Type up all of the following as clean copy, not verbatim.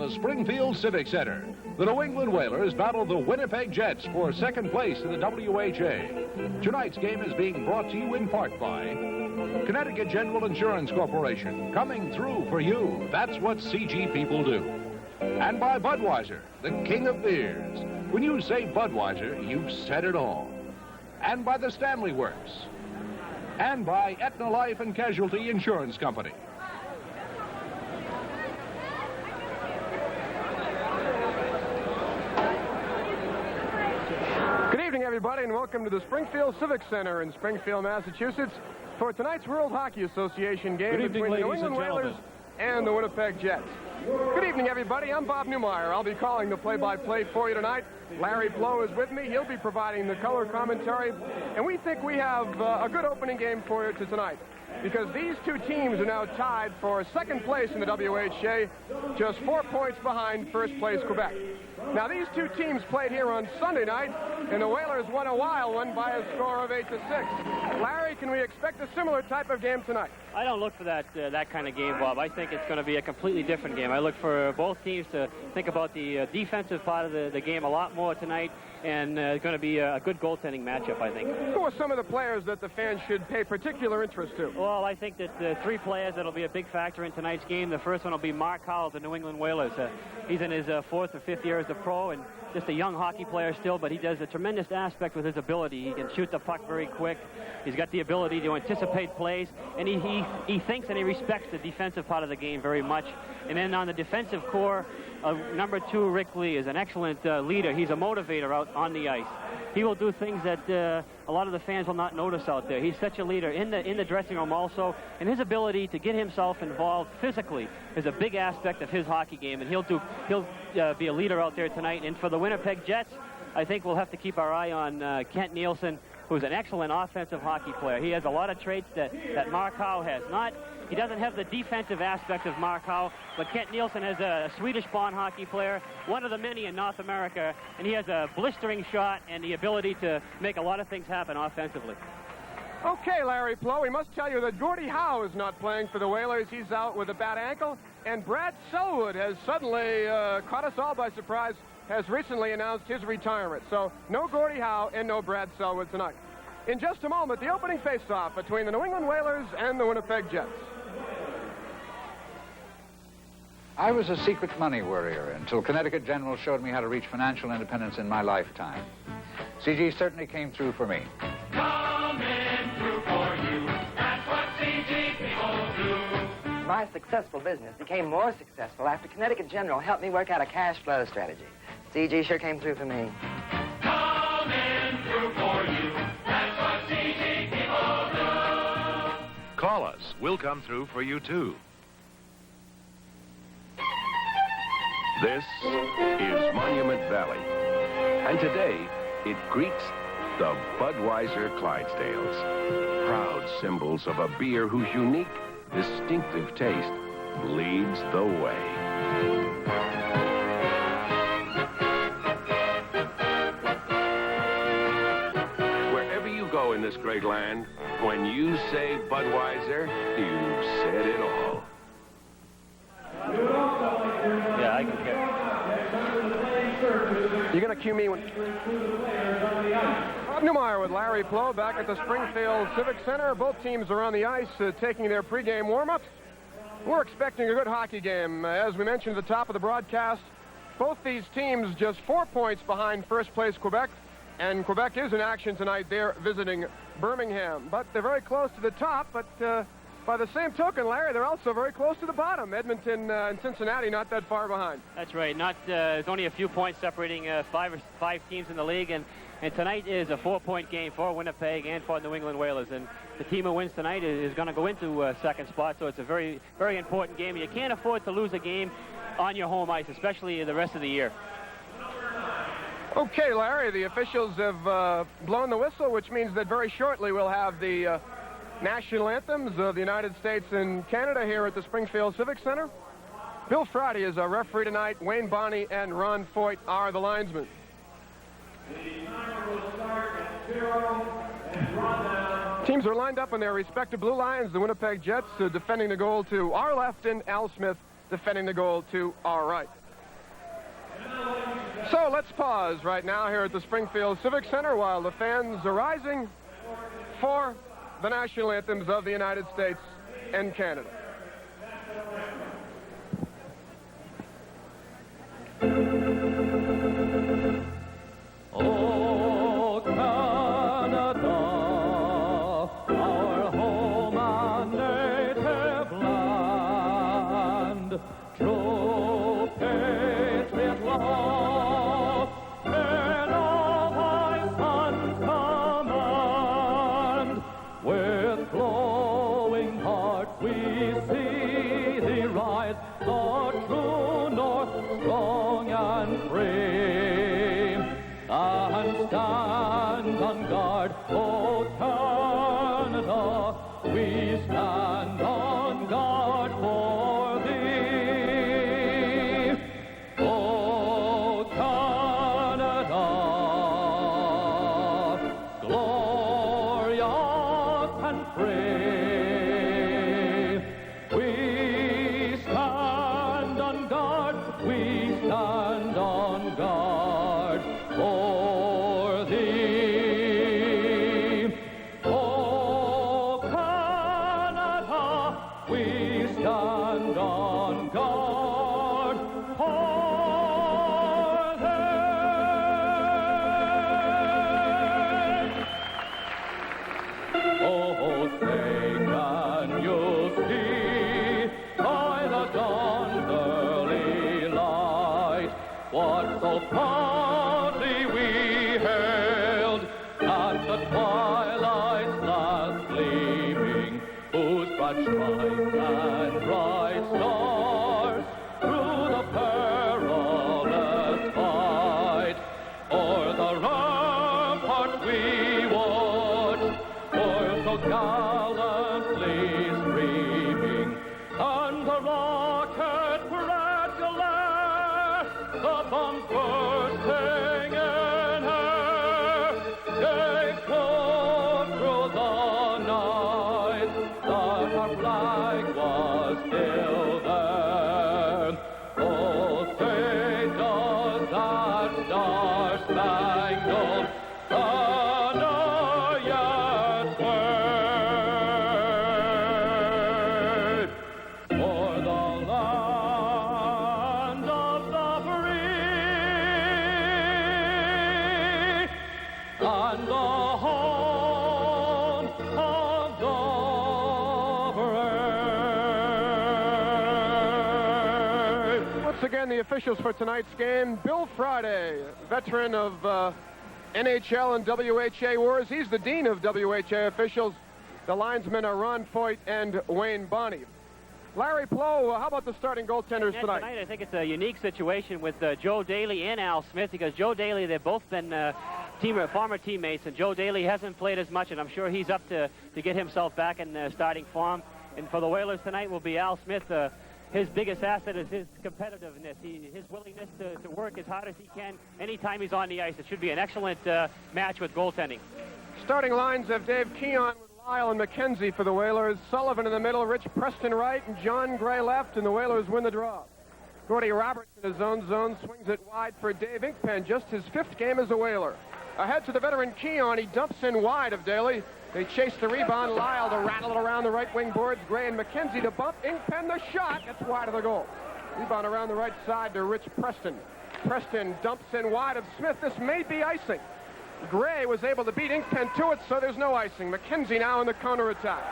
the Springfield Civic Center. The New England Whalers battle the Winnipeg Jets for second place in the WHA. Tonight's game is being brought to you in part by Connecticut General Insurance Corporation. Coming through for you. That's what CG people do. And by Budweiser, the king of beers. When you say Budweiser, you've said it all. And by the Stanley Works. And by Aetna Life and Casualty Insurance Company. Good evening, everybody, and welcome to the Springfield Civic Center in Springfield, Massachusetts for tonight's World Hockey Association game between the New England Whalers and the Winnipeg Jets. Good evening, everybody. I'm Bob Newmeyer. I'll be calling the play-by-play for you tonight. Larry Blow is with me. He'll be providing the color commentary. And we think we have a good opening game for you tonight, because these two teams are now tied for second place in the WHA, just 4 points behind first place Quebec. Now, these two teams played here on Sunday night, and the Whalers won a wild one by a score of 8-6. Larry, can we expect a similar type of game tonight? I don't look for that kind of game, Bob. I think it's going to be a completely different game. I look for both teams to think about the defensive part of the game a lot more tonight, and it's going to be a good goaltending matchup, I think. Who are some of the players that the fans should pay particular interest to? Well, I think that the three players that will be a big factor in tonight's game. The first one will be Mark Howe of the New England Whalers. He's in his fourth or fifth year as a pro, and just a young hockey player still, but he does a tremendous aspect with his ability. He can shoot the puck very quick. He's got the ability to anticipate plays, and he thinks and he respects the defensive part of the game very much. And then on the defensive core, number 2, Rick Lee, is an excellent leader. He's a motivator out on the ice. He will do things that a lot of the fans will not notice out there. He's such a leader in the dressing room also, and his ability to get himself involved physically is a big aspect of his hockey game, and he'll be a leader out there tonight. And for the Winnipeg Jets, I think we'll have to keep our eye on Kent Nielsen, who's an excellent offensive hockey player. He has a lot of traits that Mark Howe has. He doesn't have the defensive aspect of Mark Howe, but Kent Nielsen is a Swedish-born hockey player, one of the many in North America, and he has a blistering shot and the ability to make a lot of things happen offensively. Okay, Larry Plow, we must tell you that Gordie Howe is not playing for the Whalers. He's out with a bad ankle, and Brad Selwood has suddenly caught us all by surprise, has recently announced his retirement. So no Gordie Howe and no Brad Selwood tonight. In just a moment, the opening face-off between the New England Whalers and the Winnipeg Jets. I was a secret money worrier until Connecticut General showed me how to reach financial independence in my lifetime. CG certainly came through for me. Coming through for you. That's what CG people do. My successful business became more successful after Connecticut General helped me work out a cash flow strategy. CG sure came through for me. Coming through for you. That's what CG people do. Call us. We'll come through for you, too. This is Monument Valley, and today it greets the Budweiser Clydesdales, proud symbols of a beer whose unique, distinctive taste leads the way. Wherever you go in this great land, when you say Budweiser, you've said it all. Yeah, I can hear. You're going to cue me when... Bob Newmeyer with Larry Plow back at the Springfield Civic Center. Both teams are on the ice taking their pregame warm-ups. We're expecting a good hockey game. As we mentioned at the top of the broadcast, both these teams just 4 points behind first place Quebec, and Quebec is in action tonight. They're visiting Birmingham, but they're very close to the top, but... by the same token, Larry, they're also very close to the bottom. Edmonton and Cincinnati not that far behind. That's right. There's only a few points separating five teams in the league, and tonight is a 4-point game for Winnipeg and for New England Whalers. And the team who wins tonight is going to go into second spot, so it's a very, very important game. You can't afford to lose a game on your home ice, especially the rest of the year. Okay, Larry, the officials have blown the whistle, which means that very shortly we'll have the national anthems of the United States and Canada here at the Springfield Civic Center. Bill Friday is our referee tonight. Wayne Bonney and Ron Foyt are the linesmen. Teams are lined up in their respective blue lines. The Winnipeg Jets defending the goal to our left, and Al Smith defending the goal to our right. So let's pause right now here at the Springfield Civic Center while the fans are rising for the national anthems of the United States and Canada. Oh, Canada, our home and native land, true patriot love, in all thy sons command. With glowing heart we see thee rise, the true north, strong and free. And stand on guard, oh Canada, we stand on guard for thee. Oh Canada, glorious and free, we stand on guard, we stand on guard for thee. Oh, Canada, we stand on guard for thee. Oh, say, can you see by the dawn's early light what so proudly we hailed at the twilight's last gleaming, whose broad stripes and bright stars through the perilous fight o'er the rampart we watched, o'er so gallantly streaming, and the rocket gradually the bombs bursting in air, they flowed through the night, that our flag was still there. Oh, say does that star-spangled banner yet wave for the land of the free and the home of the brave. Once again, the officials for tonight's game, Bill Friday, veteran of NHL and WHA wars. He's the dean of WHA officials. The linesmen are Ron Foyt and Wayne Bonney. Larry Plow, how about the starting goaltenders tonight? Tonight, I think it's a unique situation with Joe Daly and Al Smith, because Joe Daly, they've both been former teammates, and Joe Daly hasn't played as much, and I'm sure he's up to get himself back in starting form. And for the Whalers tonight will be Al Smith. His biggest asset is his competitiveness, his willingness to work as hard as he can anytime he's on the ice. It should be an excellent match with goaltending. Starting lines have Dave Keon with Lyle and McKenzie for the Whalers, Sullivan in the middle, Rich Preston right, and John Gray left, and the Whalers win the draw. Gordy Roberts in his own zone swings it wide for Dave Inkpen, just his 5th game as a Whaler. Ahead to the veteran Keon, he dumps in wide of Daly. They chase the rebound, Lyle to rattle it around the right wing boards, Gray and McKenzie to bump, Inkpen the shot, that's wide of the goal. Rebound around the right side to Rich Preston. Preston dumps in wide of Smith, this may be icing. Gray was able to beat Inkpen to it, so there's no icing. McKenzie now in the counterattack.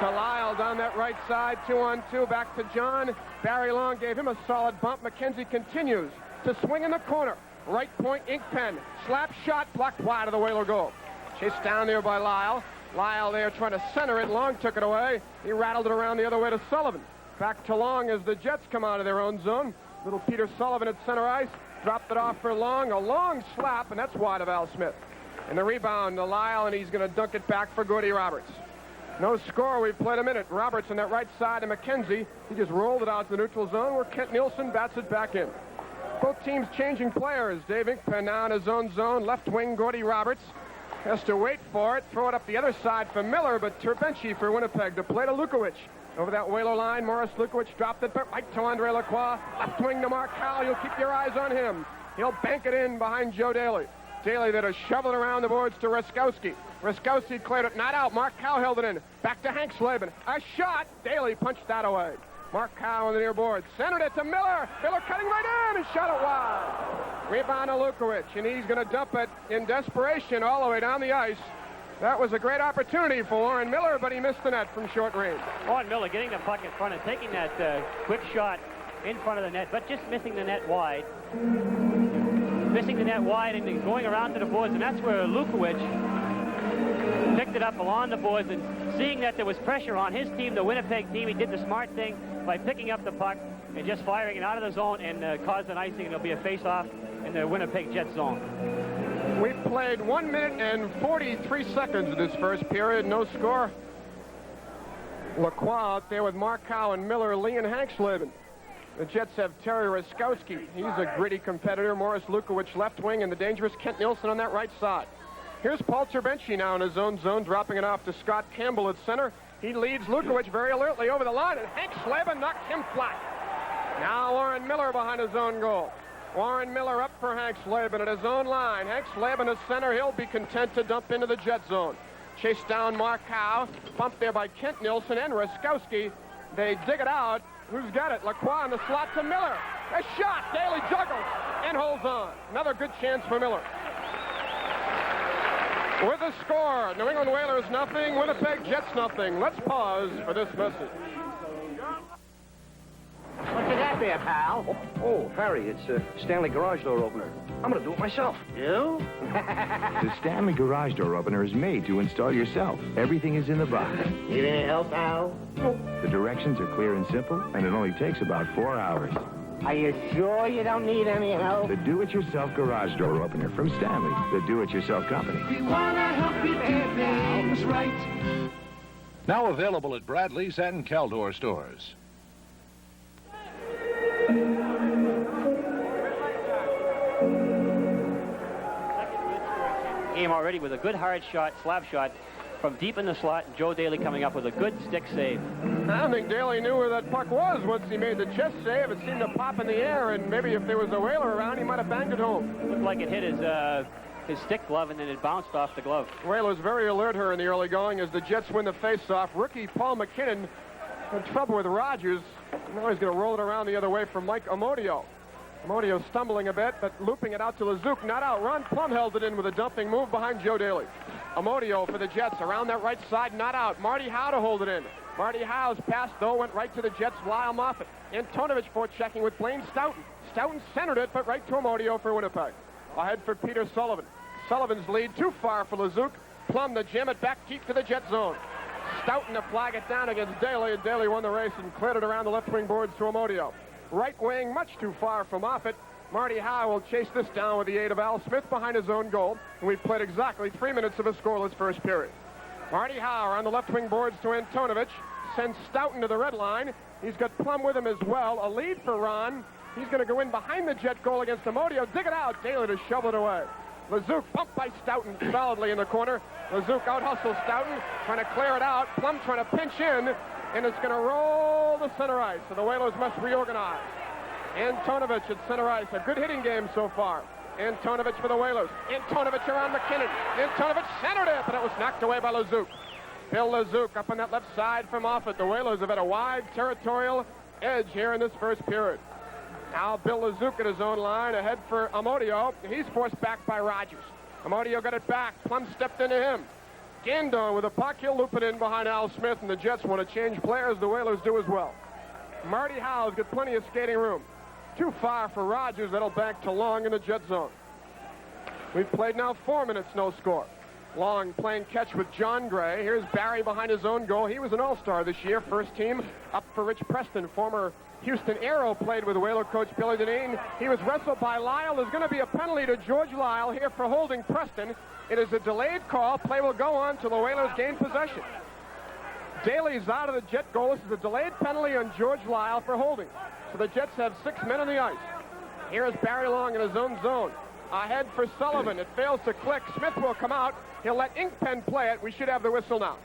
To Lyle down that right side, 2-on-2, back to John. Barry Long gave him a solid bump. McKenzie continues to swing in the corner. Right point, Inkpen. Slap shot, blocked wide of the Whaler goal. Chased down there by Lyle. Lyle there trying to center it. Long took it away. He rattled it around the other way to Sullivan. Back to Long as the Jets come out of their own zone. Little Peter Sullivan at center ice. Dropped it off for Long. A long slap, and that's wide of Al Smith. And the rebound to Lyle, and he's going to dunk it back for Gordy Roberts. No score. We've played a minute. Roberts on that right side of McKenzie. He just rolled it out to the neutral zone where Kent Nielsen bats it back in. Both teams changing players. Dave Inkpen now in his own zone. Left wing Gordy Roberts has to wait for it. Throw it up the other side for Miller, but Terbenci for Winnipeg to play to Lukowicz. Over that Whaler line, Morris Lukowicz dropped it, but right to Andre Lacroix. Left wing to Mark Howe. You'll keep your eyes on him. He'll bank it in behind Joe Daly. Daly then to shovel it around the boards to Ruskowski. Ruskowski cleared it, not out. Mark Howe held it in. Back to Hank Slavin. A shot. Daly punched that away. Mark Howe on the near board. Centered it to Miller. Miller cutting right in and shot it wide. Rebound to Lukowich, and he's going to dump it in desperation all the way down the ice. That was a great opportunity for Warren Miller, but he missed the net from short range. Warren Miller getting the puck in front and taking that quick shot in front of the net, but just missing the net wide. Missing the net wide and then going around to the boards, and that's where Lukowich picked it up along the boards, and seeing that there was pressure on his team, the Winnipeg team, he did the smart thing by picking up the puck and just firing it out of the zone and caused an icing, and it'll be a face-off in the Winnipeg Jets zone. We played 1 minute and 43 seconds of this first period. No score. Lacroix out there with Mark Howe and Miller, Lee, and Hank Slavin. The Jets have Terry Ruskowski. He's a gritty competitor. Morris Lukowich left wing, and the dangerous Kent Nielsen on that right side. Here's Paul Terbenci now in his own zone, dropping it off to Scott Campbell at center. He leads Lukowich very alertly over the line, and Hank Slavin knocked him flat. Now Warren Miller behind his own goal. Warren Miller up for Hank Slavin at his own line. Hank Slavin at center. He'll be content to dump into the Jet zone. Chased down Mark Howe. Bumped there by Kent Nielsen and Ruskowski. They dig it out. Who's got it? Lacroix in the slot to Miller. A shot. Daly juggles and holds on. Another good chance for Miller. With the score, New England Whalers nothing, Winnipeg Jets nothing. Let's pause for this message. What could that be, pal? Oh, Harry, it's a Stanley garage door opener. I'm going to do it myself. You? The Stanley garage door opener is made to install yourself. Everything is in the box. Need any help, pal? The directions are clear and simple, and it only takes about 4 hours. Are you sure you don't need any help? The do-it-yourself garage door opener from Stanley, the do-it-yourself company. We want to help you do things right. Now available at Bradley's and Caldor stores. Game already with a good hard shot, slap shot from deep in the slot. Joe Daly coming up with a good stick save. I don't think Daly knew where that puck was once he made the chest save. It seemed to pop in the air, and maybe if there was a Whaler around, he might have banged it home. It looked like it hit his stick glove, and then it bounced off the glove. Whalers very alert here in the early going as the Jets win the faceoff. Rookie Paul McKinnon in trouble with Rogers. Now he's going to roll it around the other way for Mike Amodio. Amodio stumbling a bit, but looping it out to Lezuc, not out. Ron Plum held it in with a dumping move behind Joe Daly. Amodio for the Jets around that right side, not out. Marty Howe to hold it in. Marty Howe's pass, though, went right to the Jets' Lyle Moffat. Antonovich forechecking with Blaine Stoughton. Stoughton centered it, but right to Amodio for Winnipeg. Ahead for Peter Sullivan. Sullivan's lead too far for Lezuc. Plum to jam it back deep to the Jet zone. Stoughton to flag it down against Daly, and Daly won the race and cleared it around the left wing boards to Amodio. Right wing, much too far for Moffat. Marty Howe will chase this down with the aid of Al Smith behind his own goal, and we've played exactly 3 minutes of a scoreless first period. Marty Howe on the left wing boards to Antonovich, sends Stoughton to the red line. He's got Plum with him as well. A lead for Ron. He's going to go in behind the Jet goal against Amodio. Dig it out. Daly to shovel it away. Lezuc pumped by Stoughton solidly in the corner. Lezuc out-hustles Stoughton, trying to clear it out. Plum trying to pinch in, and it's going to roll the center ice, so the Whalers must reorganize. Antonovich at center ice. A good hitting game so far. Antonovich for the Whalers. Antonovich around McKinnon. Antonovich centered it, but it was knocked away by Lezuc. Bill Lezuc up on that left side from Moffat. The Whalers have had a wide territorial edge here in this first period. Now Bill Lezuc at his own line, ahead for Amodio. He's forced back by Rogers. Amodio got it back. Plum stepped into him. Gandon with a puck. He'll loop it in behind Al Smith, and the Jets want to change players. The Whalers do as well. Marty Howe's got plenty of skating room. Too far for Rogers. That'll back to Long in the Jet zone. We've played now 4 minutes, no score. Long playing catch with John Gray. Here's Barry behind his own goal. He was an all-star this year, first team. Up for Rich Preston, former Houston Aero, played with Whaler coach Billy Dineen. He was wrestled by Lyle. There's going to be a penalty to George Lyle here for holding Preston. It is a delayed call. Play will go on till the Whalers gain possession. Daly's out of the Jet goal. This is a delayed penalty on George Lyle for holding. So the Jets have 6 men on the ice. Here is Barry Long in his own zone. Ahead for Sullivan. It fails to click. Smith will come out. He'll let Inkpen play it. We should have the whistle now.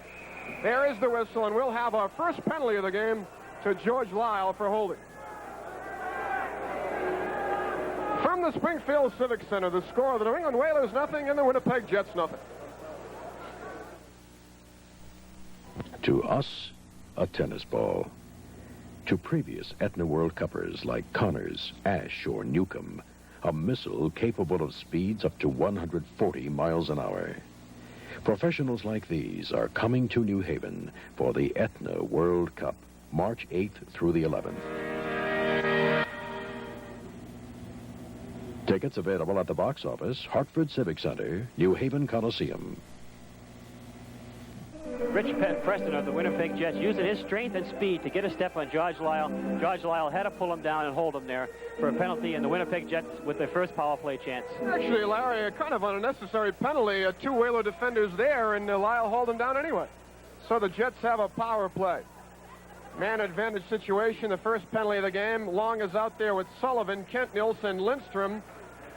There is the whistle, and we'll have our first penalty of the game to George Lyle for holding. For From the Springfield Civic Center, the score, the New England Whalers nothing and the Winnipeg Jets nothing. To us, a tennis ball. To previous Aetna World Cuppers like Connors, Ashe, or Newcomb, a missile capable of speeds up to 140 miles an hour. Professionals like these are coming to New Haven for the Aetna World Cup, March 8th through the 11th. Tickets available at the box office, Hartford Civic Center, New Haven Coliseum. Rich Preston of the Winnipeg Jets using his strength and speed to get a step on George Lyle. George Lyle had to pull him down and hold him there for a penalty, and the Winnipeg Jets with their first power play chance. Actually, Larry, a kind of an unnecessary penalty. Two Whaler defenders there, and Lyle hauled him down anyway. So the Jets have a power play. Man advantage situation, the first penalty of the game. Long is out there with Sullivan, Kent Nilsson, Lindstrom,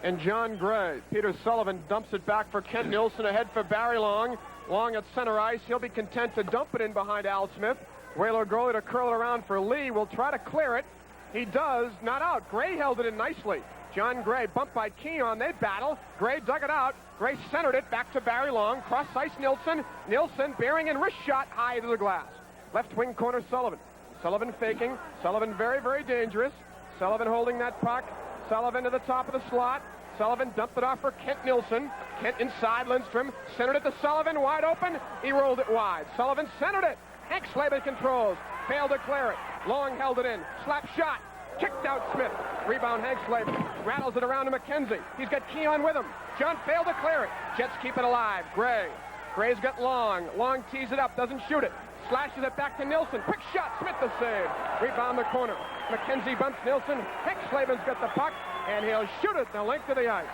and John Gray. Peter Sullivan dumps it back for Kent Nilsson, ahead for Barry Long. Long at center ice. He'll be content to dump it in behind Al Smith. Whaler goalie to curl it around for Lee. Will try to clear it. He does. Not out. Gray held it in nicely. John Gray bumped by Keon. They battle. Gray dug it out. Gray centered it back to Barry Long. Cross ice Nilsson. Nilsson bearing and wrist shot high to the glass. Left wing corner Sullivan. Sullivan faking. Sullivan very, very dangerous. Sullivan holding that puck. Sullivan to the top of the slot. Sullivan dumped it off for Kent Nilsson. Kent inside Lindstrom. Centered it to Sullivan. Wide open. He rolled it wide. Sullivan centered it. Hank Slavin controls. Failed to clear it. Long held it in. Slap shot. Kicked out Smith. Rebound Hank Slavin. Rattles it around to McKenzie. He's got Keon with him. John failed to clear it. Jets keep it alive. Gray. Gray's got Long. Long tees it up. Doesn't shoot it. Slashes it back to Nilsson. Quick shot. Smith the save. Rebound the corner. McKenzie bumps Nilsson. Hank Slavin's got the puck. And he'll shoot it the length of the ice.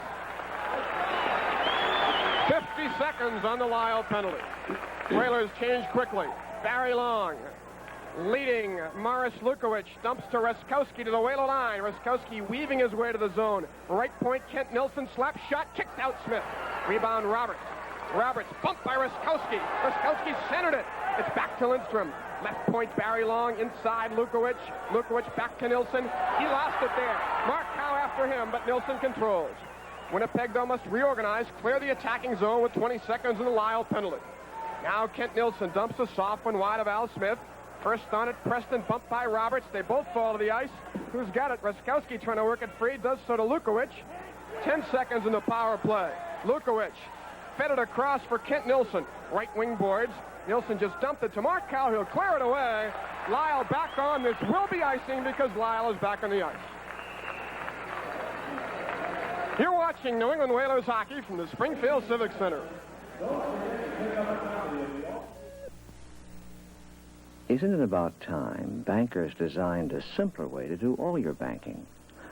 50 seconds on the Lyle penalty. Whalers change quickly. Barry Long leading Morris Lukowicz. Dumps to Ruskowski to the Whaler line. Ruskowski weaving his way to the zone. Right point, Kent Nilsson. Slap shot. Kicked out Smith. Rebound Roberts. Roberts bumped by Ruskowski. Ruskowski centered it. It's back to Lindstrom. Left point, Barry Long. Inside, Lukowicz. Lukowicz back to Nilsson. He lost it there. Mark Howe after him, but Nilsson controls. Winnipeg, though, must reorganize, clear the attacking zone with 20 seconds in the Lyle penalty. Now Kent Nilsson dumps a soft one wide of Al Smith. First on it, Preston bumped by Roberts. They both fall to the ice. Who's got it? Ruskowski trying to work it free. Does so to Lukowicz. 10 seconds in the power play. Lukowicz fed it across for Kent Nilsson. Right wing boards. Nilsson just dumped it to Mark Howe. He'll clear it away. Lyle back on. This will be icing because Lyle is back on the ice. You're watching New England Whalers hockey from the Springfield Civic Center. Isn't it about time bankers designed a simpler way to do all your banking?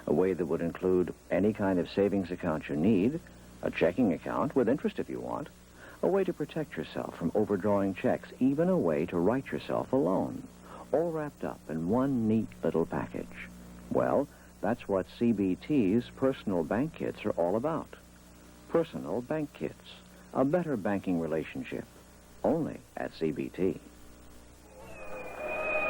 A way that would include any kind of savings account you need, a checking account with interest if you want, a way to protect yourself from overdrawing checks, even a way to write yourself a loan, all wrapped up in one neat little package. Well, that's what CBT's personal bank kits are all about. Personal bank kits, a better banking relationship, only at CBT.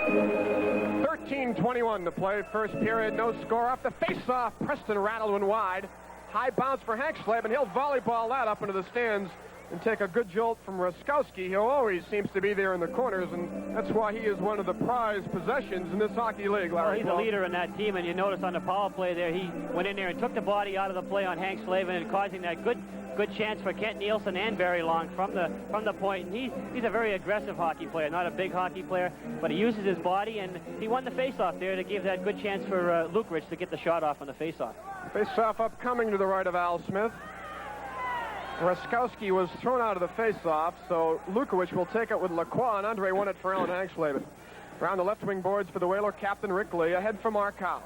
13:21 to play, first period, no score off the face-off. Preston rattled one wide. High bounce for Hank Slavin. He'll volleyball that up into the stands and take a good jolt from Ruskowski, who always seems to be there in the corners, and that's why he is one of the prized possessions in this hockey league, Larry. Well, he's a leader in that team, and you notice on the power play there, he went in there and took the body out of the play on Hank Slavin and causing that good chance for Kent Nilsson and Barry Long from the point. And he's a very aggressive hockey player, not a big hockey player, but he uses his body, and he won the faceoff there to give that good chance for Lukowicz to get the shot off on the faceoff. Faceoff upcoming to the right of Al Smith. Ruskowski was thrown out of the faceoff, so Lukowicz will take it with Lacroix, and Andre won it for Alan Hank Slavin. Around the left wing boards for the Whaler captain Rick Lee, ahead for Mark Howe.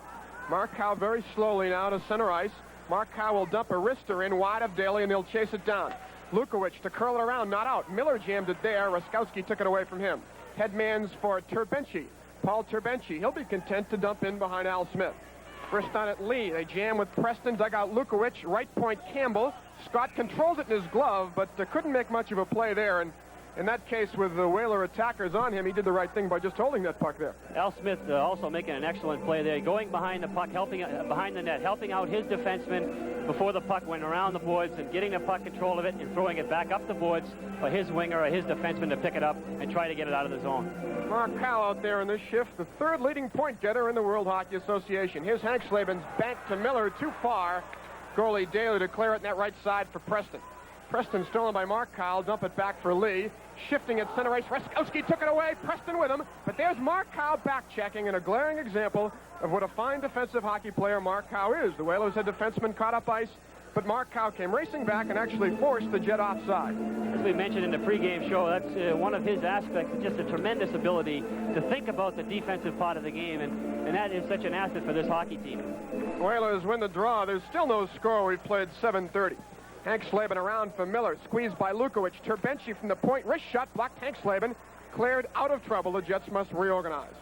Mark Howe very slowly now to center ice. Mark Howe will dump a wrister in wide of Daly, and they'll chase it down. Lukowicz to curl it around, not out. Miller jammed it there. Ruskowski took it away from him. Headman's for Turbenchi. Paul Turbenchi. He'll be content to dump in behind Al Smith. First on at Lee. They jam with Preston, dug out Lukowicz. Right point Campbell. Scott controls it in his glove, but couldn't make much of a play there, and In that case, with the Whaler attackers on him, he did the right thing by just holding that puck there. Al Smith also making an excellent play there, going behind the puck, helping behind the net, helping out his defenseman before the puck went around the boards and getting the puck control of it and throwing it back up the boards for his winger or his defenseman to pick it up and try to get it out of the zone. Mark Howe out there in this shift, the third leading point getter in the World Hockey Association. Here's Hank Slavin's bank to Miller, too far. Goalie Daly to clear it in that right side for Preston. Preston stolen by Mark Howe, dump it back for Lee. Shifting at center ice, Raskowski took it away, Preston with him, but there's Mark Howe back-checking and a glaring example of what a fine defensive hockey player Mark Howe is. The Whalers had defenseman caught up ice, but Mark Howe came racing back and actually forced the Jet offside. As we mentioned in the pregame show, that's one of his aspects, just a tremendous ability to think about the defensive part of the game, and that is such an asset for this hockey team. Whalers win the draw. There's still no score. We've played 7:30. Hank Slavin around for Miller, squeezed by Lukowicz. Turbenchi from the point, wrist shot, blocked Hank Slavin, cleared out of trouble. The Jets must reorganize.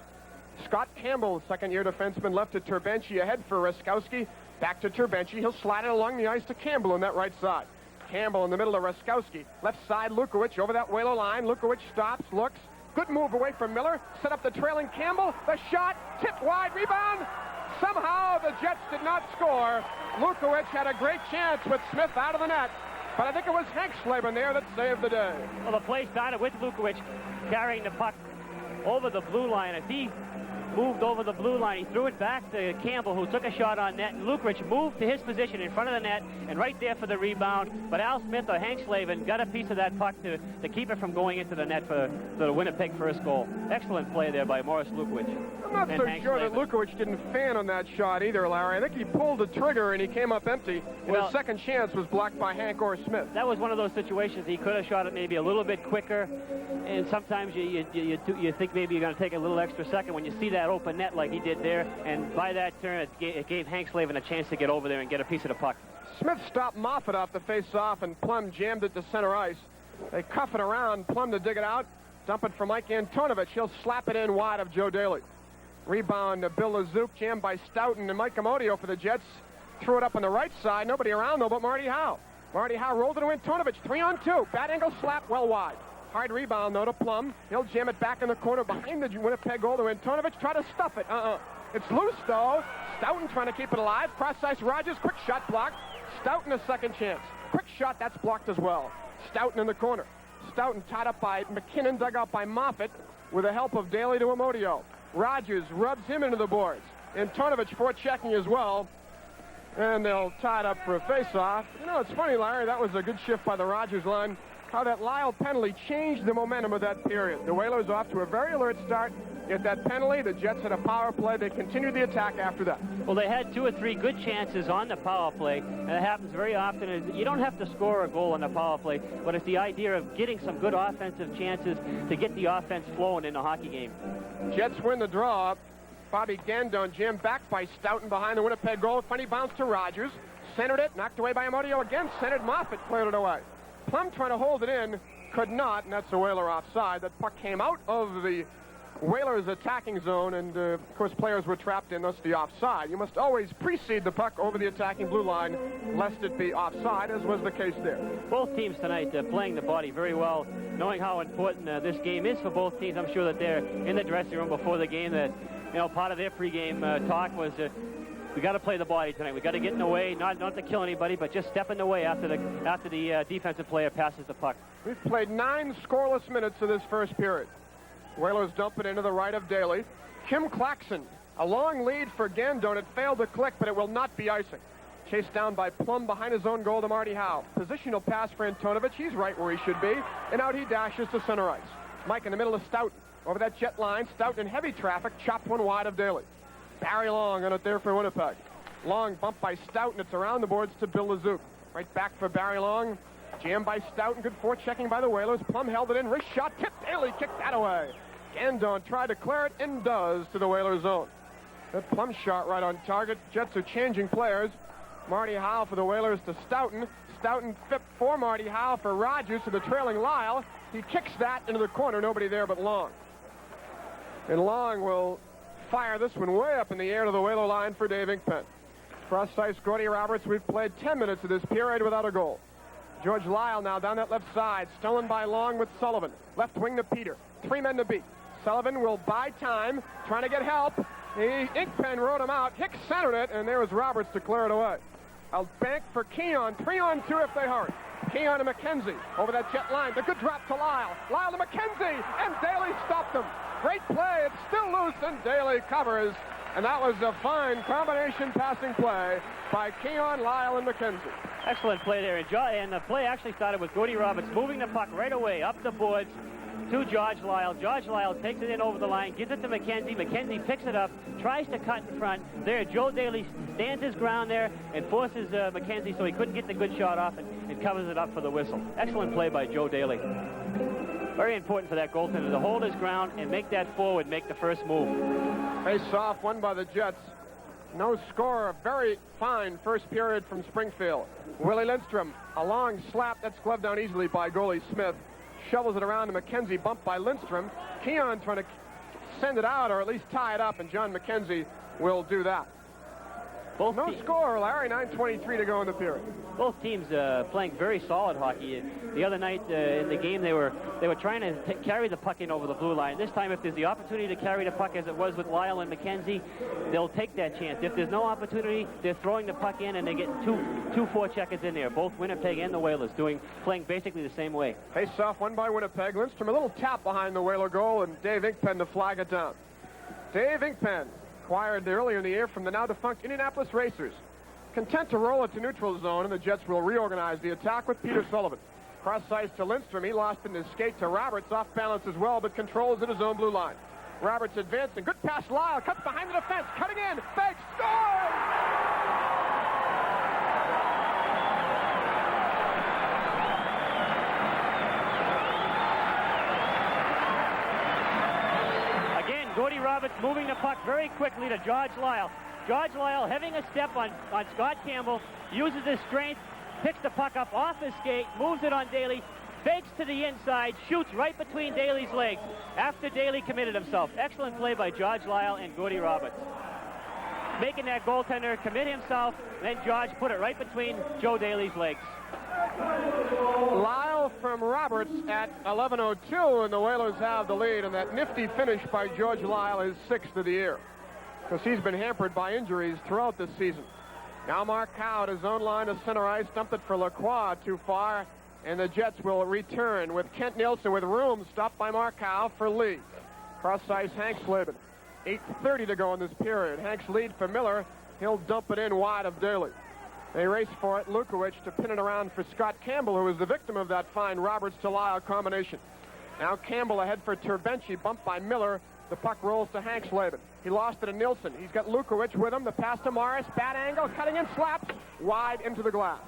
Scott Campbell, second-year defenseman, left to Turbenchi, ahead for Raskowski. Back to Turbenchi. He'll slide it along the ice to Campbell on that right side. Campbell in the middle of Raskowski. Left side, Lukowicz over that Whaler line. Lukowicz stops, looks. Good move away from Miller. Set up the trailing Campbell. The shot, tipped wide, rebound. Somehow the Jets did not score. Lukowicz had a great chance with Smith out of the net, but I think it was Hank Slavin there that saved the day. Well, the play started with Lukowicz carrying the puck over the blue line. As he moved over the blue line, he threw it back to Campbell, who took a shot on net, and Lukowicz moved to his position in front of the net and right there for the rebound. But Al Smith or Hank Slavin got a piece of that puck to keep it from going into the net for the Winnipeg first goal. Excellent play there by Morris Lukowicz. I'm not so sure that Lukowicz didn't fan on that shot either, Larry. I think he pulled the trigger and he came up empty. And his second chance was blocked by Hank or Smith. That was one of those situations he could have shot it maybe a little bit quicker. And sometimes you think maybe you're going to take a little extra second when you see that open net like he did there. And by that turn, it gave Hank Slavin a chance to get over there and get a piece of the puck. Smith stopped Moffat off the face-off, and Plum jammed it to center ice. They cuff it around, Plum to dig it out, dump it for Mike Antonovich. He'll slap it in wide of Joe Daly. Rebound to Bill Lazouk, jammed by Stoughton, and Mike Amodio for the Jets. Threw it up on the right side. Nobody around, though, but Marty Howe. Marty Howe rolled it to Antonovich. 3-on-2. Bad angle slap, well wide. Hard rebound, though, to Plum. He'll jam it back in the corner behind the Winnipeg goal to Antonovich. Try to stuff it. It's loose, though. Stoughton trying to keep it alive. Cross-ice Rogers. Quick shot blocked. Stoughton a second chance. Quick shot, that's blocked as well. Stoughton in the corner. Stoughton tied up by McKinnon, dug out by Moffat with the help of Daly to Amodio. Rogers rubs him into the boards. Antonovich forechecking as well. And they'll tie it up for a face-off. You know, it's funny, Larry, that was a good shift by the Rogers line. How that Lyle penalty changed the momentum of that period. The Whalers off to a very alert start. Get that penalty, the Jets had a power play. They continued the attack after that. Well, they had 2 or 3 good chances on the power play, and it happens very often. You don't have to score a goal on the power play, but it's the idea of getting some good offensive chances to get the offense flowing in a hockey game. Jets win the draw. Bobby Gandon jammed back by Stoughton behind the Winnipeg goal. Funny bounce to Rogers. Centered it, knocked away by Amodio again. Centered Moffat, cleared it away. Plum trying to hold it in, could not, and that's a Whaler offside. That puck came out of the Whalers' attacking zone, and of course players were trapped in, thus the offside. You must always precede the puck over the attacking blue line, lest it be offside, as was the case there. Both teams tonight playing the body very well, knowing how important this game is for both teams. I'm sure that they're in the dressing room before the game, that part of their pregame talk was we got to play the body tonight. We got to get in the way, not to kill anybody, but just step in the way after the defensive player passes the puck. We've played 9 scoreless minutes of this first period. Whalers dump it into the right of Daly. Kim Claxon, a long lead for Gandon. It failed to click, but it will not be icing. Chased down by Plum behind his own goal to Marty Howe. Positional pass for Antonovich. He's right where he should be. And out he dashes to center ice. Mike in the middle of Stoughton. Over that Jet line, Stoughton in heavy traffic, chopped one wide of Daly. Barry Long on it there for Winnipeg. Long bumped by Stoughton. It's around the boards to Bill Lazouk. Right back for Barry Long. Jammed by Stoughton. Good forechecking by the Whalers. Plum held it in. Wrist shot. Tipped. Daly kicked that away. Gandon tried to clear it and does to the Whalers zone. That Plum shot right on target. Jets are changing players. Marty Howe for the Whalers to Stoughton. Stoughton fipped for Marty Howe for Rogers to the trailing Lyle. He kicks that into the corner. Nobody there but Long. And Long will fire this one way up in the air to the Whaler line for Dave Inkpen. Cross ice, Gordy Roberts. We've played 10 minutes of this period without a goal. George Lyle now down that left side. Stolen by Long with Sullivan. Left wing to Peter. 3 men to beat. Sullivan will buy time, trying to get help. The ink pen wrote him out. Hicks centered it, and there was Roberts to clear it away. A bank for Keon. 3-on-2 if they hurry. Keon to McKenzie over that jet line. The good drop to Lyle. Lyle to McKenzie, and Daly stopped him. Great play. It's still loose, and Daly covers. And that was a fine combination passing play by Keon, Lyle, and McKenzie. Excellent play there. And the play actually started with Goody Roberts moving the puck right away up the boards to George Lyle. George Lyle takes it in over the line, gives it to McKenzie. McKenzie picks it up, tries to cut in front. There, Joe Daly stands his ground there and forces McKenzie so he couldn't get the good shot off and covers it up for the whistle. Excellent play by Joe Daly. Very important for that goaltender to hold his ground and make that forward, make the first move. Face-off won by the Jets. No score. A very fine first period from Springfield. Willie Lindstrom, a long slap that's gloved down easily by goalie Smith. Shovels it around to McKenzie, bumped by Lindstrom. Keon trying to send it out or at least tie it up, and John McKenzie will do that. No score, Larry. 9:23 to go in the period. Both teams playing very solid hockey. The other night in the game, they were trying to carry the puck in over the blue line. This time, if there's the opportunity to carry the puck as it was with Lyle and McKenzie, they'll take that chance. If there's no opportunity, they're throwing the puck in, and they're getting two forecheckers in there. Both Winnipeg and the Whalers playing basically the same way. Face-off won by Winnipeg. Lindstrom a little tap behind the Whaler goal, and Dave Inkpen to flag it down. Dave Inkpen, acquired earlier in the year from the now-defunct Indianapolis Racers. Content to roll it to neutral zone, and the Jets will reorganize the attack with Peter Sullivan. Cross ice to Lindstrom. He lost in his skate to Roberts. Off balance as well, but controls at his own blue line. Roberts advancing. Good pass, Lyle. Cuts behind the defense. Cutting in. Fakes. Scores! Goody Roberts moving the puck very quickly to George Lyle. George Lyle having a step on Scott Campbell, uses his strength, picks the puck up off his skate, moves it on Daly, fakes to the inside, shoots right between Daly's legs after Daly committed himself. Excellent play by George Lyle and Goody Roberts. Making that goaltender commit himself, then George put it right between Joe Daly's legs. Lyle from Roberts at 11:02, and the Whalers have the lead, and that nifty finish by George Lyle is 6th of the year because he's been hampered by injuries throughout this season. Now Mark Howe at his own line of center ice, dumped it for Lacroix too far, and the Jets will return with Kent Nielsen with room, stopped by Mark Howe for Lee. Cross ice, Hank Slavin. 8:30 to go in this period. Hank's lead for Miller. He'll dump it in wide of Daly. They race for it. Lukowicz to pin it around for Scott Campbell, who was the victim of that fine Roberts to Lyle combination. Now Campbell ahead for Terbenci, bumped by Miller. The puck rolls to Hank Slavin. He lost it to Nielsen. He's got Lukowicz with him. The pass to Morris. Bad angle, cutting in, slaps wide into the glass.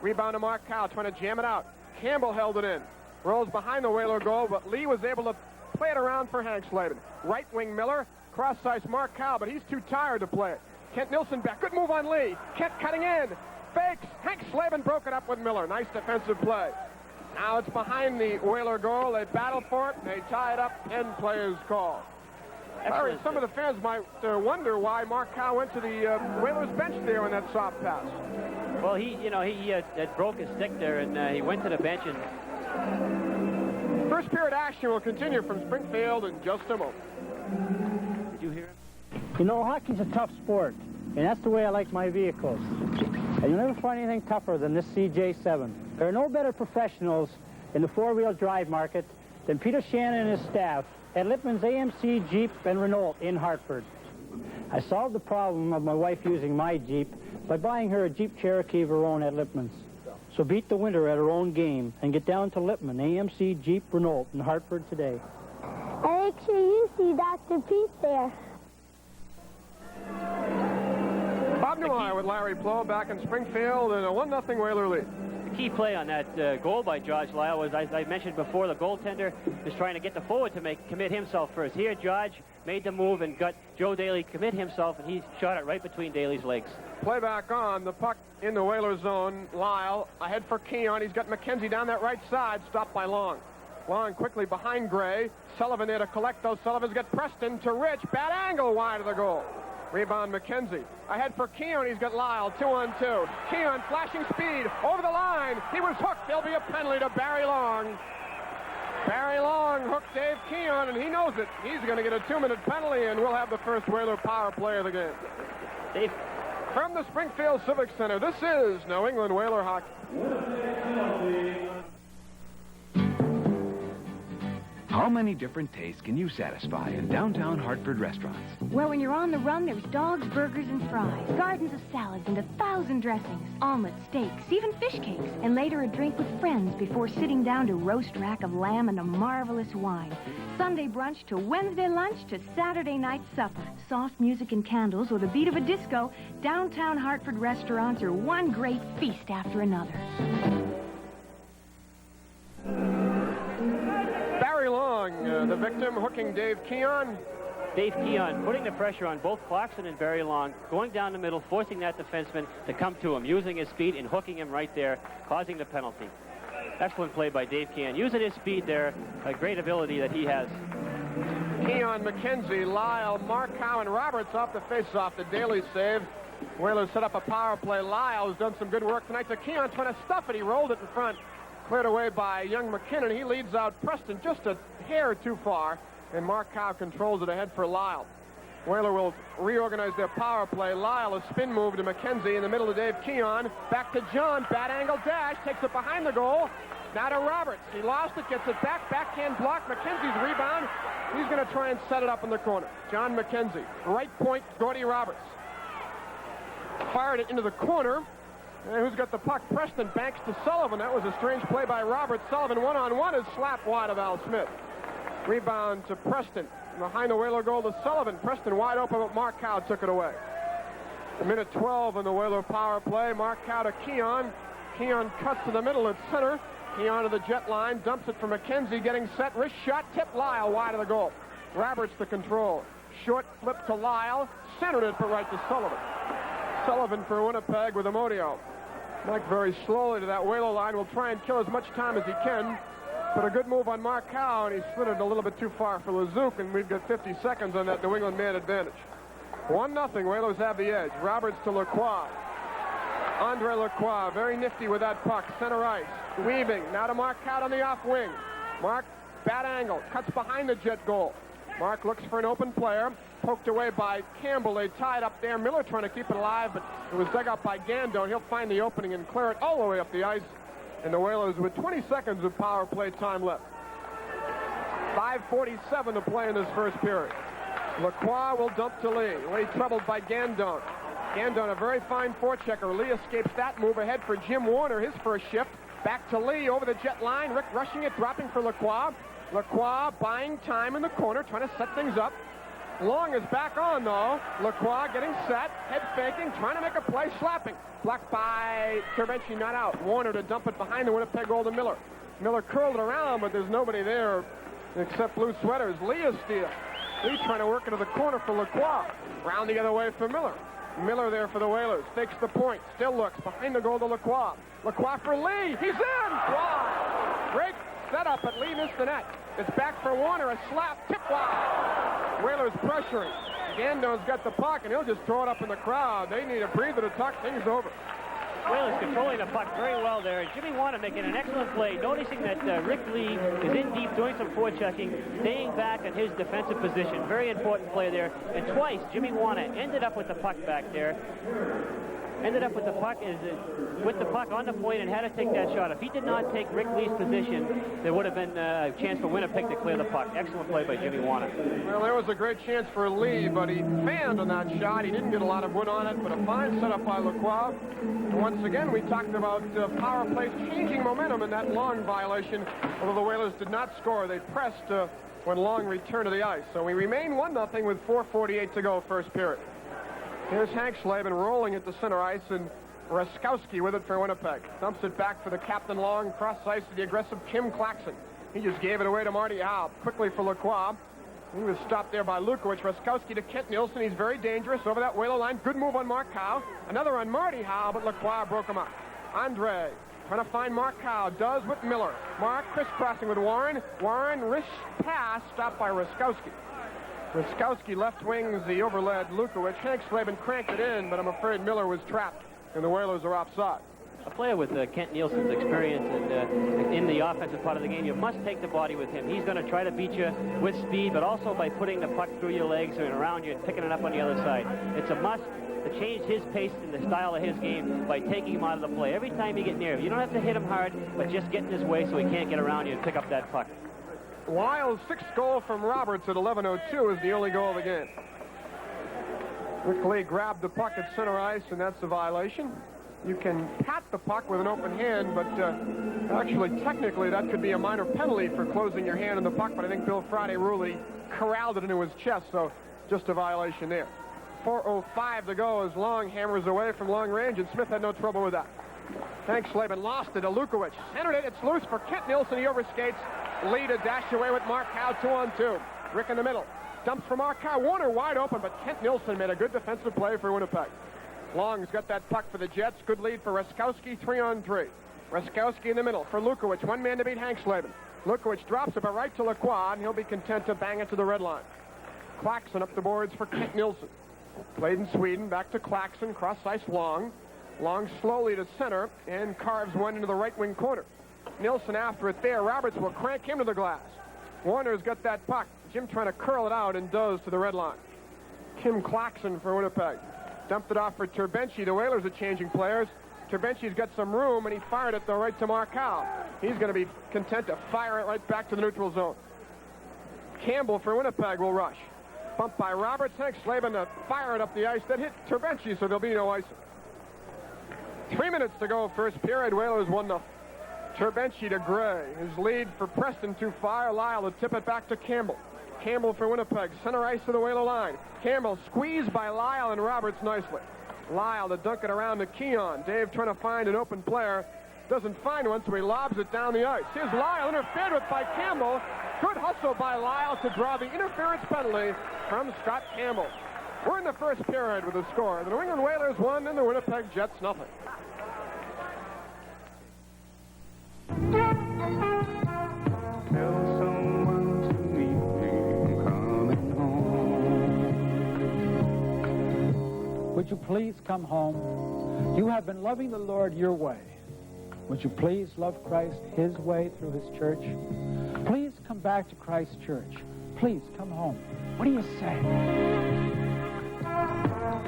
Rebound to Mark Howe, trying to jam it out. Campbell held it in. Rolls behind the Whaler goal, but Lee was able to play it around for Hank Slavin. Right wing Miller. Cross ice Mark Howe, but he's too tired to play it. Kent Nielsen back. Good move on Lee. Kent cutting in. Fakes. Hank Slavin broke it up with Miller. Nice defensive play. Now it's behind the Whaler goal. They battle for it. They tie it up. End play is called. Larry, some of the fans might wonder why Mark Howe went to the Whalers bench there on that soft pass. Well, he broke his stick there, and he went to the bench. And first period action will continue from Springfield in just a moment. Did you hear him? You know, hockey's a tough sport, and that's the way I like my vehicles. And you'll never find anything tougher than this CJ7. There are no better professionals in the four-wheel drive market than Peter Shannon and his staff at Lippman's AMC Jeep and Renault in Hartford. I solved the problem of my wife using my Jeep by buying her a Jeep Cherokee of her own at Lippman's. So beat the winter at her own game and get down to Lippman AMC Jeep Renault in Hartford today. And make sure you see Dr. Pete there. Bob Newmeyer with Larry Plow back in Springfield and a 1-0 Whaler lead. The key play on that goal by George Lyle was, as I mentioned before, the goaltender is trying to get the forward to commit himself first. Here, George made the move and got Joe Daly commit himself, and he shot it right between Daly's legs. Play back on. The puck in the Whaler zone. Lyle ahead for Keon. He's got McKenzie down that right side, stopped by Long. Long quickly behind Gray. Sullivan there to collect those. Sullivan's got Preston to Rich. Bad angle wide of the goal. Rebound McKenzie. Ahead for Keon. He's got Lyle. 2-on-2. Keon flashing speed over the line. Keon. He was hooked. There'll be a penalty to Barry Long. Barry Long hooked Dave Keon, and he knows it. He's going to get a 2-minute penalty, and we'll have the first Whaler power play of the game. Dave. From the Springfield Civic Center, this is New England Whaler hockey. How many different tastes can you satisfy in downtown Hartford restaurants? Well, when you're on the run, there's dogs, burgers, and fries, gardens of salads, and 1,000 dressings, omelets, steaks, even fish cakes, and later a drink with friends before sitting down to roast rack of lamb and a marvelous wine. Sunday brunch to Wednesday lunch to Saturday night supper. Soft music and candles or the beat of a disco, downtown Hartford restaurants are one great feast after another. Barry Long, the victim, hooking Dave Keon. Dave Keon putting the pressure on both Clarkson and Barry Long, going down the middle, forcing that defenseman to come to him, using his speed and hooking him right there, causing the penalty. Excellent play by Dave Keon. Using his speed there, a great ability that he has. Keon, McKenzie, Lyle, Mark Howe, and Roberts off the face-off. The Daly save. Whalers set up a power play. Lyle has done some good work tonight. So Keon trying to stuff it. He rolled it in front. Cleared away by young McKinnon. He leads out Preston just a hair too far, and Mark Howe controls it ahead for Lyle. Whaler will reorganize their power play. Lyle, a spin move to McKenzie in the middle of Dave Keon. Back to John, bad angle dash, takes it behind the goal. Now to Roberts. He lost it, gets it back, backhand block. McKenzie's rebound. He's going to try and set it up in the corner. John McKenzie, right point, Gordy Roberts. Fired it into the corner. And who's got the puck? Preston banks to Sullivan. That was a strange play by Roberts. Sullivan one-on-one is slapped wide of Al Smith. Rebound to Preston. Behind the Whaler goal to Sullivan. Preston wide open, but Mark Howe took it away. A minute 12 in the Whaler power play. Mark Howe to Keon. Keon cuts to the middle at center. Keon to the jet line. Dumps it for McKenzie. Getting set. Wrist shot. Tip Lyle wide of the goal. Roberts the control. Short flip to Lyle. Centered it, but right to Sullivan. Sullivan for Winnipeg with Amodio. Mike very slowly to that Whaler line. Will try and kill as much time as he can. But a good move on Mark Howe, and he slid it a little bit too far for Lezouk, and we've got 50 seconds on that New England man advantage. 1-0, Whalers have the edge. Roberts to Lacroix. Andre Lacroix, very nifty with that puck. Center ice, weaving. Now to Mark Howe on the off wing. Mark, bad angle, cuts behind the Jet goal. Mark looks for an open player. Poked away by Campbell. They tied up there. Miller trying to keep it alive, but it was dug up by Gandon. He'll find the opening and clear it all the way up the ice. And the Whalers with 20 seconds of power play time left. 5:47 to play in this first period. Lacroix will dump to Lee. Lee troubled by Gandon. Gandon, a very fine forechecker. Lee escapes that move ahead for Jim Warner, his first shift. Back to Lee over the Jet line. Rick rushing it, dropping for Lacroix. Lacroix buying time in the corner, trying to set things up. Long is back on, though. Lacroix getting set, head faking, trying to make a play, slapping. Blocked by Cervenci, not out. Warner to dump it behind the Winnipeg goal to Miller. Miller curled it around, but there's nobody there except blue sweaters. Lee is steal. Lee trying to work into the corner for Lacroix. Round the other way for Miller. Miller there for the Whalers. Takes the point. Still looks behind the goal to Lacroix. Lacroix for Lee. He's in! Wide. Great setup, but Lee missed the net. It's back for Warner. A slap. Tip wide. Whalers pressuring. Gandon's got the puck, and he'll just throw it up in the crowd. They need a breather to talk things over. Whalers controlling the puck very well there. Jimmy Warner making an excellent play, noticing that Rick Lee is in deep, doing some forechecking, staying back in his defensive position. Very important play there. And twice, Jimmy Warner ended up with the puck back there. Ended up with the puck on the point and had to take that shot. If he did not take Rick Lee's position, there would have been a chance for Winnipeg to clear the puck. Excellent play by Jimmy Warner. Well, there was a great chance for Lee, but he fanned on that shot. He didn't get a lot of wood on it, but a fine setup by Lacroix. And once again, we talked about power plays changing momentum in that Long violation. Although the Whalers did not score, they pressed when Long returned to the ice. So we remain 1-0 with 4:48 to go, first period. Here's Hank Slavin rolling at the center ice, and Raskowski with it for Winnipeg. Dumps it back for the captain Long, cross ice to the aggressive Kim Claxon. He just gave it away to Marty Howe. Quickly for Lacroix. He was stopped there by Lukowicz. Raskowski to Kent Nielsen. He's very dangerous over that Whaler line. Good move on Mark Howe. Another on Marty Howe, but Lacroix broke him up. Andre trying to find Mark Howe. Does with Miller. Mark crisscrossing with Warren. Warren wrist pass stopped by Raskowski. Raskowski left wings the overled Lukowicz. Hank Slavin cranked it in, but I'm afraid Miller was trapped, and the Whalers are offside. a player with Kent Nielsen's experience and in the offensive part of the game, you must take the body with him. He's going to try to beat you with speed, but also by putting the puck through your legs and around you and picking it up on the other side. It's a must to change his pace and the style of his game by taking him out of the play. Every time you get near him, you don't have to hit him hard, but just get in his way so he can't get around you and pick up that puck. Lyle's 6th goal from Roberts at 11:02 is the only goal of the game. Rick Lee grabbed the puck at center ice, and that's a violation. You can pat the puck with an open hand, but actually, technically, that could be a minor penalty for closing your hand on the puck, but I think Bill Friday really corralled it into his chest, so just a violation there. 4:05 to go as Long hammers away from long range, and Smith had no trouble with that. Hank Slavin lost it to Lukowicz. Centered it. It's loose for Kent Nielsen. He overskates. Lee to dash away with Mark Howe 2-on-2. Rick in the middle. Dumps for Mark Howe. Warner wide open, but Kent Nielsen made a good defensive play for Winnipeg. Long's got that puck for the Jets. Good lead for Raskowski, 3-on-3. Raskowski in the middle for Lukowicz. One man to beat Hank Slavin. Lukowicz drops it right to Lacroix, and he'll be content to bang it to the red line. Claxon up the boards for Kent Nielsen. Played in Sweden. Back to Claxon. Cross ice Long. Long slowly to center and carves one into the right wing corner. Nielsen after it there. Roberts will crank him to the glass. Warner's got that puck. Jim trying to curl it out and does to the red line. Tim Claxon for Winnipeg. Dumped it off for Terbenci. The Whalers are changing players. Terbenci's got some room, and he fired it, though, right to Mark Howe. He's going to be content to fire it right back to the neutral zone. Campbell for Winnipeg will rush. Bumped by Roberts. Hank Slavin to fire it up the ice. That hit Terbenci, so there'll be no icing. 3 minutes to go, first period. Whalers 1-0. Terbenci to Gray. His lead for Preston too far. Lyle to tip it back to Campbell. Campbell for Winnipeg. Center ice to the Whaler line. Campbell squeezed by Lyle and Roberts nicely. Lyle to dunk it around to Keon. Dave trying to find an open player. Doesn't find one, so he lobs it down the ice. Here's Lyle interfered with by Campbell. Good hustle by Lyle to draw the interference penalty from Scott Campbell. We're in the first period with the score. The New England Whalers 1 and the Winnipeg Jets 0. Tell someone to meet me, I'm coming home. Would you please come home? You have been loving the Lord your way. Would you please love Christ his way through his church? Please come back to Christ's church. Please come home. What do you say?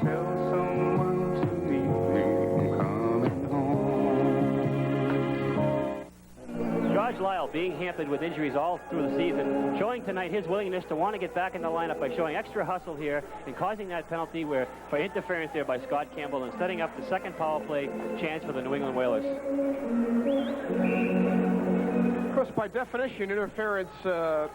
Tell someone to meet me, I'm coming home. George Lyle being hampered with injuries all through the season, showing tonight his willingness to want to get back in the lineup by showing extra hustle here and causing that penalty for interference there by Scott Campbell and setting up the second power play chance for the New England Whalers. Of course, by definition, interference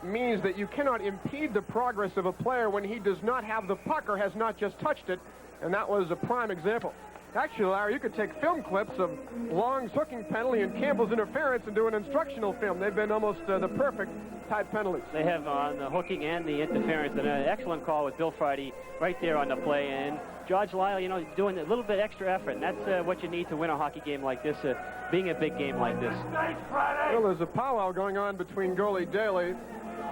means that you cannot impede the progress of a player when he does not have the puck or has not just touched it, and that was a prime example. Actually, Larry, you could take film clips of Long's hooking penalty and Campbell's interference and do an instructional film. They've been almost the perfect type penalties. They have on the hooking and the interference, and an excellent call with Bill Friday right there on the play. And George Lyle, you know, doing a little bit extra effort, and that's what you need to win a hockey game like this, being a big game like this. Well, there's a powwow going on between goalie Daly,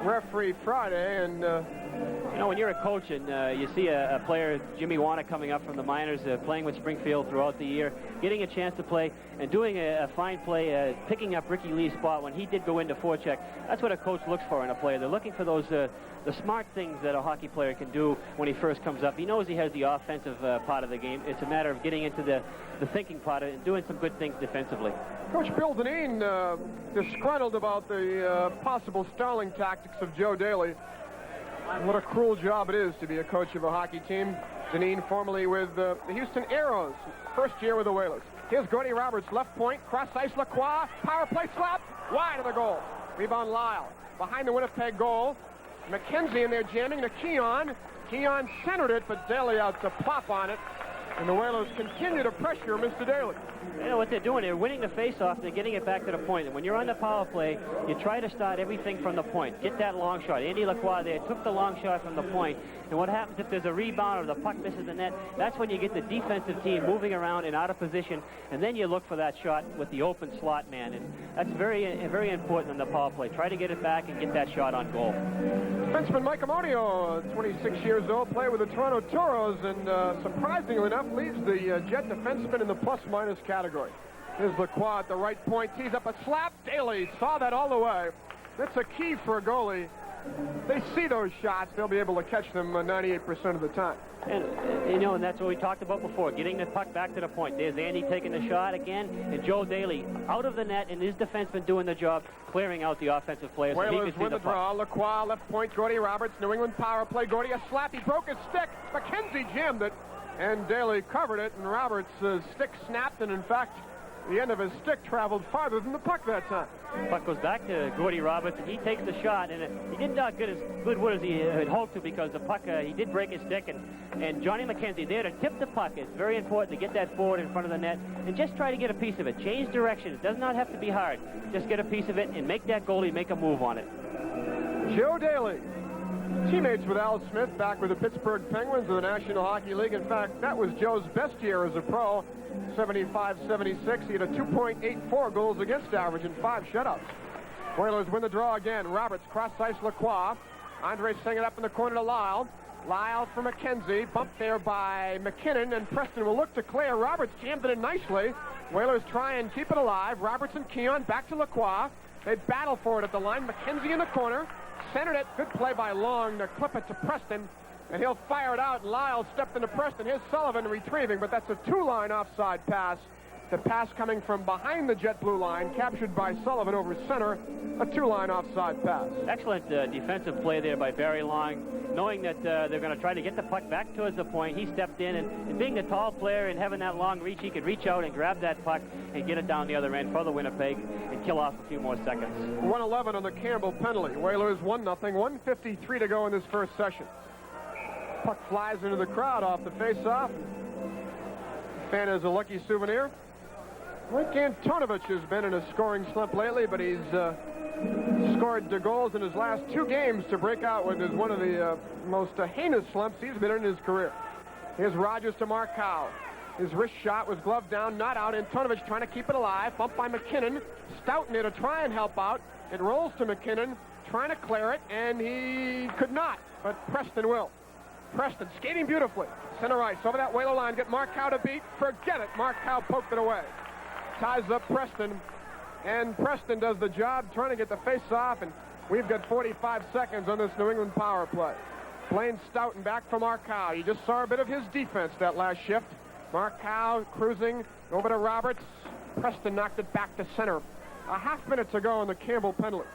referee Friday, and you know, when you're a coach and you see a player, Jimmy Wanna, coming up from the minors, playing with Springfield throughout the year, getting a chance to play and doing a fine play, picking up Ricky Lee's spot when he did go into forecheck, that's what a coach looks for in a player. They're looking for those the smart things that a hockey player can do when he first comes up. He knows he has the offensive part of the game. It's a matter of getting into the thinking part of it and doing some good things defensively. Coach Bill Dineen disgruntled about the possible stalling tactics of Joe Daly. What a cruel job it is to be a coach of a hockey team. Dineen formerly with the Houston Aeros, first year with the Whalers. Here's Gordy Roberts, left point, cross ice Lacroix, power play slap, wide of the goal. Rebound Lyle, behind the Winnipeg goal. McKenzie in there jamming to Keon. Keon centered it, but Daly out to pop on it. And the Whalers continue to pressure Mr. Daly. You know what they're doing? They're winning the face-off. They're getting it back to the point. And when you're on the power play, you try to start everything from the point. Get that long shot. Andy Lacroix there took the long shot from the point. And what happens if there's a rebound or the puck misses the net? That's when you get the defensive team moving around and out of position. And then you look for that shot with the open slot man. And that's very, very important in the power play. Try to get it back and get that shot on goal. Defenseman Mike Amonio, 26 years old, played with the Toronto Toros, and surprisingly enough, leads the Jet defenseman in the plus-minus category. Here's Lacroix at the right point. Tees up a slap. Daly saw that all the way. That's a key for a goalie. They see those shots. They'll be able to catch them 98% of the time. And, you know, and that's what we talked about before, getting the puck back to the point. There's Andy taking the shot again, and Joe Daly out of the net, and his defenseman doing the job, clearing out the offensive players. Whalers So win the draw. Lacroix, left point, Gordy Roberts, New England power play. Gordy a slap. He broke his stick. McKenzie jammed it, and Daly covered it, and Roberts' stick snapped, and in fact, the end of his stick traveled farther than the puck that time. Puck goes back to Gordy Roberts, and he takes the shot, and he did not get as good wood as he had hoped to, because the puck, he did break his stick, and Johnny McKenzie there to tip the puck. It's very important to get that forward in front of the net and just try to get a piece of it. Change direction. It does not have to be hard. Just get a piece of it and make that goalie make a move on it. Joe Daly, teammates with Al Smith, back with the Pittsburgh Penguins of the National Hockey League. In fact, that was Joe's best year as a pro. 75-76. He had a 2.84 goals against average and 5 shutouts. Oilers win the draw again. Roberts cross-ice Lacroix. Andre singing up in the corner to Lyle. Lyle for McKenzie. Bumped there by McKinnon, and Preston will look to clear. Roberts jammed it in nicely. Whalers try and keep it alive. Roberts and Keon back to Lacroix. They battle for it at the line. McKenzie in the corner. Centered it. Good play by Long to clip it to Preston. And he'll fire it out. Lyle stepped into Preston. Here's Sullivan retrieving, but that's a 2-line offside pass. The pass coming from behind the jet blue line, captured by Sullivan over center. A 2-line offside pass. Excellent defensive play there by Barry Long. Knowing that they're going to try to get the puck back towards the point, he stepped in, and being the tall player and having that long reach, he could reach out and grab that puck and get it down the other end for the Winnipeg and kill off a few more seconds. 1:11 on the Campbell penalty. Whalers 1-0. 1:53 to go in this first session. Puck flies into the crowd off the face-off. Fan has a lucky souvenir. Mike Antonovich has been in a scoring slump lately, but he's scored the goals in his last 2 games to break out with one of the most heinous slumps he's been in his career. Here's Rogers to Mark Howe. His wrist shot was gloved down, not out. Antonovich trying to keep it alive. Bumped by McKinnon. Stoughton here to try and help out. It rolls to McKinnon, trying to clear it, and he could not, but Preston will. Preston skating beautifully. Center ice over that Whaler line. Get Mark Howe to beat. Forget it. Mark Howe poked it away. Ties up Preston. And Preston does the job trying to get the face off. And we've got 45 seconds on this New England power play. Blaine Stoughton back for Mark Howe. You just saw a bit of his defense that last shift. Mark Howe cruising over to Roberts. Preston knocked it back to center. A half minute to go on the Campbell penalty.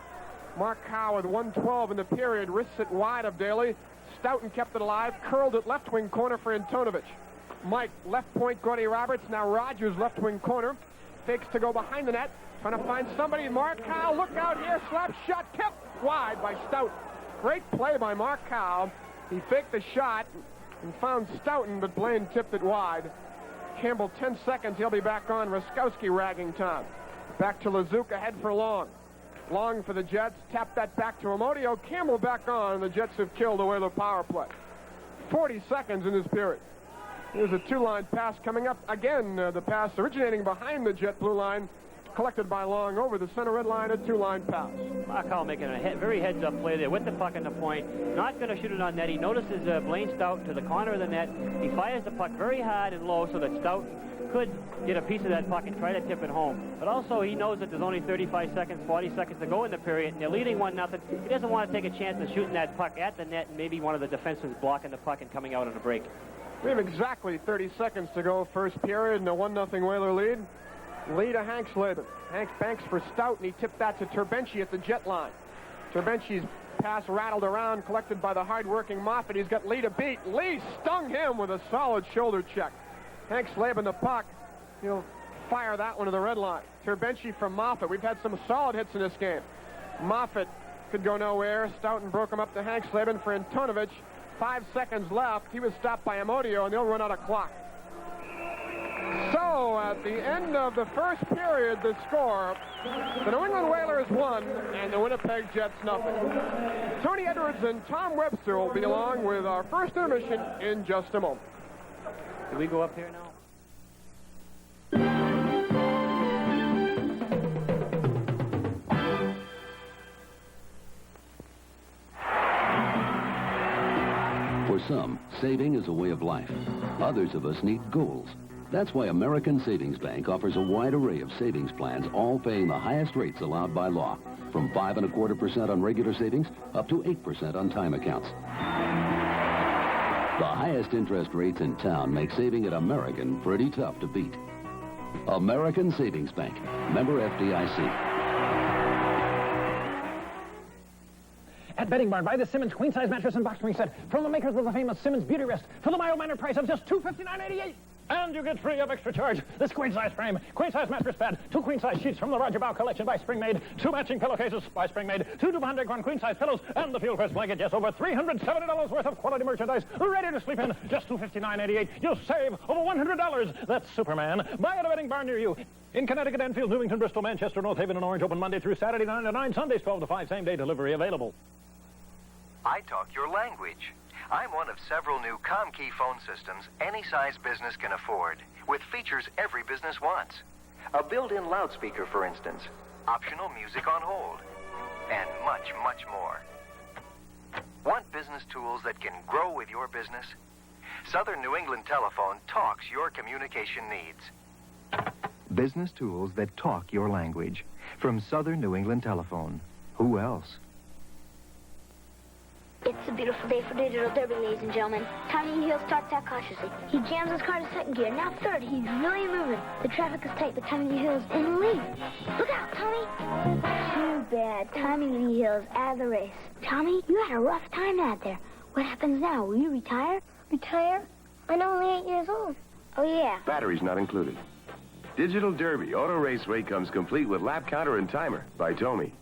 Mark Howe with 1:12 in the period. Wrists it wide of Daly. Stoughton kept it alive, curled it left wing corner for Antonovich. Mike, left point, Gordy Roberts. Now Rogers, left wing corner. Fakes to go behind the net. Trying to find somebody. Mark Howe, look out here. Slap shot kept wide by Stoughton. Great play by Mark Howe. He faked the shot and found Stoughton, but Blaine tipped it wide. Campbell, 10 seconds. He'll be back on. Raskowski ragging time. Back to Lazuka, head for Long. Long for the Jets. Tap that back to Amodio. Campbell back on. The Jets have killed away the power play. 40 seconds in this period. Here's a 2-line pass coming up. Again, the pass originating behind the Jet blue line. Collected by Long over the center red line. A 2-line pass. Mark Howe making a very heads-up play there with the puck in the point. Not going to shoot it on net. He notices Blaine Stoughton to the corner of the net. He fires the puck very hard and low so that Stoughton could get a piece of that puck and try to tip it home. But also he knows that there's only 35 seconds, 40 seconds to go in the period, and they're leading 1-0. He doesn't want to take a chance of shooting that puck at the net and maybe one of the defensemen blocking the puck and coming out on a break. We have exactly 30 seconds to go first period and a 1-0 Whaler lead. Lead to Hank Slavin. Hank banks for Stoughton. He tipped that to Turbenchi at the Jet line. Turbenchi's pass rattled around, collected by the hard-working Moffat. He's got Lee to beat. Lee stung him with a solid shoulder check. Hank Slavin the puck. He'll fire that one to the red line. Turbenchi from Moffat. We've had some solid hits in this game. Moffat could go nowhere. Stoughton broke him up to Hank Slavin for Antonovich. 5 seconds left. He was stopped by Amodio, and they'll run out of clock. So, at the end of the first period, the score, the New England Whalers 1 and the Winnipeg Jets 0. Tony Edwards and Tom Webster will be along with our first intermission in just a moment. Do we go up here now? For some, saving is a way of life. Others of us need goals. That's why American Savings Bank offers a wide array of savings plans, all paying the highest rates allowed by law, from 5.25% on regular savings up to 8% on time accounts. The highest interest rates in town make saving at American pretty tough to beat. American Savings Bank, member FDIC. At Bedding Barn, buy the Simmons queen-size mattress and box spring set from the makers of the famous Simmons Beauty Rest for the mild-mannered price of just $259.88. And you get free of extra charge this queen-size frame, queen-size mattress pad, 2 queen-size sheets from the Roger Bow collection by Spring Made, 2 matching pillowcases by Spring Made, 2 Dupont queen-size pillows, and the Fuel Press blanket. Yes, over $370 worth of quality merchandise ready to sleep in. Just $259.88. You'll save over $100. That's Superman. Buy at a Bedding Barn near you. In Connecticut, Enfield, Newington, Bristol, Manchester, North Haven, and Orange, open Monday through Saturday, 9 to 9, Sundays 12 to 5, same-day delivery available. I talk your language. I'm one of several new ComKey phone systems any size business can afford, with features every business wants. A built-in loudspeaker, for instance, optional music on hold, and much, much more. Want business tools that can grow with your business? Southern New England Telephone talks your communication needs. Business tools that talk your language. From Southern New England Telephone. Who else? It's a beautiful day for Digital Derby, ladies and gentlemen. Tommy Hill starts out cautiously. He jams his car to second gear. Now third. He's really moving. The traffic is tight, but Tommy Lee Hill's in the lead. Look out, Tommy. Too bad. Tommy Lee Hill's out of the race. Tommy, you had a rough time out there. What happens now? Will you retire? Retire? I'm only 8 years old. Oh, yeah. Batteries not included. Digital Derby Auto Raceway comes complete with lap counter and timer by Tommy.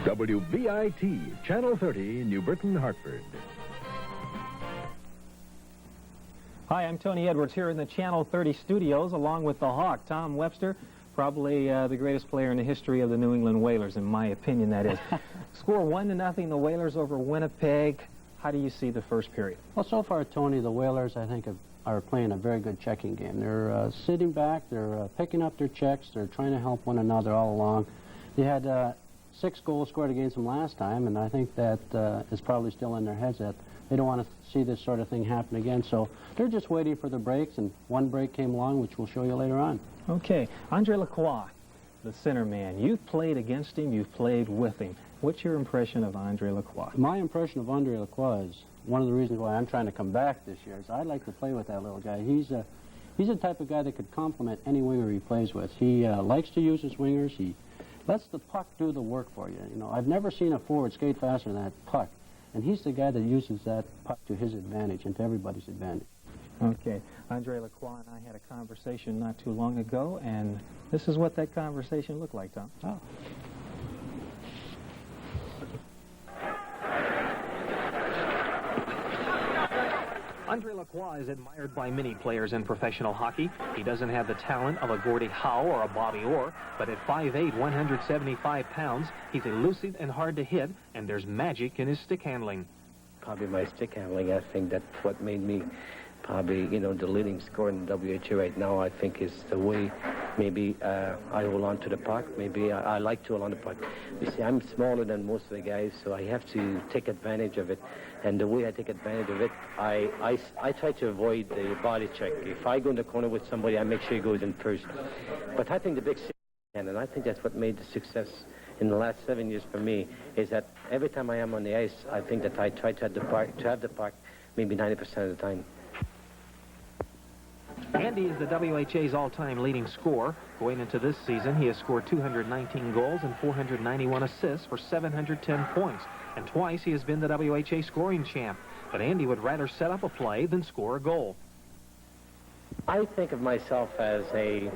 WBIT, Channel 30, New Britain, Hartford. Hi, I'm Tony Edwards here in the Channel 30 studios, along with the Hawk, Tom Webster, probably the greatest player in the history of the New England Whalers, in my opinion, that is. Score 1-0, the Whalers over Winnipeg. How do you see the first period? Well, so far, Tony, the Whalers, I think, are playing a very good checking game. They're sitting back, they're picking up their checks, they're trying to help one another all along. They had 6 goals scored against them last time, and I think that is probably still in their heads that they don't want to see this sort of thing happen again. So they're just waiting for the breaks, and one break came along, which we'll show you later on. Okay. Andre Lacroix, the center man. You've played against him, you've played with him. What's your impression of Andre Lacroix? My impression of Andre Lacroix is one of the reasons why I'm trying to come back this year is I'd like to play with that little guy. He's the type of guy that could complement any winger he plays with. He likes to use his wingers. He lets the puck do the work for you. You know, I've never seen a forward skate faster than that puck, and he's the guy that uses that puck to his advantage and to everybody's advantage. Okay. Andre Lacroix and I had a conversation not too long ago, and this is what that conversation looked like, Tom. Oh. Andre Lacroix is admired by many players in professional hockey. He doesn't have the talent of a Gordie Howe or a Bobby Orr, but at 5'8", 175 pounds, he's elusive and hard to hit, and there's magic in his stick handling. Probably my stick handling, I think that's what made me probably, you know, the leading scorer in the WHA right now. I think is the way maybe I hold on to the puck. Maybe I like to hold on to the puck. You see, I'm smaller than most of the guys, so I have to take advantage of it. And the way I take advantage of it, I try to avoid the body check. If I go in the corner with somebody, I make sure he goes in first. But I think the big thing, and I think that's what made the success in the last 7 years for me, is that every time I am on the ice, I think that I try to have the puck maybe 90% of the time. Andy is the WHA's all-time leading scorer. Going into this season, he has scored 219 goals and 491 assists for 710 points. And twice he has been the WHA scoring champ. But Andy would rather set up a play than score a goal. I think of myself as a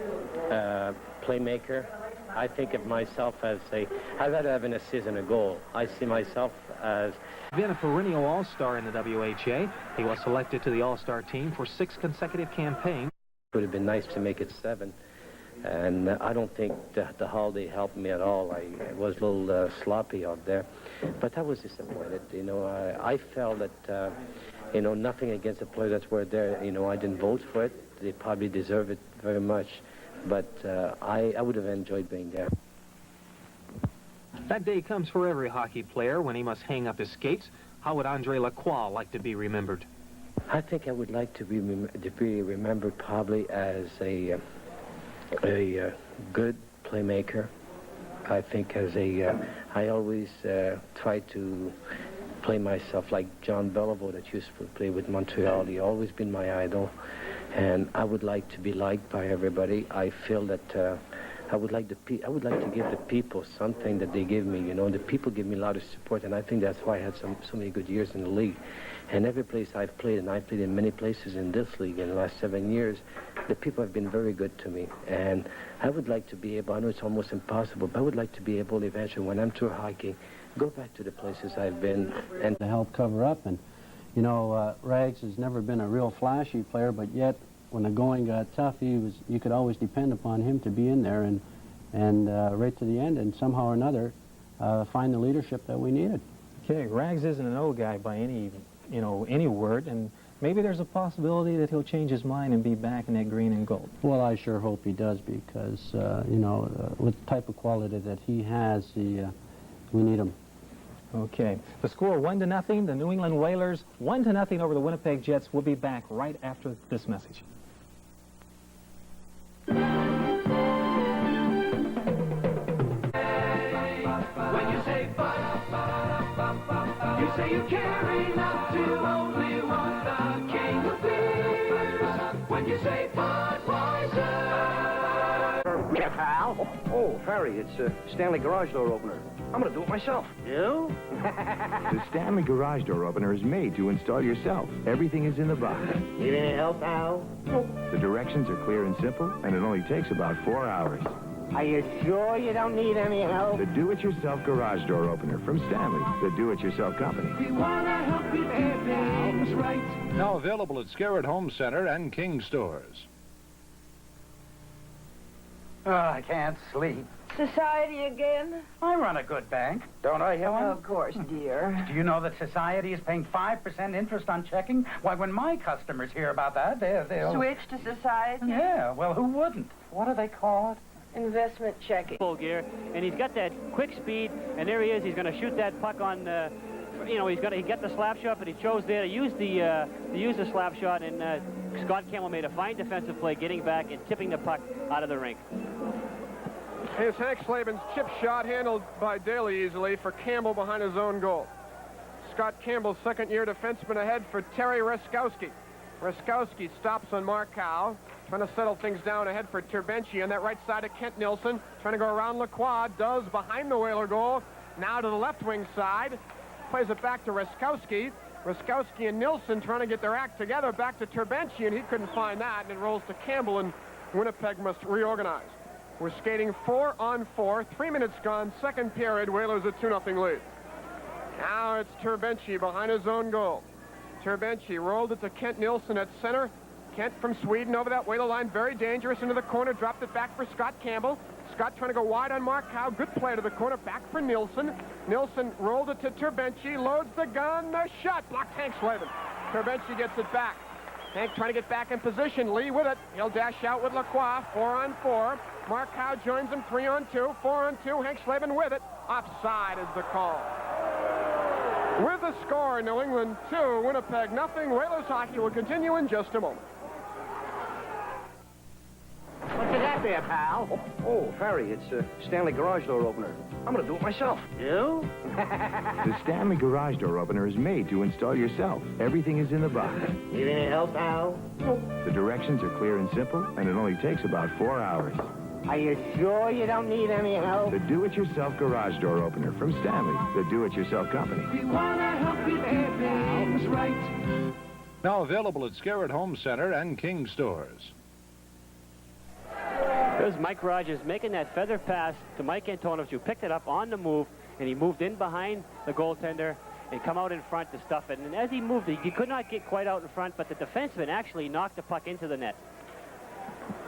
playmaker. I think of myself as I'd rather have an assist than a goal. I see myself as... Been a perennial all-star in the WHA. He was selected to the all-star team for 6 consecutive campaigns. It would have been nice to make it 7. And I don't think the holiday helped me at all. I was a little sloppy out there. But I was disappointed. You know, I felt that, you know, nothing against the players that were there. You know, I didn't vote for it. They probably deserve it very much. But I would have enjoyed being there. That day comes for every hockey player when he must hang up his skates. How would Andre Lacroix like to be remembered? I think I would like to be remembered probably as a good playmaker. I think I always try to play myself like John Beliveau that used to play with Montreal. He always been my idol, and I would like to be liked by everybody. I feel that I would like to give the people something that they give me. You know, the people give me a lot of support, and I think that's why I had so many good years in the league. And every place I've played, and I've played in many places in this league in the last 7 years, the people have been very good to me. And I would like to be able, I know it's almost impossible, but I would like to be able eventually, when I'm through hockey, go back to the places I've been and to help cover up. And, you know, Rags has never been a real flashy player, but yet when the going got tough, you could always depend upon him to be in there and right to the end, and somehow or another find the leadership that we needed. Okay, Rags isn't an old guy by any word, and maybe there's a possibility that he'll change his mind and be back in that green and gold. Well, I sure hope he does, because you know, with the type of quality that he has, we need him. Okay, the score 1-0. The New England Whalers 1-0 over the Winnipeg Jets. We'll be back right after this message. You say you care enough to only want the king of beers. When you say Budweiser. Hal? Oh, Ferry, it's Stanley garage door opener. I'm going to do it myself. You? The Stanley garage door opener is made to install yourself. Everything is in the box. Need any help, Hal? The directions are clear and simple, and it only takes about 4 hours. Are you sure you don't need any help? The do-it-yourself garage door opener from Stanley, the do-it-yourself company. We want to help you get things right. Now available at Scarrett Home Center and King stores. Oh, I can't sleep. Society again? I run a good bank, don't I, Helen? Of course, dear. Do you know that Society is paying 5% interest on checking? Why, when my customers hear about that, they'll... Switch to Society? Yeah, well, who wouldn't? What do they call it? Investment checking. Full gear, and he's got that quick speed, and there he is. He's going to shoot that puck on, you know, he got the slap shot, but he chose there to use the slap shot, and Scott Campbell made a fine defensive play, getting back and tipping the puck out of the rink. Here's Hank Slavin's chip shot, handled by Daly easily for Campbell behind his own goal. Scott Campbell's second-year defenseman ahead for Terry Reskowski. Reskowski stops on Mark Howe, trying to settle things down ahead for Terbenci on that right side of Kent Nilsson, trying to go around Lacroix, does behind the Whaler goal, now to the left wing side, plays it back to Reskowski. Reskowski and Nilsson trying to get their act together, back to Terbenci, and he couldn't find that, and it rolls to Campbell, and Winnipeg must reorganize. We're skating 4-on-4, 3 minutes gone, second period, Whalers a 2-0 lead. Now it's Terbenci behind his own goal. Terbenci rolled it to Kent Nilsson at center. Kent from Sweden over that Whaler line, very dangerous into the corner, dropped it back for Scott Campbell. Scott trying to go wide on Mark Howe, good play to the corner, back for Nilsson. Nilsson rolled it to Terbenci, loads the gun, the shot, blocked Hank Slavin. Terbenci gets it back. Hank trying to get back in position, Lee with it. He'll dash out with Lacroix, 4-on-4. Mark Howe joins him, 3-on-2, 4-on-2, Hank Slavin with it. Offside is the call. With the score, New England 2, Winnipeg nothing. Whalers hockey will continue in just a moment. Look at that there, pal. Oh, Ferry, it's Stanley garage door opener. I'm going to do it myself. You? The Stanley garage door opener is made to install yourself. Everything is in the box. Need any help, pal? The directions are clear and simple, and it only takes about 4 hours. Are you sure you don't need any help? The do-it-yourself garage door opener from Stanley, the do-it-yourself company. We want to help you get things right. Now available at Scarrett Home Center and King stores. There's Mike Rogers making that feather pass to Mike Antonovich, who picked it up on the move, and he moved in behind the goaltender and come out in front to stuff it. And as he moved, he could not get quite out in front, but the defenseman actually knocked the puck into the net.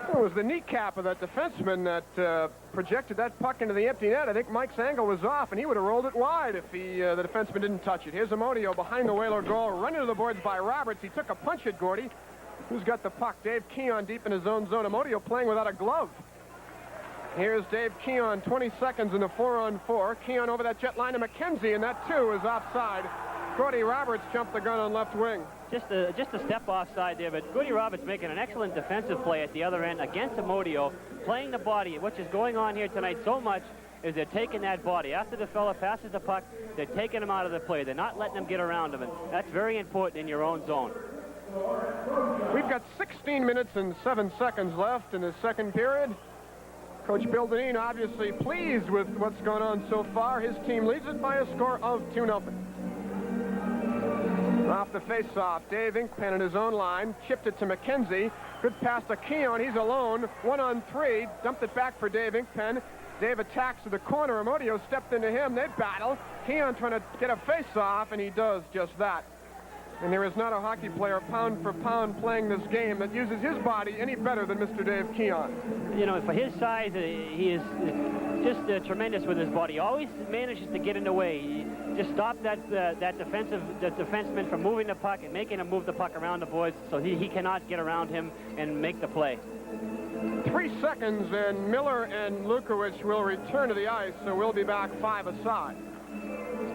It was the kneecap of that defenseman that projected that puck into the empty net. I think Mike's angle was off, and he would have rolled it wide if the defenseman didn't touch it. Here's Amodio behind the Whaler goal, run into the boards by Roberts. He took a punch at Gordy. Who's got the puck? Dave Keon deep in his own zone. Amodio playing without a glove. Here's Dave Keon, 20 seconds in the 4-on-4. Keon over that jet line to McKenzie, and that, too, is offside. Gordy Roberts jumped the gun on left wing. Just a step offside there, but Gordy Roberts making an excellent defensive play at the other end against Amodio, playing the body. Which is going on here tonight so much is they're taking that body. After the fella passes the puck, they're taking him out of the play. They're not letting him get around him, and that's very important in your own zone. We've got 16 minutes and 7 seconds left in the second period. Coach Bill Dineen obviously pleased with what's going on so far. His team leads it by a score of 2-0. Off the face-off, Dave Inkpen in his own line, chipped it to McKenzie. Good pass to Keon, he's alone, 1-on-3, dumped it back for Dave Inkpen. Dave attacks to the corner, Amodio stepped into him, they battle. Keon trying to get a face-off, and he does just that. And there is not a hockey player pound for pound playing this game that uses his body any better than Mr. Dave Keon. You know, for his size, he is just tremendous with his body. He always manages to get in the way. He just stop that defenseman from moving the puck and making him move the puck around the boards, so he cannot get around him and make the play. 3 seconds, and Miller and Lukowicz will return to the ice, so we'll be back 5 aside.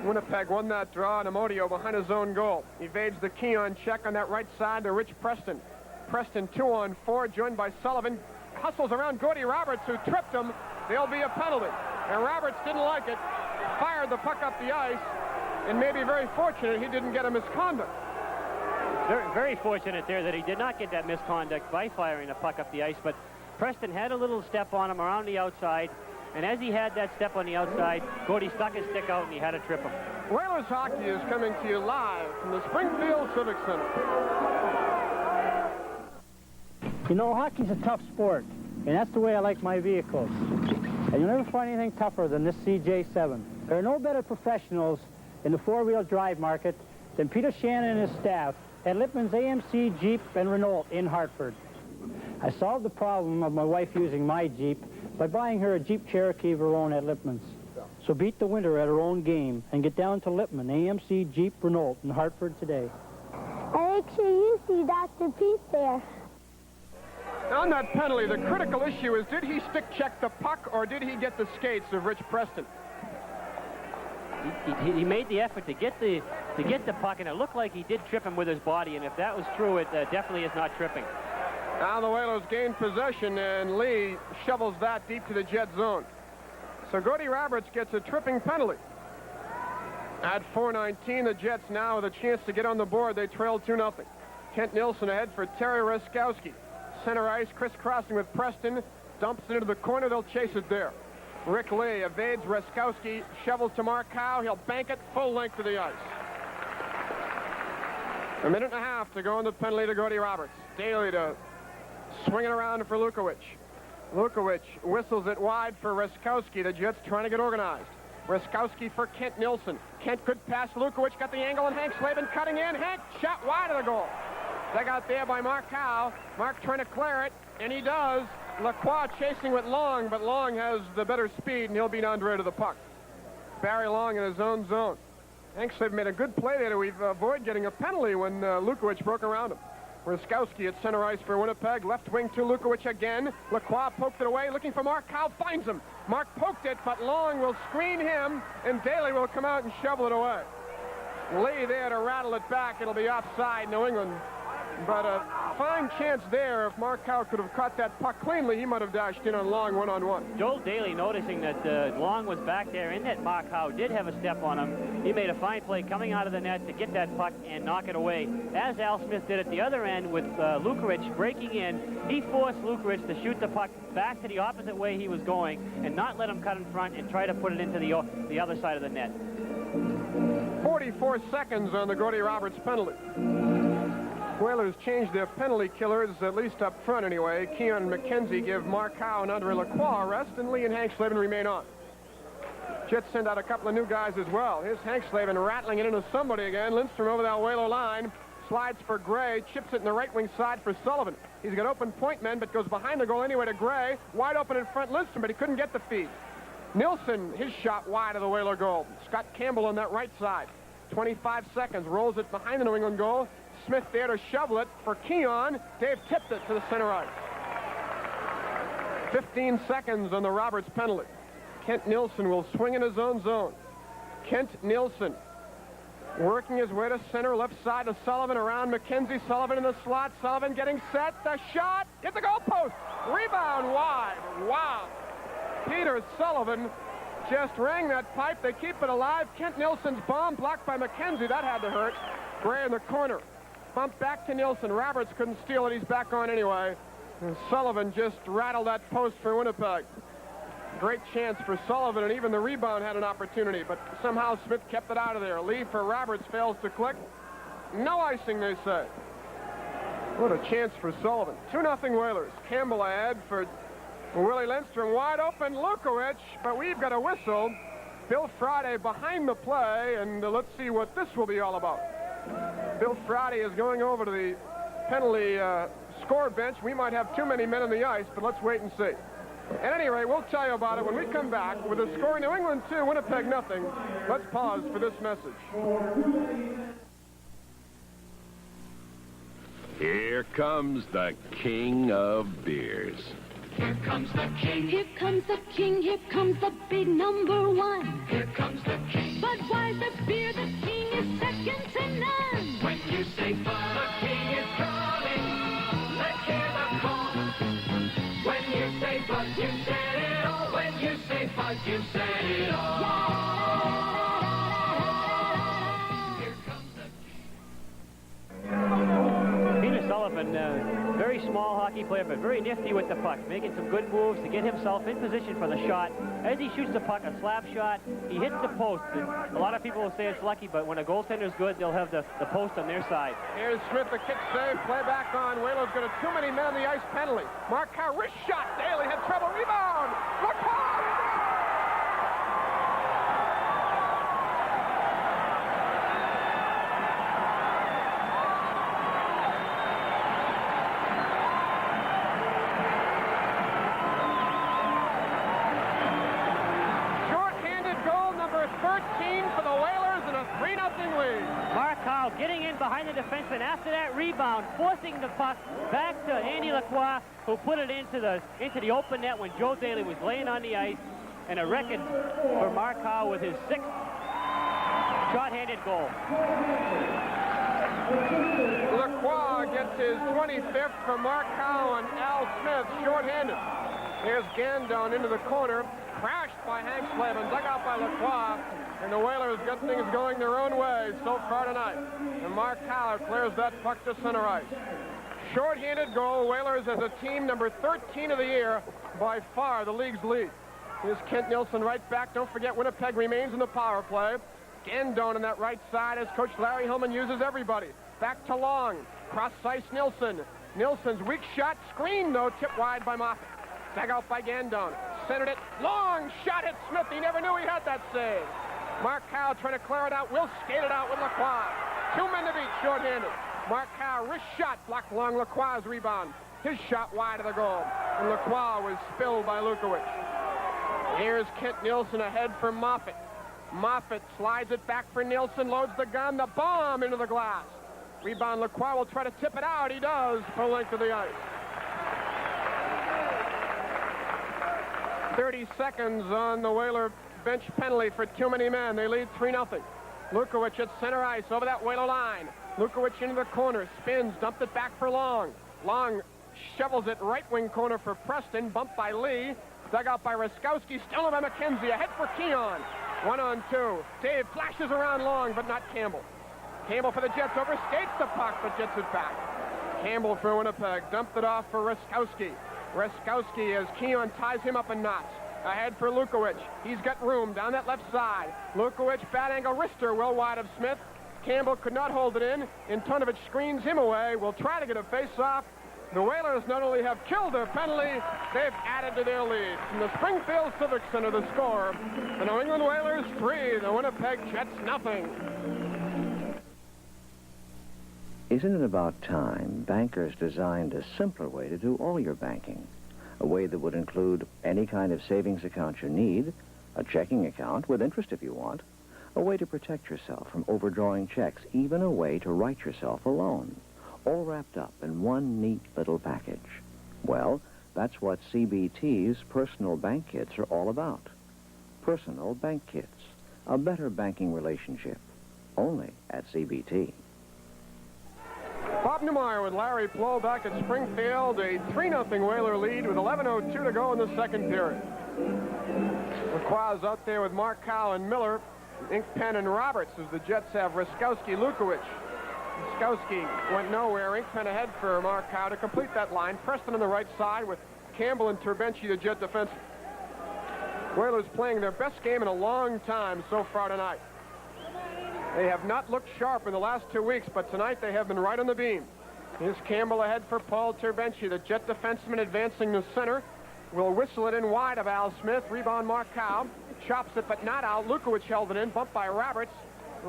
Winnipeg won that draw, and Amodio behind his own goal. Evades the Keon check on that right side to Rich Preston. Preston 2-on-4, joined by Sullivan. Hustles around Gordy Roberts, who tripped him. There'll be a penalty. And Roberts didn't like it. Fired the puck up the ice, and maybe very fortunate he didn't get a misconduct. Very, very fortunate there that he did not get that misconduct by firing the puck up the ice, but Preston had a little step on him around the outside. And as he had that step on the outside, Gordy stuck his stick out and he had to trip him. Whalers hockey is coming to you live from the Springfield Civic Center. You know, hockey's a tough sport, and that's the way I like my vehicles. And you'll never find anything tougher than this CJ7. There are no better professionals in the four-wheel drive market than Peter Shannon and his staff at Lippman's AMC Jeep and Renault in Hartford. I solved the problem of my wife using my Jeep by buying her a Jeep Cherokee of her own at Lippman's. So beat the winter at her own game and get down to Lippman, AMC Jeep Renault in Hartford today. And make sure you see Dr. Pete there. On that penalty, the critical issue is, did he stick check the puck or did he get the skates of Rich Preston? He made the effort to get the puck, and it looked like he did trip him with his body, and if that was true, it definitely is not tripping. Now the Whalers gain possession, and Lee shovels that deep to the Jet zone. So Gordy Roberts gets a tripping penalty. At 4:19, the Jets now with a chance to get on the board. They trail 2-0. Kent Nilsson ahead for Terry Reskowski. Center ice, crisscrossing with Preston. Dumps it into the corner. They'll chase it there. Rick Lee evades Reskowski. Shovels to Mark Howe. He'll bank it full length to the ice. 1.5 minutes to go on the penalty to Gordy Roberts. Daly to swing it around for Lukowicz. Lukowicz whistles it wide for Reskowski. The Jets trying to get organized. Reskowski for Kent Nilsson. Kent could pass Lukowicz, got the angle, and Hank Slavin cutting in. Hank shot wide of the goal. Dug out there by Mark Howe. Mark trying to clear it, and he does. Lacroix chasing with Long, but Long has the better speed, and he'll beat Andre to the puck. Barry Long in his own zone. Hank Slavin made a good play there to avoid getting a penalty when Lukowicz broke around him. Reskowski at center ice for Winnipeg. Left wing to Lukowicz again. Lacroix poked it away, looking for Mark. Howe finds him. Mark poked it, but Long will screen him, and Daly will come out and shovel it away. Lee there to rattle it back. It'll be offside, New England. But a fine chance there. If Mark Howe could have caught that puck cleanly, he might have dashed in on Long one-on-one. Joel Daly, noticing that Long was back there and that Mark Howe did have a step on him, he made a fine play coming out of the net to get that puck and knock it away. As Al Smith did at the other end with Lukowicz breaking in, he forced Lukowicz to shoot the puck back to the opposite way he was going and not let him cut in front and try to put it into the other side of the net. 44 seconds on the Gordy Roberts penalty. Whalers changed their penalty killers, at least up front anyway. Keon and McKenzie give Mark Howe and Andre Lacroix a rest, and Lee and Hank Slavin remain on. Jets send out a couple of new guys as well. Here's Hank Slavin rattling it into somebody again. Lindstrom over that Whaler line. Slides for Gray, chips it in the right wing side for Sullivan. He's got open point men, but goes behind the goal anyway to Gray. Wide open in front, Lindstrom, but he couldn't get the feed. Nilsson, his shot wide of the Whaler goal. Scott Campbell on that right side. 25 seconds, rolls it behind the New England goal. Smith there to shovel it for Keon. Dave tipped it to the center ice. 15 seconds on the Roberts penalty. Kent Nilsson will swing in his own zone. Kent Nilsson Working his way to center, left side to Sullivan, around McKenzie. Sullivan in the slot. Sullivan getting set. The shot. Hit the goalpost. Rebound wide. Wow. Peter Sullivan just rang that pipe. They keep it alive. Kent Nilsson's bomb blocked by McKenzie. That had to hurt. Gray in the corner. Bump back to Nilsson. Roberts couldn't steal it. He's back on anyway. And Sullivan just rattled that post for Winnipeg. Great chance for Sullivan, and even the rebound had an opportunity, but somehow Smith kept it out of there. Lead for Roberts fails to click. No icing, they say. What a chance for Sullivan. 2-0 Whalers. Campbell ahead for Willie Lindstrom. Wide open, Lukowicz, but we've got a whistle. Bill Friday behind the play, and let's see what this will be all about. Bill Friday is going over to the penalty score bench. We might have too many men on the ice, but let's wait and see. At any rate, we'll tell you about it when we come back with the score: New England 2, Winnipeg nothing. Let's pause for this message. Here comes the king of beers. Here comes the king. Here comes the king. Here comes the big number one. Here comes the king. Budweiser beer, the king is second to none. When you say Bud, the king is coming. Let's hear the call. When you say Bud, you said it all. When you say Bud, you said it all. Here comes the king. Peter Sullivan, very small hockey player, but very nifty with the puck, making some good moves to get himself in position for the shot. As he shoots the puck, a slap shot, he hits the post. And a lot of people will say it's lucky, but when a goaltender's good, they'll have the post on their side. Here's Smith, the kick save, play back on. Whalers got a too many men on the ice penalty. Mark Howe, wrist shot. Daly had trouble. Rebound. McCall. Getting in behind the defenseman after that rebound, forcing the puck back to Andy Lacroix, who put it into the open net when Joe Daly was laying on the ice, and a record for Mark Howe with his 6th short-handed goal. Lacroix gets his 25th for Mark Howe and Al Smith, short-handed. Here's Gandon into the corner, crashed by Hank Slavin, dug out by Lacroix, and the Whalers got things going their own way so far tonight. And Mark Howe clears that puck to center ice. Short-handed goal. Whalers as a team number 13 of the year, by far the league's lead. Here's Kent Nilsson right back. Don't forget Winnipeg remains in the power play. Gandon on that right side as Coach Larry Hillman uses everybody. Back to Long. Cross ice Nilsson. Nilsson's weak shot. Screen though, tipped wide by Moffett. Dug out by Gandon. Centered it. Long shot at Smith. He never knew he had that save. Mark Howe trying to clear it out. Will skate it out with Lacroix. 2 men to beat, short-handed. Mark Howe, wrist shot, blocked long. Lacroix's rebound. His shot wide of the goal. And Lacroix was spilled by Lukowicz. Here's Kent Nilsson ahead for Moffett. Moffett slides it back for Nilsson, loads the gun, the bomb into the glass. Rebound, Lacroix will try to tip it out. He does, full length of the ice. 30 seconds on the Whaler bench penalty for too many men. They lead 3-0. Lukowicz at center ice over that Whaler line. Lukowicz into the corner, spins, dumped it back for Long. Long shovels it right wing corner for Preston, bumped by Lee. Dug out by Raskowski, stolen by McKenzie, ahead for Keon. 1-on-2. Dave flashes around Long, but not Campbell. Campbell for the Jets, overskates the puck, but gets it back. Campbell for Winnipeg, dumped it off for Raskowski. Raskowski as Keon ties him up in knots. Ahead for Lukowicz. He's got room down that left side. Lukowicz, bad angle wrister, well wide of Smith. Campbell could not hold it in. Antonovich screens him away. Will try to get a face-off. The Whalers not only have killed their penalty, they've added to their lead. From the Springfield Civic Center, the score: the New England Whalers 3, the Winnipeg Jets nothing. Isn't it about time bankers designed a simpler way to do all your banking? A way that would include any kind of savings account you need, a checking account with interest if you want, a way to protect yourself from overdrawing checks, even a way to write yourself a loan, all wrapped up in one neat little package. Well, that's what CBT's personal bank kits are all about. Personal bank kits, a better banking relationship. only at CBT. Bob Newmeyer with Larry Plow back at Springfield. A 3-0 Whaler lead with 11:02 to go in the second period. LaCroix's out there with Mark Howe and Miller, Inkpen and Roberts, as the Jets have Ruskowski, Lukowicz. Ruskowski went nowhere. Inkpen ahead for Mark Howe to complete that line. Preston on the right side with Campbell and Turbenchi, the Jet defense. Whalers playing their best game in a long time so far tonight. They have not looked sharp in the last 2 weeks, but tonight they have been right on the beam. Here's Campbell ahead for Paul Turbenchi, the Jet defenseman advancing to center. Will whistle it in wide of Al Smith. Rebound Mark Howe. Chops it, but not out. Lukowicz held it in. Bumped by Roberts.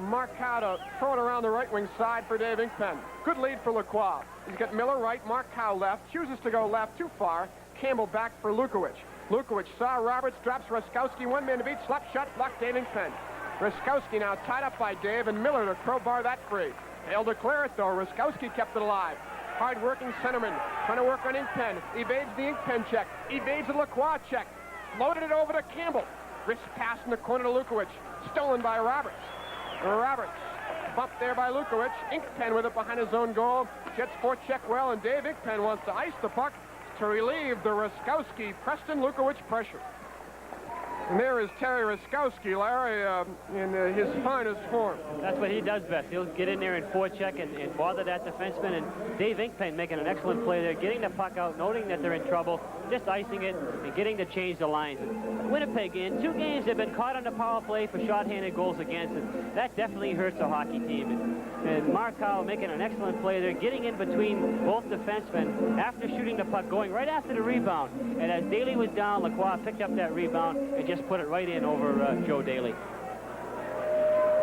Mark Howe to throw it around the right wing side for Dave Inkpen. Good lead for Lacroix. He's got Miller right, Mark Howe left. Chooses to go left too far. Campbell back for Lukowicz. Lukowicz saw Roberts, drops Ruskowski. One man to beat. Slap shot, blocked Dave Inkpen. Ruskowski now tied up by Dave, and Miller to crowbar that free. They'll declare it, though. Ruskowski kept it alive. Hard-working centerman trying to work on Inkpen. Evades the Inkpen check. Evades the Lacroix check. Loaded it over to Campbell. Wrist pass in the corner to Lukowicz. Stolen by Roberts. Roberts bumped there by Lukowicz. Inkpen with it behind his own goal. Jets forecheck well, and Dave Inkpen wants to ice the puck to relieve the Ruskowski-Preston Lukowicz pressure. And there is Terry Ruskowski, Larry, in his finest form. That's what he does best. He'll get in there and forecheck and bother that defenseman. And Dave Inkpen making an excellent play there, getting the puck out, noting that they're in trouble, just icing it and getting to change the lines. And Winnipeg, in 2 games, have been caught on the power play for shorthanded goals against, and that definitely hurts a hockey team. And Mark Howe making an excellent play there, getting in between both defensemen after shooting the puck, going right after the rebound. And as Daly was down, Lacroix picked up that rebound and just put it right in over Joe Daly.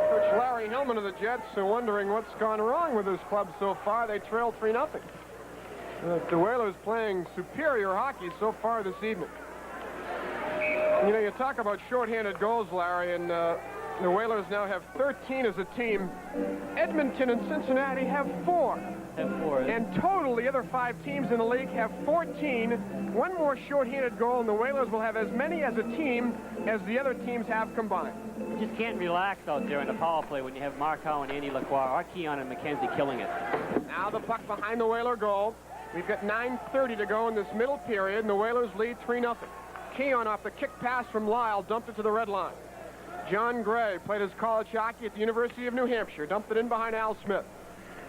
Coach Larry Hillman of the Jets are wondering what's gone wrong with this club so far. They trail 3-0. The Whalers playing superior hockey so far this evening. You know, you talk about shorthanded goals, Larry, and the Whalers now have 13 as a team. Edmonton and Cincinnati have 4. And total, the other 5 teams in the league have 14. One more shorthanded goal, and the Whalers will have as many as a team as the other teams have combined. You just can't relax out there in the power play when you have Mark Howe and Andy Lacroix or Keon and McKenzie killing it. Now the puck behind the Whaler goal. We've got 9:30 to go in this middle period, and the Whalers lead 3-0. Keon off the kick pass from Lyle, dumped it to the red line. John Gray played his college hockey at the University of New Hampshire, dumped it in behind Al Smith.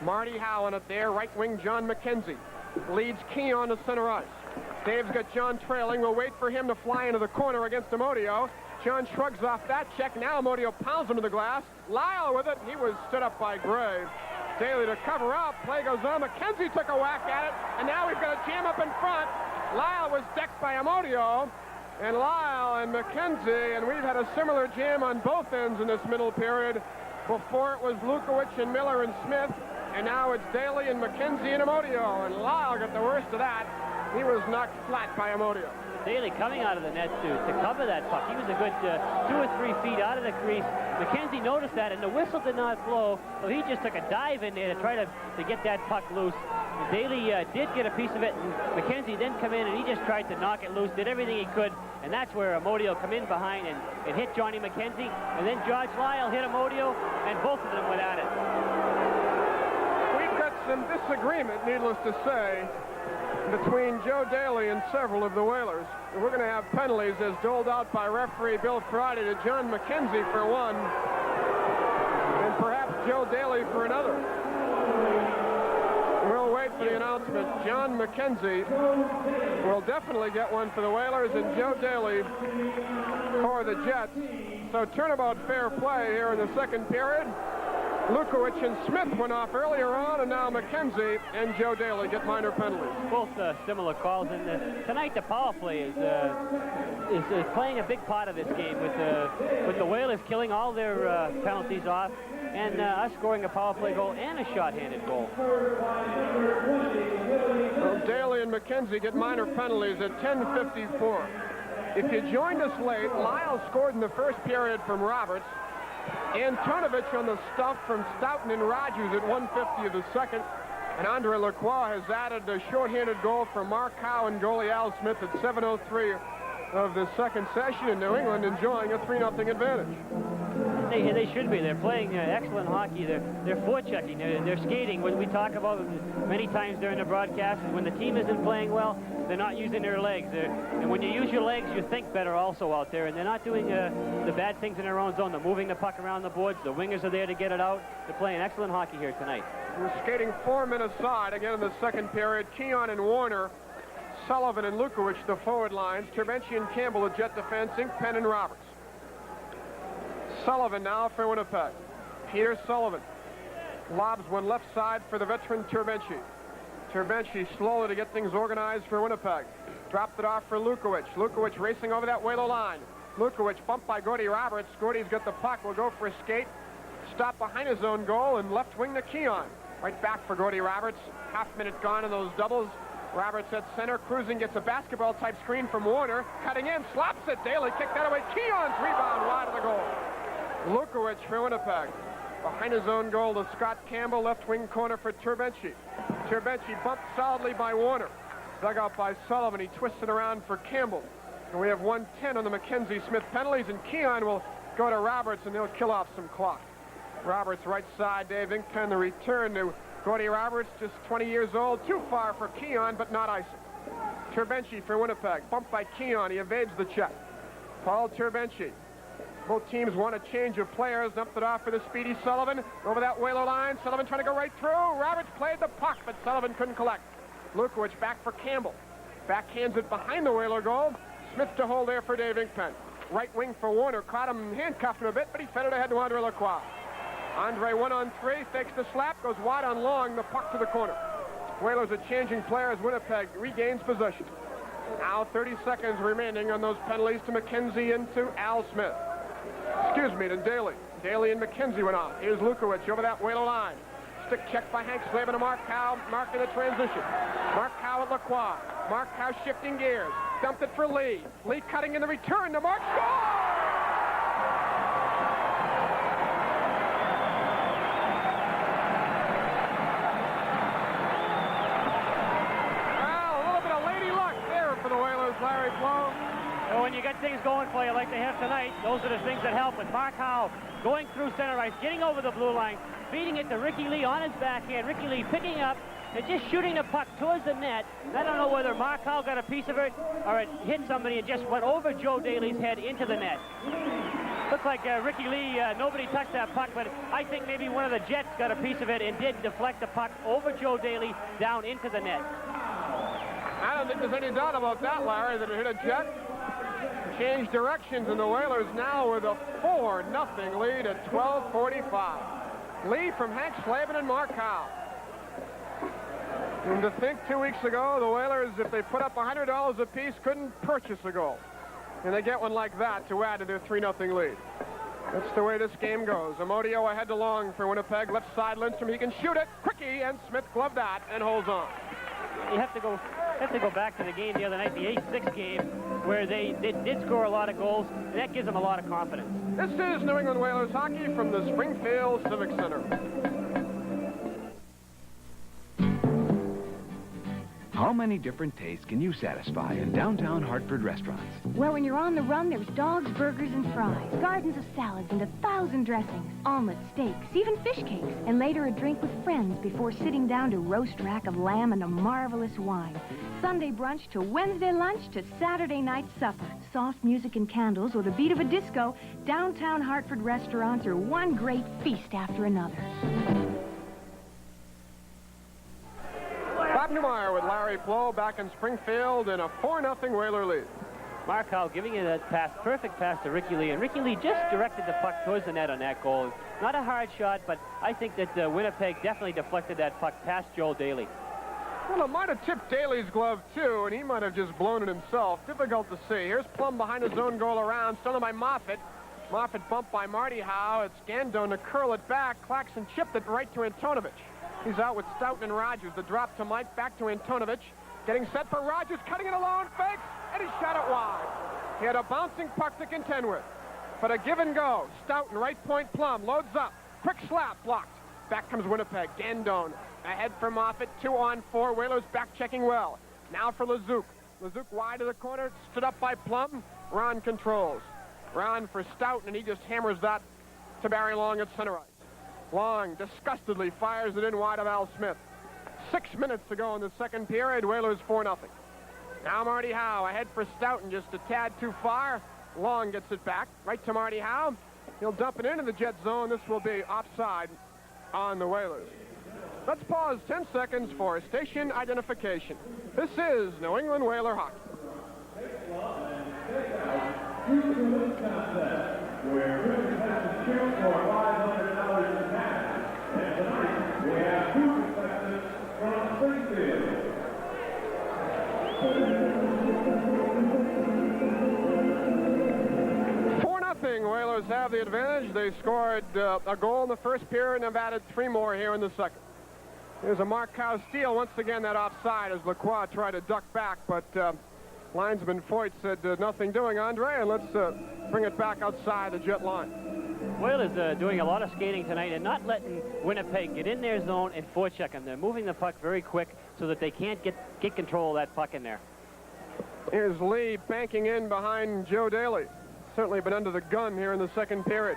Marty Howe on it there, right wing John McKenzie. Leads Keon to center ice. Dave's got John trailing. We'll wait for him to fly into the corner against Amodio. John shrugs off that check. Now Amodio pounds him to the glass. Lyle with it. He was stood up by Gray. Daly to cover up. Play goes on. McKenzie took a whack at it. And now we've got a jam up in front. Lyle was decked by Amodio. And Lyle and McKenzie. And we've had a similar jam on both ends in this middle period. Before it was Lukowicz and Miller and Smith. And now it's Daly and McKenzie and Amodio. And Lyle got the worst of that. He was knocked flat by Amodio. Daly coming out of the net to cover that puck. He was a good 2 or 3 feet out of the crease. McKenzie noticed that, and the whistle did not blow, so he just took a dive in there to try to get that puck loose. And Daly did get a piece of it, and McKenzie then come in, and he just tried to knock it loose, did everything he could, and that's where Amodio come in behind and hit Johnny McKenzie, and then George Lyle hit Amodio, and both of them went at it. We've got some disagreement, needless to say, between Joe Daly and several of the Whalers. We're going to have penalties as doled out by referee Bill Friday to John McKenzie for one, and perhaps Joe Daly for another. We'll wait for the announcement. John McKenzie will definitely get one for the Whalers, and Joe Daly for the Jets. So turnabout fair play here in the second period. Lukowicz and Smith went off earlier on, and now McKenzie and Joe Daly get minor penalties. Both similar calls, and tonight the power play is playing a big part of this game with the Whalers killing all their penalties off, and us scoring a power play goal and a shot-handed goal. Well, Daly and McKenzie get minor penalties at 10:54. If you joined us late, Lyle scored in the first period from Roberts. Antonovich on the stuff from Stoughton and Rogers at 1:50 of the second. And Andre Lacroix has added a shorthanded goal for Mark Howe and goalie Al Smith at 7:03 of the second session in New England, enjoying a 3-0 advantage. They should be. They're playing excellent hockey. They're forechecking. They're skating. What we talk about many times during the broadcast is when the team isn't playing well, they're not using their legs. And when you use your legs, you think better also out there. And they're not doing the bad things in their own zone. They're moving the puck around the boards. The wingers are there to get it out. They're playing excellent hockey here tonight. We're skating 4 men aside again in the second period. Keon and Warner, Sullivan and Lukowich, the forward lines. Terbenci and Campbell, the Jet defense. Inkpen and Roberts. Sullivan now for Winnipeg. Peter Sullivan lobs one left side for the veteran Terbenci. Terbenci slowly to get things organized for Winnipeg. Dropped it off for Lukowich. Lukowich racing over that Whale line. Lukowich bumped by Gordy Roberts. Gordy's got the puck. Will go for a skate. Stop behind his own goal and left wing to Keon. Right back for Gordy Roberts. Half minute gone in those doubles. Roberts at center. Cruising gets a basketball type screen from Warner. Cutting in. Slaps it. Daly kicked that away. Keon's rebound wide of the goal. Lukowich for Winnipeg. Behind his own goal to Scott Campbell. Left wing corner for Terbenci. Terbenci bumped solidly by Warner. Dug out by Sullivan. He twisted around for Campbell. And we have 1:10 on the Mackenzie Smith penalties. And Keon will go to Roberts and they'll kill off some clock. Roberts right side. Dave Inkpen the return to Gordy Roberts, just 20 years old. Too far for Keon, but not icing. Terbenci for Winnipeg. Bumped by Keon. He evades the check. Paul Terbenci. Both teams want a change of players. Dumped it off for the speedy Sullivan. Over that Whaler line. Sullivan trying to go right through. Roberts played the puck, but Sullivan couldn't collect. Lukowich back for Campbell. Backhands it behind the Whaler goal. Smith to hold there for Dave Inkpen. Right wing for Warner. Caught him, handcuffed him a bit, but he fed it ahead to Andre Lacroix. Andre 1-on-3, fakes the slap, goes wide on long, the puck to the corner. Whalers are changing players. Winnipeg regains possession. Now 30 seconds remaining on those penalties to McKenzie and to Al Smith. Excuse me, to Daly. Daly and McKenzie went off. Here's Lukowich over that Whaler line. Stick check by Hank Slavin to Mark Howe, marking the transition. Mark Howe at Lacroix. Mark Howe shifting gears. Dumped it for Lee. Lee cutting in the return to Mark. Score! Larry Flo. Well, when you get things going for you like they have tonight, those are the things that help. With Mark Howe going through center ice, getting over the blue line, feeding it to Ricky Lee on his backhand. Ricky Lee picking up and just shooting the puck towards the net. I don't know whether Mark Howe got a piece of it or it hit somebody and just went over Joe Daly's head into the net. Looks like Ricky Lee, nobody touched that puck, but I think maybe one of the Jets got a piece of it and did deflect the puck over Joe Daly down into the net. I don't think there's any doubt about that, Larry, that it hit a Jet. Changed directions, and the Whalers now with a 4-0 lead at 12:45. Lead from Hank Slavin and Mark Howe. And to think 2 weeks ago, the Whalers, if they put up $100 apiece, couldn't purchase a goal. And they get one like that to add to their 3-0 lead. That's the way this game goes. Amodio ahead to Long for Winnipeg. Left side, Lindstrom. He can shoot it. Quickie, and Smith gloved that and holds on. You have to go back to the game the other night, the 8-6 game, where they did score a lot of goals, and that gives them a lot of confidence. This is New England Whalers hockey from the Springfield Civic Center. How many different tastes can you satisfy in downtown Hartford restaurants? Well, when you're on the run, there's dogs, burgers, and fries, gardens of salads, and 1,000 dressings, omelets, steaks, even fish cakes, and later a drink with friends before sitting down to roast rack of lamb and a marvelous wine. Sunday brunch to Wednesday lunch to Saturday night supper. Soft music and candles or the beat of a disco, downtown Hartford restaurants are one great feast after another. Bob Newmeyer with Larry Flo back in Springfield in a 4-0 Whaler lead. Mark Howe giving it a pass, perfect pass to Ricky Lee, and Ricky Lee just directed the puck towards the net on that goal. Not a hard shot, but I think that Winnipeg definitely deflected that puck past Joe Daly. Well, it might have tipped Daly's glove, too, and he might have just blown it himself. Difficult to see. Here's Plum behind his own goal around, stolen by Moffat. Moffat bumped by Marty Howe. It's Gandone to curl it back. Claxon chipped it right to Antonovich. He's out with Stoughton and Rogers. The drop to Mike, back to Antonovich. Getting set for Rogers, cutting it alone, fakes, and he shot it wide. He had a bouncing puck to contend with. But a give and go. Stoughton, right point, Plum, loads up. Quick slap, blocked. Back comes Winnipeg. Gandone ahead for Moffat, 2-on-4. Whalers back checking well. Now for Lezouk. Lezouk wide to the corner, stood up by Plum. Ron controls. Ron for Stoughton, and he just hammers that to Barry Long at center ice. Long disgustedly fires it in wide of Al Smith. 6 minutes to go in the second period. Whalers 4-0. Now Marty Howe ahead for Stoughton, just a tad too far. Long gets it back right to Marty Howe. He'll dump it into the Jet zone. This will be offside on the Whalers. Let's pause 10 seconds for station identification. This is New England Whaler hockey. Where women have to shoot for $500 in cash. And tonight, we have 2 contestants from Springfield. 4-0, Whalers have the advantage. They scored a goal in the first period and have added 3 more here in the second. Here's a Mark Howe steal. Once again, that offside as Lacroix tried to duck back, but linesman Foyt said nothing doing, Andre, and let's bring it back outside the Jet line. Whalers doing a lot of skating tonight and not letting Winnipeg get in their zone and forecheck them. They're moving the puck very quick so that they can't get control of that puck in there. Here's Lee banking in behind Joe Daly. Certainly been under the gun here in the second period.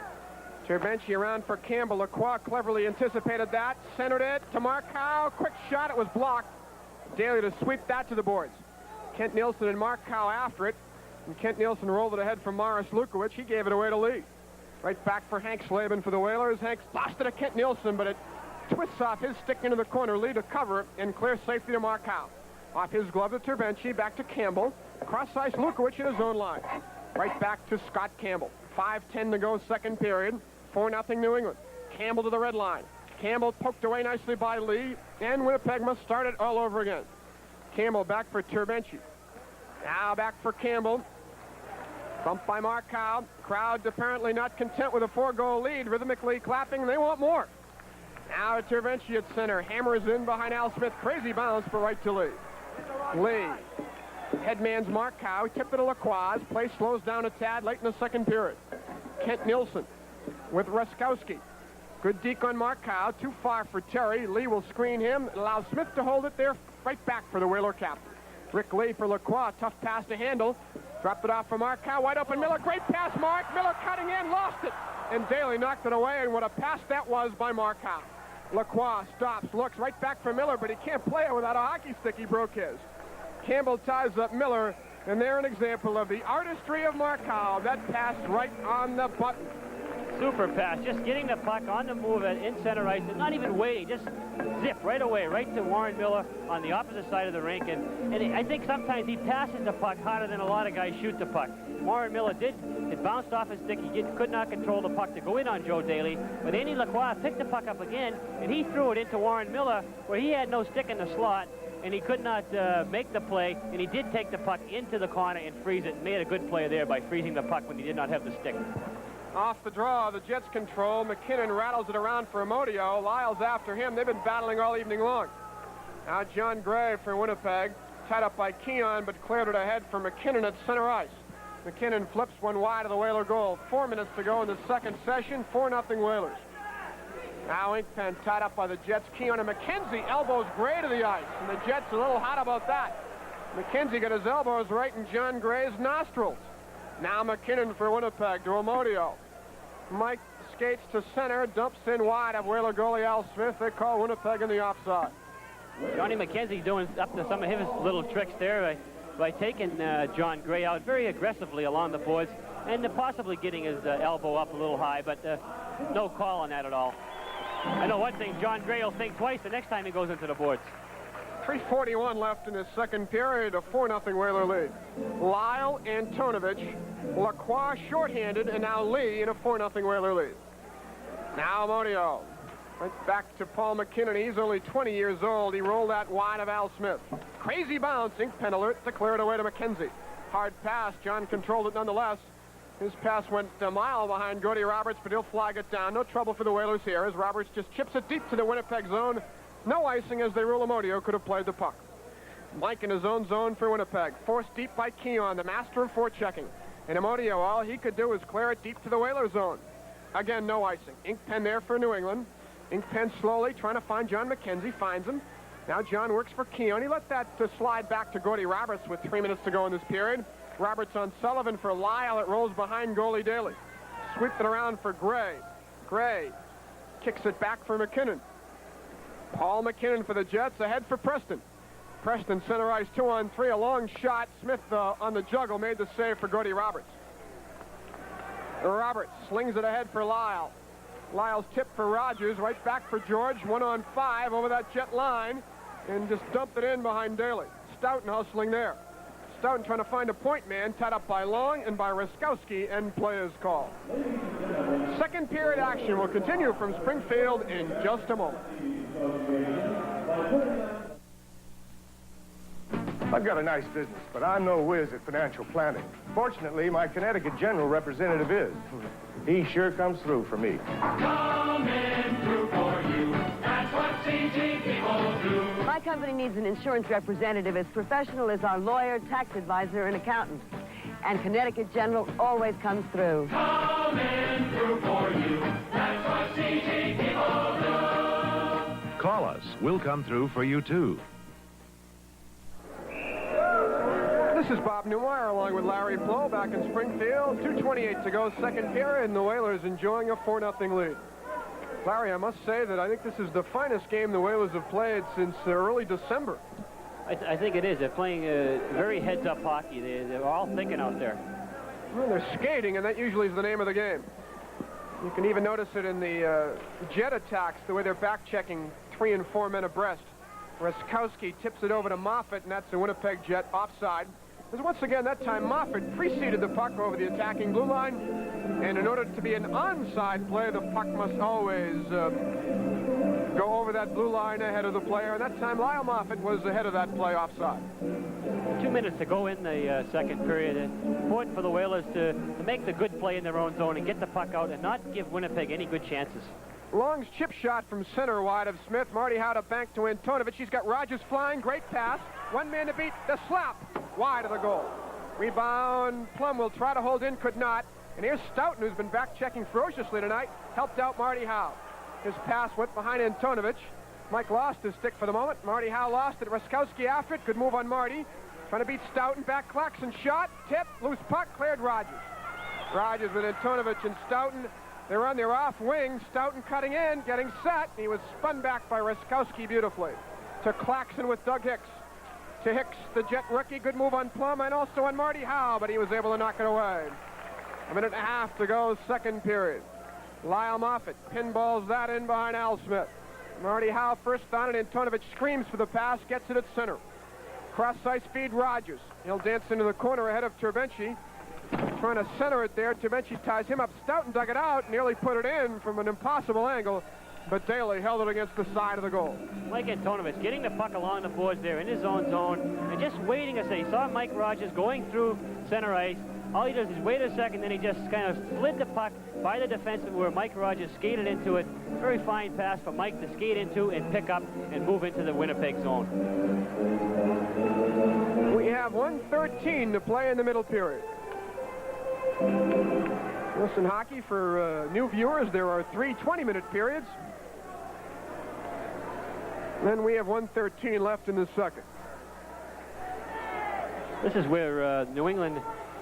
Terbenci around for Campbell. Lacroix cleverly anticipated that. Centered it to Mark Howe. Quick shot. It was blocked. Daly to sweep that to the boards. Kent Nielsen and Mark Howe after it. And Kent Nielsen rolled it ahead from Morris Lukowicz. He gave it away to Lee. Right back for Hank Slavin for the Whalers. Hank's lost it to Kent Nielsen, but it twists off his stick into the corner. Lee to cover it and clear safety to Mark Howe. Off his glove to Terbenci. Back to Campbell. Cross-ice Lukowicz in his own line. Right back to Scott Campbell. 5:10 to go second period. 4-0 New England. Campbell to the red line. Campbell poked away nicely by Lee, and Winnipeg must start it all over again. Campbell back for Terbenci. Now back for Campbell. Bumped by Mark Howe. Crowd apparently not content with a 4-goal lead, rhythmically clapping. They want more. Now Terbenci at center. Hammers in behind Al Smith. Crazy bounce, but right to Lee. Lee. Headman's Mark Howe. Tipped it to Lacroix. Play slows down a tad late in the second period. Kent Nielsen with Ruskowski. Good deke on Mark Howe. Too far for Terry. Lee will screen him. Allows Smith to hold it there. Right back for the Whaler captain. Rick Lee for Lacroix. Tough pass to handle. Dropped it off for Mark Howe. Wide open Miller. Great pass, Mark. Miller cutting in. Lost it. And Daly knocked it away. And what a pass that was by Mark Howe. Lacroix stops. Looks right back for Miller, but he can't play it without a hockey stick. He broke his. Campbell ties up Miller. And they're an example of the artistry of Mark Howe. That pass right on the button. Super pass, just getting the puck on the move in center ice, and not even waiting, just zip right away, right to Warren Miller on the opposite side of the rink. And I think sometimes he passes the puck harder than a lot of guys shoot the puck. Warren Miller did. It bounced off his stick. He could not control the puck to go in on Joe Daly. But Andy Lacroix picked the puck up again, and he threw it into Warren Miller, where he had no stick in the slot, and he could not make the play. And he did take the puck into the corner and freeze it. Made a good play there by freezing the puck when he did not have the stick. Off the draw, the Jets control. McKinnon rattles it around for Amodio. Lyle's after him. They've been battling all evening long. Now John Gray for Winnipeg. Tied up by Keon, but cleared it ahead for McKinnon at center ice. McKinnon flips one wide of the Whaler goal. 4 minutes to go in the second session. 4-0 Whalers. Now Inkpen tied up by the Jets. Keon and McKenzie elbows Gray to the ice. And the Jets a little hot about that. McKenzie got his elbows right in John Gray's nostrils. Now McKinnon for Winnipeg to Amodio. Mike skates to center, dumps in wide of Whaler goalie Al Smith. They call Winnipeg in the offside. Johnny McKenzie doing up to some of his little tricks there by taking John Gray out very aggressively along the boards and possibly getting his elbow up a little high, but no call on that at all. I know one thing, John Gray will think twice the next time he goes into the boards. 3:41 left in his second period, a 4-0 Whaler lead. Lyle, Antonovich, Lacroix shorthanded, and now Lee in a 4-0 Whaler lead. Now Amodio. Right back to Paul McKinnon. He's only 20 years old. He rolled that wide of Al Smith. Crazy bounce. Inkpen alert to clear it away to McKenzie. Hard pass. John controlled it nonetheless. His pass went a mile behind Gordy Roberts, but he'll flag it down. No trouble for the Whalers here as Roberts just chips it deep to the Winnipeg zone. No icing as they rule. Amodio could have played the puck. Mike in his own zone for Winnipeg. Forced deep by Keon, the master of forechecking. And Amodio, all he could do was clear it deep to the Whaler zone. Again, no icing. Inkpen there for New England. Inkpen slowly trying to find John McKenzie. Finds him. Now John works for Keon. He let that slide back to Gordy Roberts with 3 minutes to go in this period. Roberts on Sullivan for Lyle. It rolls behind goalie Daly. Sweeping around for Gray. McRae kicks it back for McKinnon. Paul McKinnon for the Jets, ahead for Preston. Preston center ice 2-on-3, a long shot. Smith on the juggle made the save for Gordy Roberts. Roberts slings it ahead for Lyle. Lyle's tip for Rogers, right back for George, 1-on-5 over that Jet line, and just dumped it in behind Daly. Stoughton hustling there. Stoughton trying to find a point man, tied up by Long and by Ruskowski, and play is called. Second period action will continue from Springfield in just a moment. I've got a nice business, but I'm no whiz at financial planning. Fortunately, my Connecticut General representative is. He sure comes through for me. Coming through for you. That's what CG people do. My company needs an insurance representative as professional as our lawyer, tax advisor, and accountant. And Connecticut General always comes through. Coming through for you. That's what CG people do. Call us. We'll come through for you, too. This is Bob Newmeyer along with Larry Blow back in Springfield. 2:28 to go, second period, and the Whalers enjoying a 4-0 lead. Larry, I must say that I think this is the finest game the Whalers have played since early December. I think it is. They're playing very heads-up hockey. They're all thinking out there. Well, they're skating, and that usually is the name of the game. You can even notice it in the Jet attacks, the way they're back-checking 3 and 4 men abreast. Ruskowski tips it over to Moffat, and that's the Winnipeg Jet offside. Because once again, that time Moffat preceded the puck over the attacking blue line, and in order to be an onside play, the puck must always go over that blue line ahead of the player, and that time Lyle Moffat was ahead of that play offside. 2 minutes to go in the second period. It's important for the Whalers to make the good play in their own zone and get the puck out and not give Winnipeg any good chances. Long's chip shot from center wide of Smith. Marty Howe to bank to Antonovich. He's got Rogers flying. Great pass. One man to beat. The slap. Wide of the goal. Rebound. Plum will try to hold in. Could not. And here's Stoughton, who's been back checking ferociously tonight. Helped out Marty Howe. His pass went behind Antonovich. Mike lost his stick for the moment. Marty Howe lost it. Ruskowski after it. Good move on Marty. Trying to beat Stoughton. Back Claxon shot. Tip. Loose puck. Cleared Rogers. Rogers with Antonovich and Stoughton. They're on their off wing. Stoughton cutting in, getting set. He was spun back by Ruskowski beautifully. To Claxon with Doug Hicks. To Hicks, the Jet rookie. Good move on Plum and also on Marty Howe, but he was able to knock it away. 1.5 minutes to go, second period. Lyle Moffat pinballs that in behind Al Smith. Marty Howe first on it. Antonovich screams for the pass, gets it at center. Cross ice feed Rogers. He'll dance into the corner ahead of Turbenchi. Trying to center it there. Turbenchi ties him up. Stoughton dug it out, nearly put it in from an impossible angle, but Daly held it against the side of the goal. Mike Antonovich getting the puck along the boards there in his own zone and just waiting a second. He saw Mike Rogers going through center ice. All he does is wait a second, then he just kind of slid the puck by the defenseman where Mike Rogers skated into it. Very fine pass for Mike to skate into and pick up and move into the Winnipeg zone. We have 1:13 to play in the middle period. Listen, hockey, for new viewers, there are 3 20-minute periods. Then we have 1:13 left in the second. This is where New England,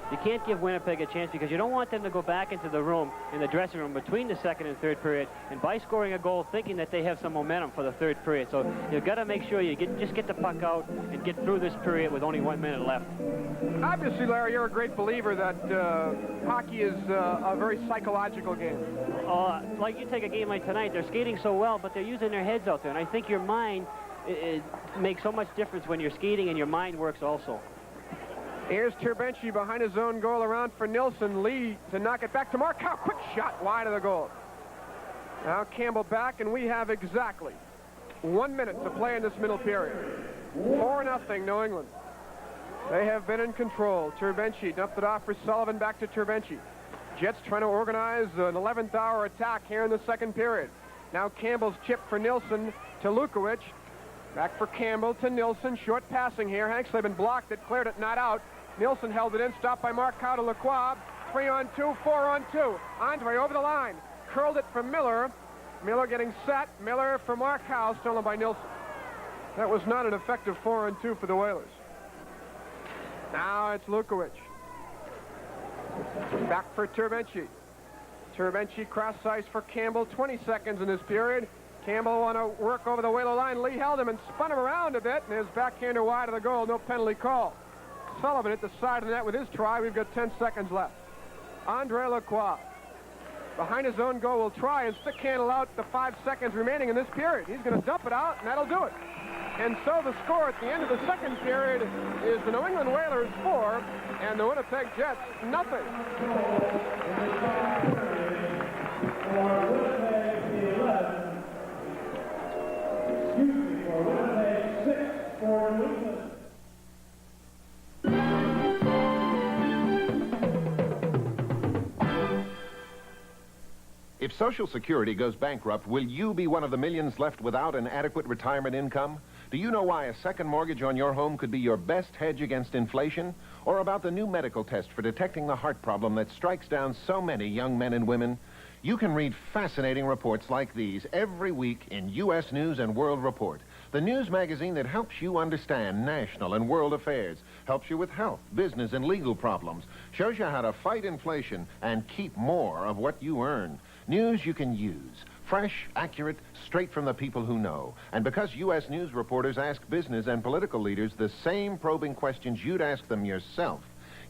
you can't give Winnipeg a chance because you don't want them to go back into the room, in the dressing room, between the second and third period, and by scoring a goal, thinking that they have some momentum for the third period. So you've got to make sure you just get the puck out and get through this period with only 1 minute left. Obviously, Larry, you're a great believer that hockey is a very psychological game. Like you take a game like tonight, they're skating so well, but they're using their heads out there, and I think your mind it makes so much difference when you're skating and your mind works also. Here's Turbenchi behind his own goal, around for Nilsson. Lee to knock it back to Mark Howe. Quick shot wide of the goal. Now Campbell back, and we have exactly 1 minute to play in this middle period. 4-0 New England. They have been in control. Turbenchi dumped it off for Sullivan, back to Turbenchi. Jets trying to organize an 11th hour attack here in the second period. Now Campbell's chip for Nilsson to Lukowicz. Back for Campbell to Nilsson. Short passing here. Hanksley been blocked. It cleared it, not out. Nilsson held it in. Stopped by Mark Howe to Lacroix. 3-on-2, 4-on-2. Andre over the line. Curled it from Miller. Miller getting set. Miller for Mark Howe. Stolen by Nilsson. That was not an effective 4-on-2 for the Whalers. Now it's Lukowicz. Back for Turbenchi. Terbenci cross ice for Campbell. 20 seconds in this period. Campbell want to work over the Whaler line. Lee held him and spun him around a bit, and his backhander wide of the goal. No penalty call. Sullivan hit the side of the net with his try. We've got 10 seconds left. Andre Lacroix, behind his own goal, will try and stick handle out the 5 seconds remaining in this period. He's going to dump it out, and that'll do it. And so the score at the end of the second period is the New England Whalers 4 and the Winnipeg Jets nothing. If Social Security goes bankrupt, will you be one of the millions left without an adequate retirement income? Do you know why a second mortgage on your home could be your best hedge against inflation? Or about the new medical test for detecting the heart problem that strikes down so many young men and women? You can read fascinating reports like these every week in U.S. News and World Report, the news magazine that helps you understand national and world affairs, helps you with health, business, and legal problems, shows you how to fight inflation and keep more of what you earn. News you can use. Fresh, accurate, straight from the people who know. And because U.S. News reporters ask business and political leaders the same probing questions you'd ask them yourself,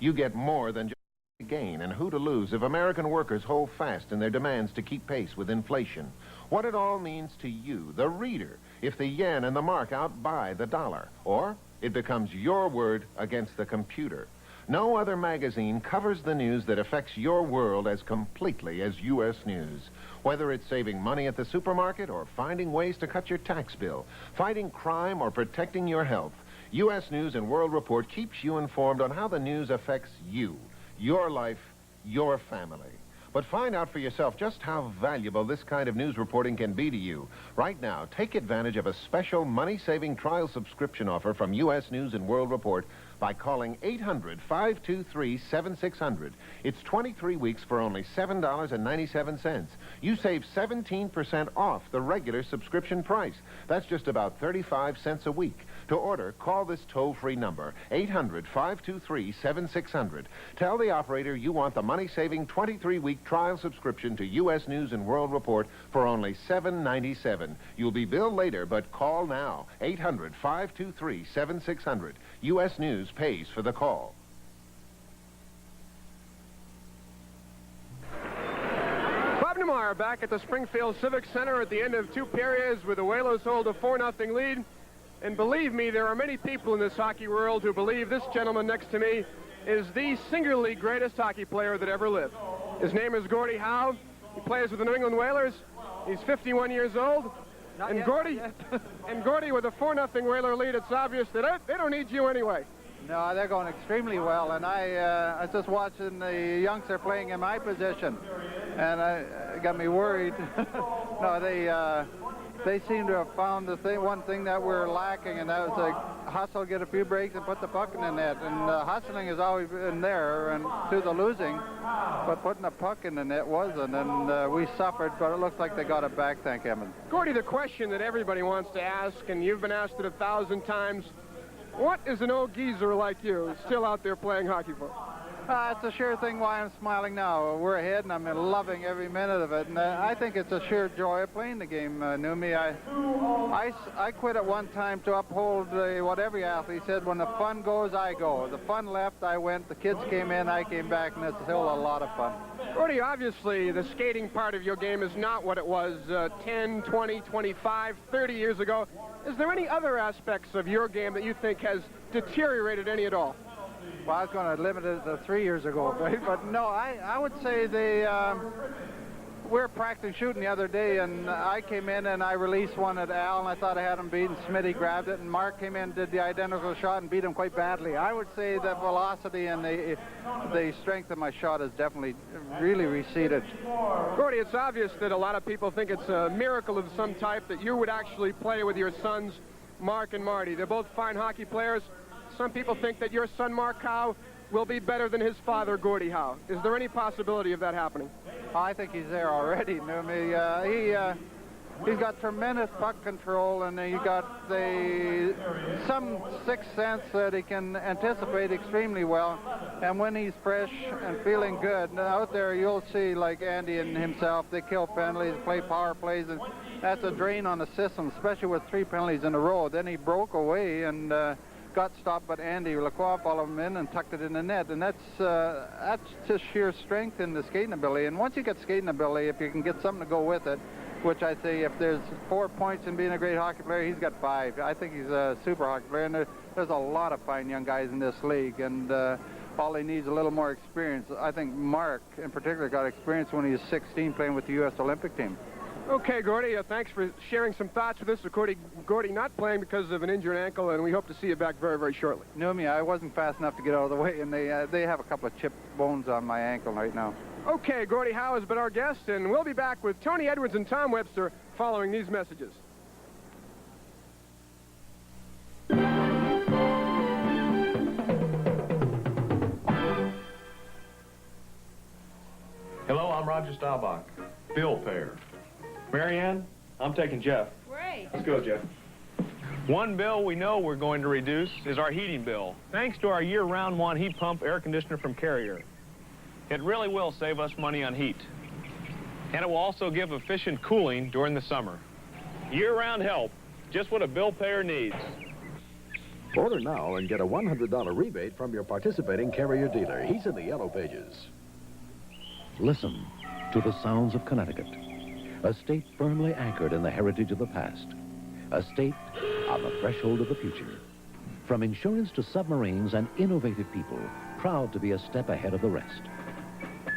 you get more than just to gain and who to lose if American workers hold fast in their demands to keep pace with inflation. What it all means to you, the reader, if the yen and the mark outbuy the dollar, or it becomes your word against the computer. No other magazine covers the news that affects your world as completely as U.S. News. Whether it's saving money at the supermarket or finding ways to cut your tax bill, fighting crime or protecting your health, U.S. News and World Report keeps you informed on how the news affects you, your life, your family. But find out for yourself just how valuable this kind of news reporting can be to you. Right now, take advantage of a special money-saving trial subscription offer from U.S. News and World Report by calling 800-523-7600. It's 23 weeks for only $7.97. You save 17% off the regular subscription price. That's just about 35 cents a week. To order, call this toll-free number, 800-523-7600. Tell the operator you want the money-saving 23-week trial subscription to U.S. News and World Report for only $7.97. You'll be billed later, but call now, 800-523-7600. U.S. News pays for the call. Bob Newmeyer back at the Springfield Civic Center at the end of 2 periods with the Whalers hold a 4-0 lead. And believe me, there are many people in this hockey world who believe this gentleman next to me is the singularly greatest hockey player that ever lived. His name is Gordie Howe. He plays with the New England Whalers. He's 51 years old. And Gordie, with a 4-0 Whaler lead, it's obvious that they don't need you anyway. No, they're going extremely well, and I was just watching the youngster playing in my position, and it got me worried. No, they seem to have found one thing that we're lacking, and that was like hustle, get a few breaks, and put the puck in the net. And hustling has always been there, and to the losing, but putting the puck in the net wasn't, and we suffered, but it looks like they got it back, thank heaven. Gordie, the question that everybody wants to ask, and you've been asked it 1,000 times, what is an old geezer like you still out there playing hockey for? It's a sure thing why I'm smiling now. We're ahead, and I'm loving every minute of it. And I think it's a sheer joy of playing the game, Numi. I quit at one time to uphold what every athlete said, when the fun goes, I go. The fun left, I went. The kids came in, I came back, and it's still a lot of fun. Gordie, obviously, the skating part of your game is not what it was 10, 20, 25, 30 years ago. Is there any other aspects of your game that you think has deteriorated any at all? Well, I was going to limit it to 3 years ago, but no, I would say we were practicing shooting the other day, and I came in and I released one at Al, and I thought I had him beat, and Smitty grabbed it, and Mark came in and did the identical shot and beat him quite badly. I would say the velocity and the strength of my shot has definitely really receded. Gordie, it's obvious that a lot of people think it's a miracle of some type that you would actually play with your sons, Mark and Marty. They're both fine hockey players. Some people think that your son, Mark Howe, will be better than his father, Gordie Howe. Is there any possibility of that happening? I think he's there already, Numi. he's got tremendous puck control, and he got some sixth sense that he can anticipate extremely well. And when he's fresh and feeling good, out there you'll see, like Andy and himself, they kill penalties, play power plays, and that's a drain on the system, especially with 3 penalties in a row. Then he broke away and got stopped, but Andy Lacroix followed him in and tucked it in the net. And that's just sheer strength in the skating ability. And once you get skating ability, if you can get something to go with it, which I say if there's 4 points in being a great hockey player, he's got 5. I think he's a super hockey player, and there's a lot of fine young guys in this league, and all he needs is a little more experience. I think Mark, in particular, got experience when he was 16 playing with the U.S. Olympic team. Okay, Gordy, thanks for sharing some thoughts with us. Gordy not playing because of an injured ankle, and we hope to see you back very, very shortly. Numi, I wasn't fast enough to get out of the way, and they have a couple of chipped bones on my ankle right now. Okay, Gordy Howe has been our guest, and we'll be back with Tony Edwards and Tom Webster following these messages. Hello, I'm Roger Staubach, bill payer. Marianne, I'm taking Jeff. Great. Let's go, Jeff. One bill we know we're going to reduce is our heating bill, thanks to our year-round one heat pump air conditioner from Carrier. It really will save us money on heat. And it will also give efficient cooling during the summer. Year-round help, just what a bill payer needs. Order now and get a $100 rebate from your participating Carrier dealer. He's in the yellow pages. Listen to the sounds of Connecticut, a state firmly anchored in the heritage of the past, a state on the threshold of the future. From insurance to submarines and innovative people, proud to be a step ahead of the rest.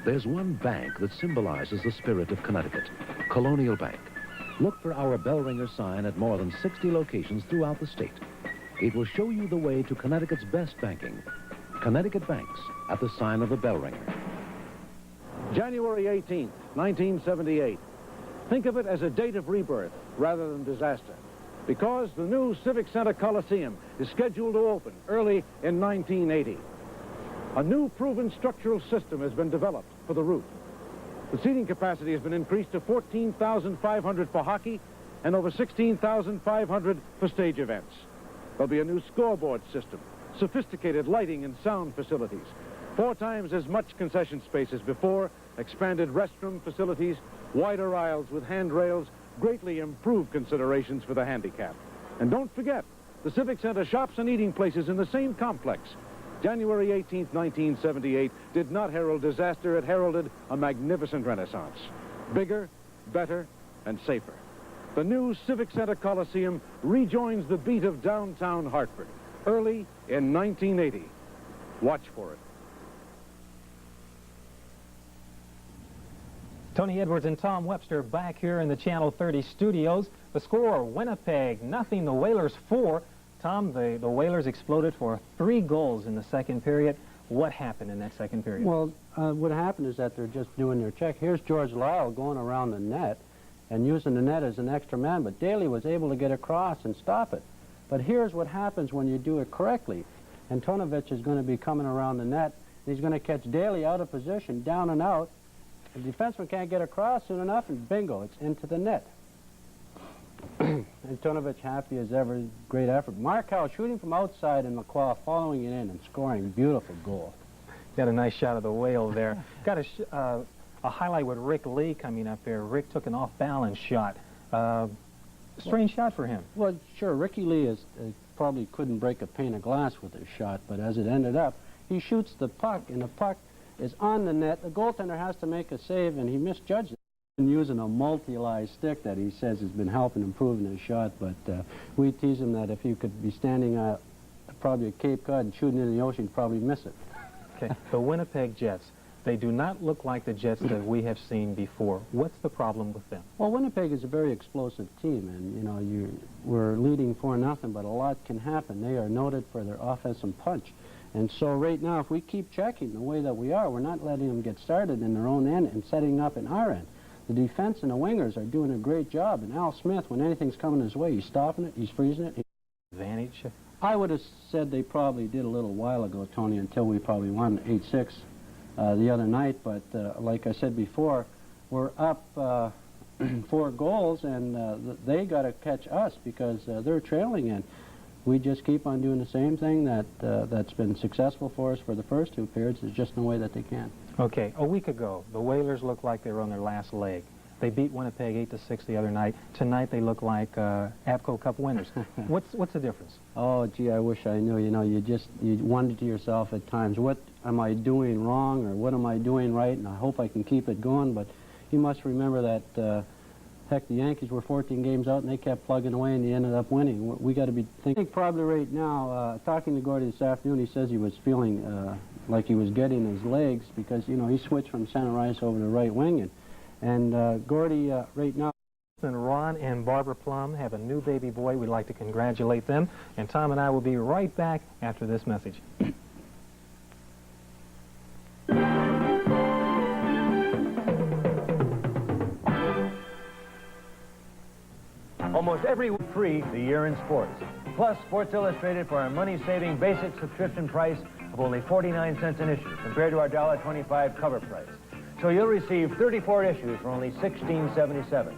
There's one bank that symbolizes the spirit of Connecticut, Colonial Bank. Look for our bell ringer sign at more than 60 locations throughout the state. It will show you the way to Connecticut's best banking. Connecticut Banks at the sign of the bell ringer. January 18th, 1978. Think of it as a date of rebirth rather than disaster, because the new Civic Center Coliseum is scheduled to open early in 1980. A new proven structural system has been developed for the roof. The seating capacity has been increased to 14,500 for hockey and over 16,500 for stage events. There'll be a new scoreboard system, sophisticated lighting and sound facilities, 4 times as much concession space as before, expanded restroom facilities, wider aisles with handrails, greatly improved considerations for the handicapped. And don't forget, the Civic Center shops and eating places in the same complex. January 18th, 1978 did not herald disaster. It heralded a magnificent renaissance. Bigger, better, and safer. The new Civic Center Coliseum rejoins the beat of downtown Hartford early in 1980. Watch for it. Tony Edwards and Tom Webster back here in the Channel 30 studios. The score, Winnipeg, 0, the Whalers 4. Tom, the Whalers exploded for 3 goals in the second period. What happened in that second period? Well, what happened is that they're just doing their check. Here's George Lyle going around the net and using the net as an extra man, but Daly was able to get across and stop it. But here's what happens when you do it correctly. Antonovich is going to be coming around the net. He's going to catch Daly out of position, down and out. The defenseman can't get across soon enough, and bingo, it's into the net. Antonovich happy as ever, great effort. Mark Howe shooting from outside and Lacroix following it in and scoring beautiful goal. Got a nice shot of the whale there. Got a highlight with Rick Lee coming up here. Rick took an off-balance shot. Strange shot for him. Well, sure, Ricky Lee probably couldn't break a pane of glass with his shot, but as it ended up, he shoots the puck, and the puck is on the net. The goaltender has to make a save, and he misjudged it. Using a multi-lie stick that he says has been helping improving his shot, but we tease him that if you could be standing probably at Cape Cod and shooting in the ocean, you'd probably miss it. Okay, the Winnipeg Jets, they do not look like the Jets that we have seen before. What's the problem with them? Well, Winnipeg is a very explosive team, and, you know, we're leading 4-0, but a lot can happen. They are noted for their offensive punch. And so right now, if we keep checking the way that we are, we're not letting them get started in their own end and setting up in our end. The defense and the wingers are doing a great job, and Al Smith, when anything's coming his way, he's stopping it, he's freezing it. Advantage? I would have said they probably did a little while ago, Tony, until we probably won 8-6 the other night, but like I said before, we're up 4 goals, and they got to catch us because they're trailing in. We just keep on doing the same thing that's been successful for us for the first 2 periods. There's just no way that they can. Okay, a week ago, the Whalers looked like they were on their last leg. They beat Winnipeg 8-6 the other night. Tonight they look like ABCO Cup winners. What's the difference? Oh, gee, I wish I knew. You know, you wonder to yourself at times, what am I doing wrong or what am I doing right? And I hope I can keep it going. But you must remember that, heck, the Yankees were 14 games out and they kept plugging away and they ended up winning. We got to be thinking probably right now, talking to Gordy this afternoon, he says he was feeling like he was getting his legs because, you know, he switched from center ice over to right wing. And Gordy, right now... And Ron and Barbara Plum have a new baby boy. We'd like to congratulate them. And Tom and I will be right back after this message. Almost every week free the year in sports. Plus, Sports Illustrated for our money-saving basic subscription price of only 49 cents an issue compared to our $1.25 cover price. So you'll receive 34 issues for only $16.77.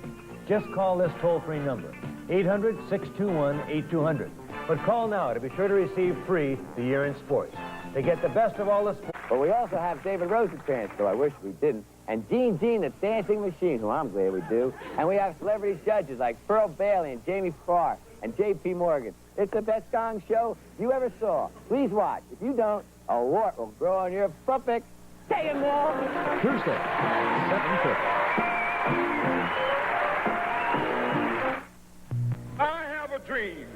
Just call this toll-free number, 800-621-8200. But call now to be sure to receive free the year in sports. They get the best of all the sports. But we also have David Rosencrantz, though I wish we didn't, and Gene Dean, the dancing machine, who I'm glad we do. And we have celebrity judges like Pearl Bailey and Jamie Farr and J.P. Morgan. It's the best gong show you ever saw. Please watch. If you don't, a wart will grow on your puppet. Take him now. Tuesday, 7:50. I have a dream.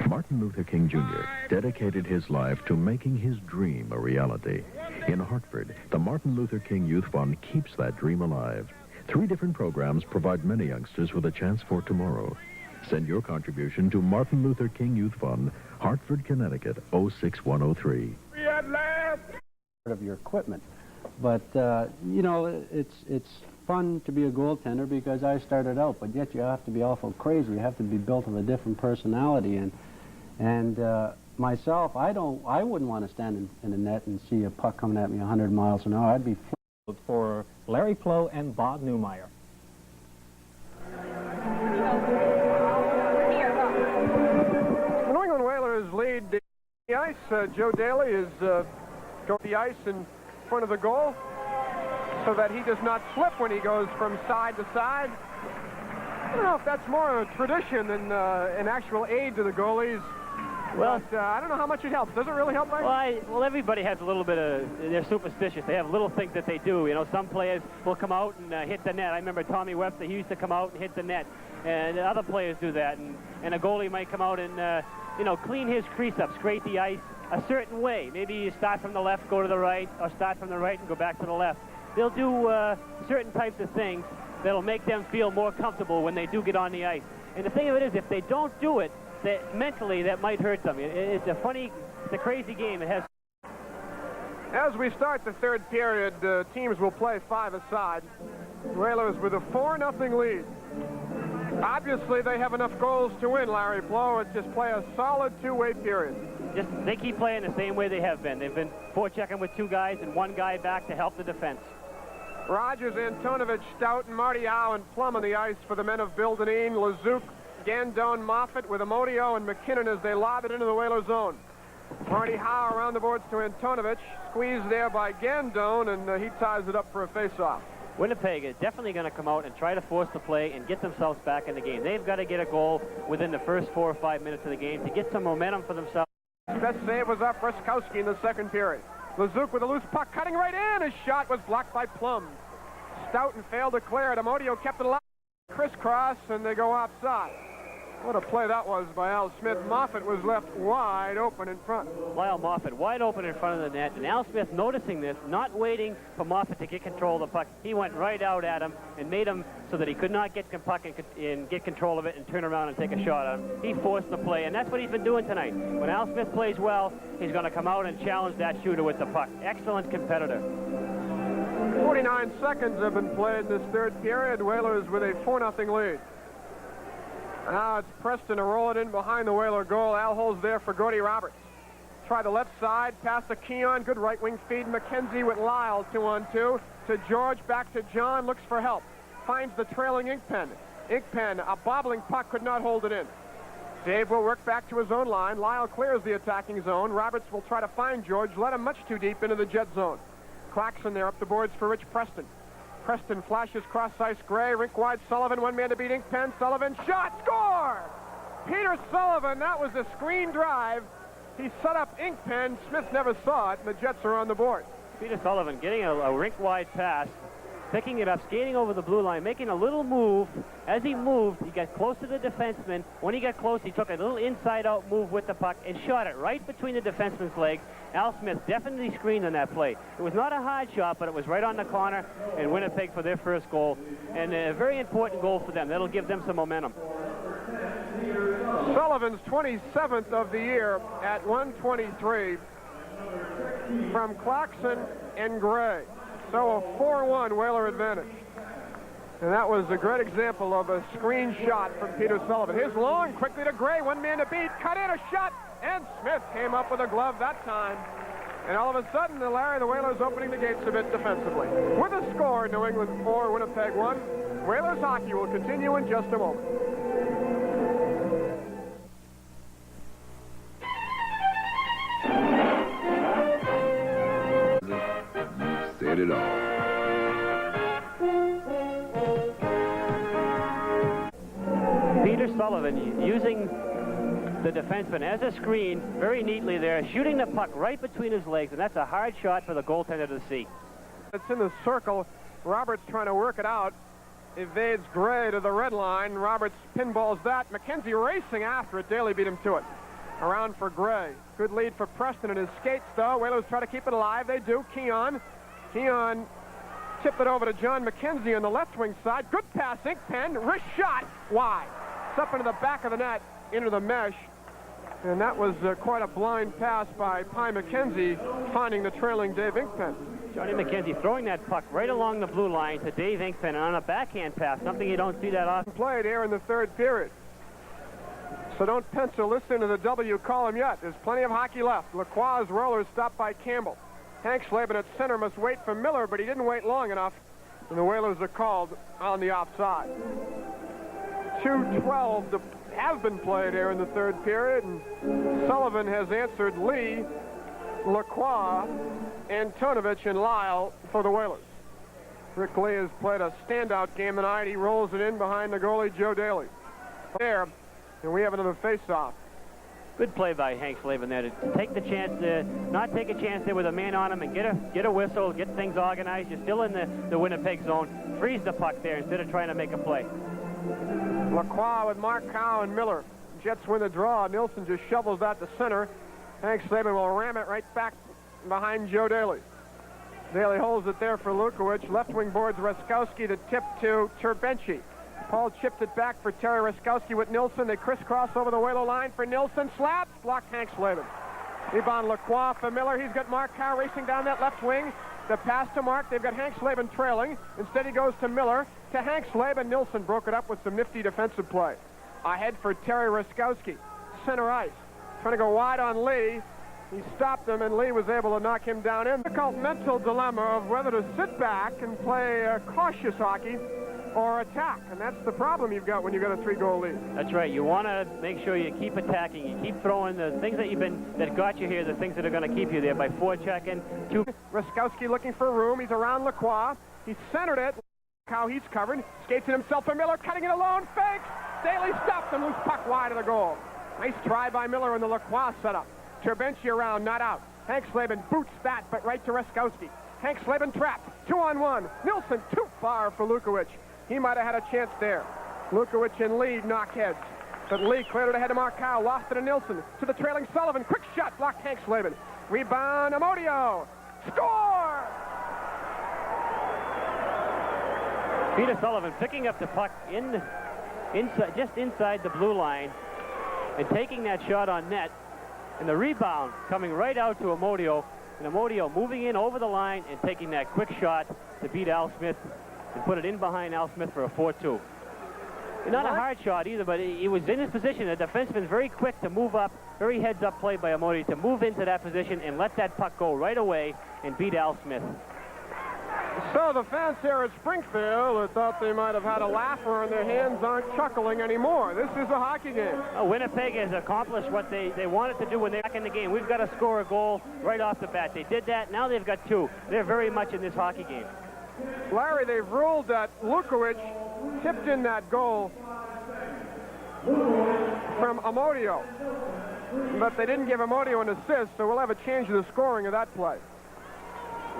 Martin Luther King Jr. dedicated his life to making his dream a reality. In Hartford, the Martin Luther King Youth Fund keeps that dream alive. 3 different programs provide many youngsters with a chance for tomorrow. Send your contribution to Martin Luther King Youth Fund, Hartford, Connecticut, 06103. We at last. Of your equipment. But, you know, it's fun to be a goaltender because I started out, but yet you have to be awful crazy. You have to be built of a different personality. And myself, I wouldn't want to stand in the net and see a puck coming at me 100 miles an hour. I'd be for Larry Plow and Bob Newmeyer. The New England Whalers lead the ice. Joe Daly is going the ice in front of the goal so that he does not slip when he goes from side to side. I don't know if that's more a tradition than an actual aid to the goalies. Well, but, I don't know how much it helps. Does it really help, Mike? Well, everybody has a little bit of... They're superstitious. They have little things that they do. You know, some players will come out and hit the net. I remember Tommy Webster, he used to come out and hit the net. And other players do that. And a goalie might come out and, you know, clean his crease up, scrape the ice a certain way. Maybe you start from the left, go to the right, or start from the right and go back to the left. They'll do certain types of things that'll make them feel more comfortable when they do get on the ice. And the thing of it is, if they don't do it, that mentally that might hurt them. It's a crazy game. It has. As we start the third period, teams will play 5 aside. Whalers with a 4-0 lead. Obviously, they have enough goals to win, Larry Plow. It's just play a solid 2-way period. They keep playing the same way they have been. They've been forechecking with 2 guys and 1 guy back to help the defense. Rogers, Antonovich, Stout, and Marty Howe and Plum on the ice for the men of Bill Dineen, Lezouk, Gandone, Moffat with Amodio and McKinnon as they lob it into the Whaler zone. Marty Howe around the boards to Antonovich, squeezed there by Gandone, and he ties it up for a face-off. Winnipeg is definitely going to come out and try to force the play and get themselves back in the game. They've got to get a goal within the first 4 or 5 minutes of the game to get some momentum for themselves. Best save was off Ruskowski in the second period. Lezouk with a loose puck, cutting right in. His shot was blocked by Plum. Stoughton failed to clear it. Amodio kept it alive. Crisscross, and they go offside. What a play that was by Al Smith. Moffat was left wide open in front. Lyle Moffat wide open in front of the net, and Al Smith noticing this, not waiting for Moffat to get control of the puck. He went right out at him and made him so that he could not get the puck and get control of it and turn around and take a shot at him. He forced the play, and that's what he's been doing tonight. When Al Smith plays well, he's going to come out and challenge that shooter with the puck. Excellent competitor. 49 seconds have been played in this third period. Whalers with a 4-0 lead. Now it's Preston to roll it in behind the Whaler goal. Al holds there for Gordy Roberts. try the left side, pass to Keon, good right wing feed. McKenzie with Lyle, 2-on-2. To George, back to John, looks for help. Finds the trailing Inkpen. Inkpen, a bobbling puck, could not hold it in. Dave will work back to his own line. Lyle clears the attacking zone. Roberts will try to find George, led him much too deep into the Jet zone. Claxon there up the boards for Rich Preston. Preston flashes cross ice. Gray, rink wide. Sullivan, one man to beat Inkpen. Sullivan, shot, score! Peter Sullivan, that was a screen drive. He set up Inkpen. Smith never saw it, and the Jets are on the board. Peter Sullivan getting a rink-wide pass, picking it up, skating over the blue line, making a little move. As he moved, he got close to the defenseman. When he got close, he took a little inside-out move with the puck and shot it right between the defenseman's legs. Al Smith definitely screened on that play. It was not a hard shot, but it was right on the corner, and Winnipeg for their first goal. And a very important goal for them. That'll give them some momentum. Sullivan's 27th of the year at 123 from Claxon and Gray. So a 4-1 Whaler advantage. And that was a great example of a screen shot from Peter Sullivan. Here's long, quickly to Gray, one man to beat, cut in a shot, and Smith came up with a glove that time. And all of a sudden, the Whalers opening the gates a bit defensively. With a score, New England 4, Winnipeg 1. Whalers hockey will continue in just a moment. Said it all. Peter Sullivan using the defenseman as a screen very neatly there, shooting the puck right between his legs, and that's a hard shot for the goaltender to see. It's in the circle. Roberts trying to work it out. Evades Gray to the red line. Roberts pinballs that. McKenzie racing after it. Daly beat him to it. Around for Gray. Good lead for Preston in his skates, though. Whalers try to keep it alive. They do. Keon tipped it over to John McKenzie on the left wing side. Good pass, Inkpen. Wrist shot. Wide. It's up into the back of the net, into the mesh. And that was quite a blind pass by Pye McKenzie, finding the trailing Dave Inkpen. Johnny McKenzie throwing that puck right along the blue line to Dave Inkpen on a backhand pass, something you don't see that often. Played here in the third period. So don't pencil this into the W column yet. There's plenty of hockey left. Lacroix's roller stopped by Campbell. Hank Slavin at center must wait for Miller, but he didn't wait long enough, and the Whalers are called on the offside. 2:12 have been played here in the third period, and Sullivan has answered Lee, Lacroix, Antonovich, and Lyle for the Whalers. Rick Lee has played a standout game tonight. He rolls it in behind the goalie, Joe Daly. There, and we have another face-off. Good play by Hank Slavin there to take the chance, not take a chance there with a man on him and get a whistle, get things organized. You're still in the Winnipeg zone. Freeze the puck there instead of trying to make a play. Lacroix with Mark Howe and Miller. Jets win the draw. Nilsson just shovels that to center. Hank Slavin will ram it right back behind Joe Daly. Daly holds it there for Lukowicz. Left wing boards Raskowski to tip to Terbenci. Paul chipped it back for Terry Raskowski with Nilsson. They crisscross over the Whaler line for Nilsson. Slaps, blocked Hank Slavin. Rebound Lacroix for Miller. He's got Mark Howe racing down that left wing. The pass to Mark. They've got Hank Slavin trailing. Instead he goes to Miller. To Hank Slavin. Nilsson broke it up with some nifty defensive play. Ahead for Terry Raskowski. Center ice. Trying to go wide on Lee. He stopped him, and Lee was able to knock him down in. Difficult mental dilemma of whether to sit back and play cautious hockey or attack, and that's the problem you've got when you've got a 3-goal lead. That's right. You want to make sure you keep attacking. You keep throwing the things that got you here, the things that are going to keep you there by forechecking. Raskowski looking for room. He's around Lacroix. He centered it. How he's covered. Skates it himself for Miller, cutting it alone. Fakes. Daly stops him. Loose puck wide of the goal. Nice try by Miller in the Lacroix setup. Terbenci around, not out. Hank Slavin boots that, but right to Raskowski. Hank Slavin trapped. 2-on-1. Nilsson too far for Lukowicz. He might have had a chance there. Lukowicz and Lee knock heads. But Lee cleared it ahead of Mark Howe. Lost it to Nilsson. To the trailing Sullivan. Quick shot. Blocked Hank Slavin. Rebound Amodio. Score! Peter Sullivan picking up the puck just inside the blue line and taking that shot on net. And the rebound coming right out to Amodio. And Amodio moving in over the line and taking that quick shot to beat Al Smith and put it in behind Al Smith for a 4-2. Not a hard shot either, but he was in his position. The defenseman's very quick to move up, very heads-up play by Amodi to move into that position and let that puck go right away and beat Al Smith. So the fans here at Springfield thought they might have had a laugher and their hands aren't chuckling anymore. This is a hockey game. Winnipeg has accomplished what they wanted to do when they're back in the game. We've got to score a goal right off the bat. They did that. Now they've got two. They're very much in this hockey game. Larry, they've ruled that Lukowicz tipped in that goal from Amodio. But they didn't give Amodio an assist, so we'll have a change in the scoring of that play.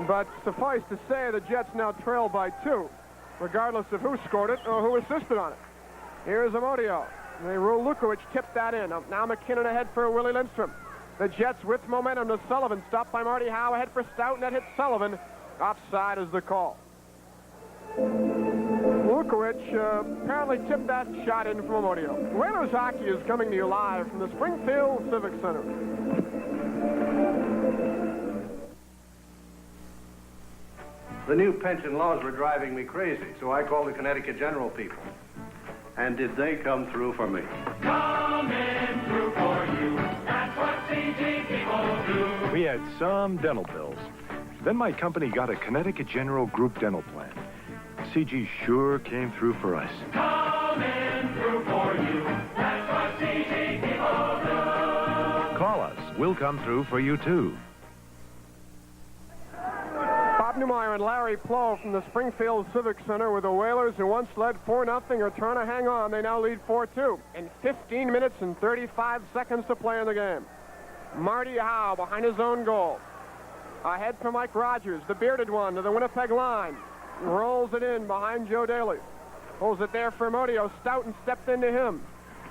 But suffice to say, the Jets now trail by 2, regardless of who scored it or who assisted on it. Here's Amodio. They rule Lukowicz tipped that in. Now McKinnon ahead for Willie Lindstrom. The Jets with momentum to Sullivan. Stopped by Marty Howe ahead for Stout, and that hits Sullivan. Offside is the call. Lukowicz apparently tipped that shot in from Amodio. Whalers hockey is coming to you live from the Springfield Civic Center. The new pension laws were driving me crazy, so I called the Connecticut General people. And did they come through for me? Coming through for you. That's what CG people do. We had some dental bills. Then my company got a Connecticut General Group dental plan. CG sure came through for us. Coming through for you. That's what CG people do. Call us. We'll come through for you, too. Bob Newmeyer and Larry Plow from the Springfield Civic Center with the Whalers, who once led 4-0, are trying to hang on. They now lead 4-2 in 15 minutes and 35 seconds to play in the game. Marty Howe behind his own goal. Ahead for Mike Rogers, the bearded one, to the Winnipeg line. Rolls it in behind Joe Daly. Holds it there for Amodio. Stoughton stepped into him.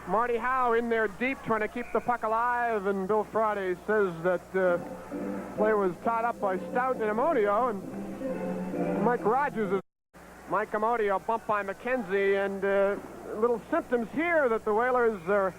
Marty Howe in there deep, trying to keep the puck alive, and Bill Friday says that play was tied up by Stout and Amodio, and Mike Rogers is Mike Amodio bumped by McKenzie, and little symptoms here that the Whalers are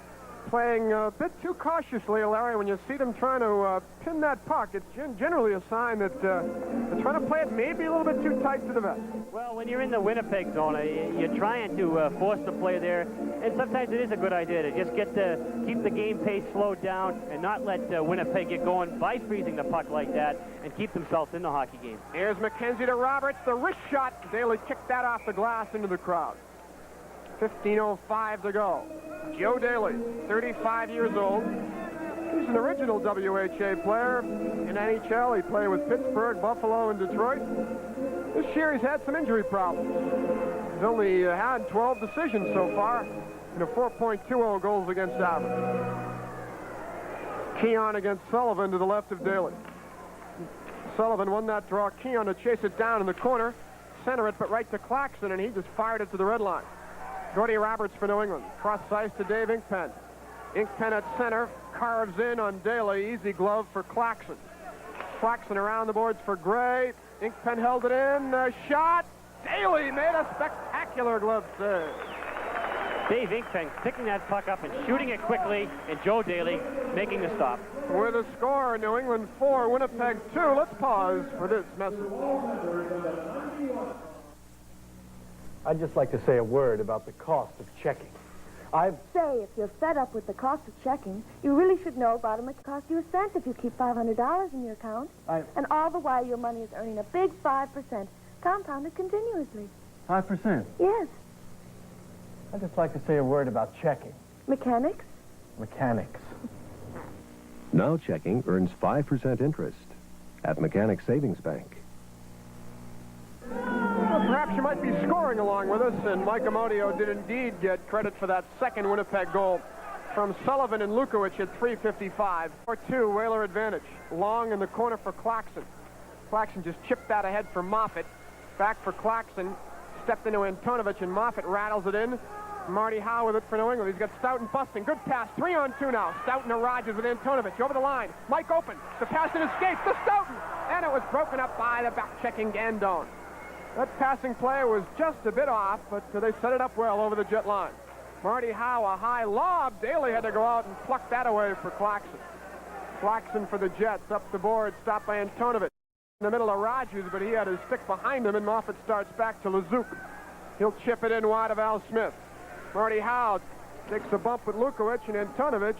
playing a bit too cautiously, Larry. When you see them trying to pin that puck, it's generally a sign that they're trying to play it maybe a little bit too tight to the vest. Well, when you're in the Winnipeg zone, you're trying to force the play there, and sometimes it is a good idea to just keep the game pace slowed down and not let Winnipeg get going by freezing the puck like that and keep themselves in the hockey game. Here's McKenzie to Roberts, the wrist shot. Daly kicked that off the glass into the crowd. 15:05 to go. Joe Daly, 35 years old. He's an original WHA player in NHL. He played with Pittsburgh, Buffalo, and Detroit. This year he's had some injury problems. He's only had 12 decisions so far and a 4.20 goals against average. Keon against Sullivan to the left of Daly. Sullivan won that draw. Keon to chase it down in the corner, center it, but right to Claxton, and he just fired it to the red line. Gordy Roberts for New England. Cross ice to Dave Inkpen. Inkpen at center, carves in on Daly. Easy glove for Claxton. Claxton around the boards for Gray. Inkpen held it in. Shot. Daly made a spectacular glove save. Dave Inkpen picking that puck up and shooting it quickly, and Joe Daly making the stop. With a score, New England 4, Winnipeg 2. Let's pause for this message. I'd just like to say a word about the cost of checking. Say, if you're fed up with the cost of checking, you really should know about it. It costs you a cent if you keep $500 in your account. And all the while, your money is earning a big 5%, compounded continuously. 5%? Yes. I'd just like to say a word about checking. Mechanics? Mechanics. Now checking earns 5% interest at Mechanics Savings Bank. Well, perhaps you might be scoring along with us, and Mike Amodio did indeed get credit for that second Winnipeg goal from Sullivan and Lukowicz at 3:55. 4-2, Whaler advantage. Long in the corner for Claxton. Claxton just chipped that ahead for Moffett. Back for Claxton. Stepped into Antonovich, and Moffett rattles it in. Marty Howe with it for New England. He's got Stoughton busting. Good pass. 3-on-2 now. Stoughton to Rogers with Antonovich. Over the line. Mike open. The pass and escape to Stoughton. And it was broken up by the back-checking Gandone. That passing play was just a bit off, but they set it up well over the jet line. Marty Howe, a high lob. Daly had to go out and pluck that away for Claxton. Claxton for the Jets. Up the board. Stopped by Antonovich. In the middle of Rogers, but he had his stick behind him, and Moffett starts back to Lezouk. He'll chip it in wide of Al Smith. Marty Howe takes a bump with Lukowicz, and Antonovich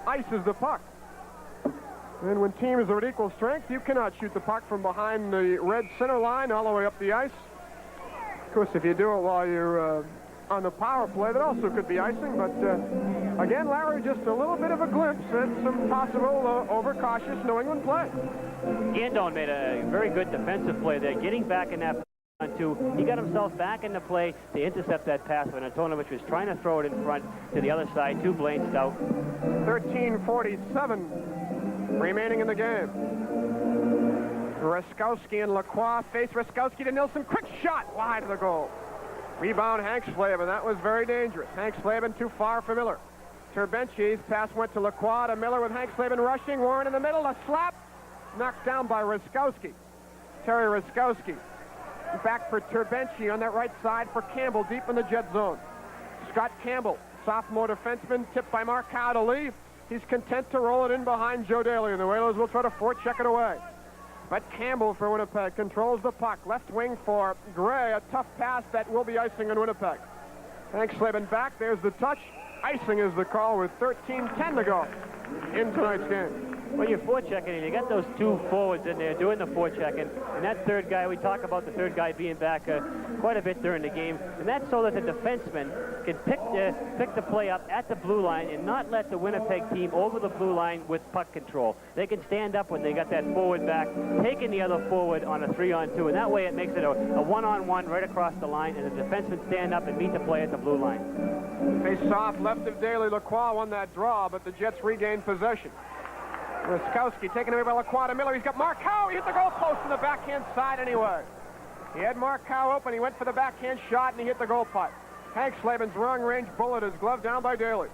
ices the puck. And when teams are at equal strength, you cannot shoot the puck from behind the red center line all the way up the ice. Of course, if you do it while you're on the power play, that also could be icing. But again, Larry, just a little bit of a glimpse at some possible overcautious New England play. Gandon made a very good defensive play there, getting back in that two. He got himself back into play to intercept that pass when Antonovich was trying to throw it in front to the other side to Blaine Stout. 13:47 remaining in the game. Ruskowski and Lacroix face. Ruskowski to Nilsson. Quick shot wide of the goal. Rebound Hank Slavin. That was very dangerous. Hank Slavin too far for Miller. Terbenci's pass went to Lacroix to Miller with Hank Slavin rushing. Warren in the middle. A slap. Knocked down by Ruskowski. Terry Ruskowski. Back for Terbenci on that right side for Campbell deep in the Jet zone. Scott Campbell, sophomore defenseman, tipped by Mark Howe to leave. He's content to roll it in behind Joe Daly, and the Whalers will try to forecheck it away. But Campbell for Winnipeg controls the puck. Left wing for Gray. A tough pass that will be icing in Winnipeg. Hank Slavin back. There's the touch. Icing is the call with 13:10 to go in tonight's game. Well, you're forechecking, and you got those two forwards in there doing the forechecking, and that third guy, we talk about the third guy being back quite a bit during the game, and that's so that the defenseman can pick the play up at the blue line and not let the Winnipeg team over the blue line with puck control. They can stand up when they got that forward back, taking the other forward on a 3-on-2, and that way it makes it a one-on-one right across the line, and the defensemen stand up and meet the play at the blue line. Face off left of Daly. Lacroix won that draw, but the Jets regained possession. Ruskowski taken away by Lacroix to Miller. He's got Mark Howe. He hit the goal post on the backhand side anyway. He had Mark Howe open. He went for the backhand shot, and he hit the goal pipe. Hank Slavin's long-range bullet is gloved down by Daly.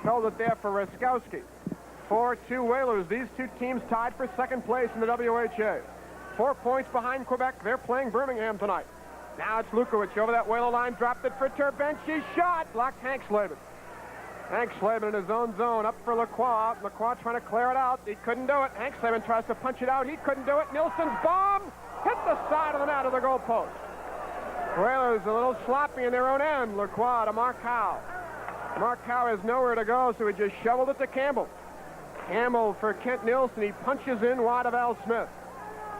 Held it there for Ruskowski. 4-2 Whalers. These two teams tied for second place in the WHA. 4 points behind Quebec. They're playing Birmingham tonight. Now it's Lukowicz over that Whaler line. Dropped it for Terbenci. Shot. Blocked Hank Slavin. Hank Slavin in his own zone, up for Lacroix. Lacroix trying to clear it out. He couldn't do it. Hank Slavin tries to punch it out. He couldn't do it. Nilsson's bomb hit the side of the net of the goal post. Whalers a little sloppy in their own end. Lacroix to Mark Howe. Mark Howe has nowhere to go, so he just shoveled it to Campbell. Campbell for Kent Nilsson. He punches in wide of Al Smith.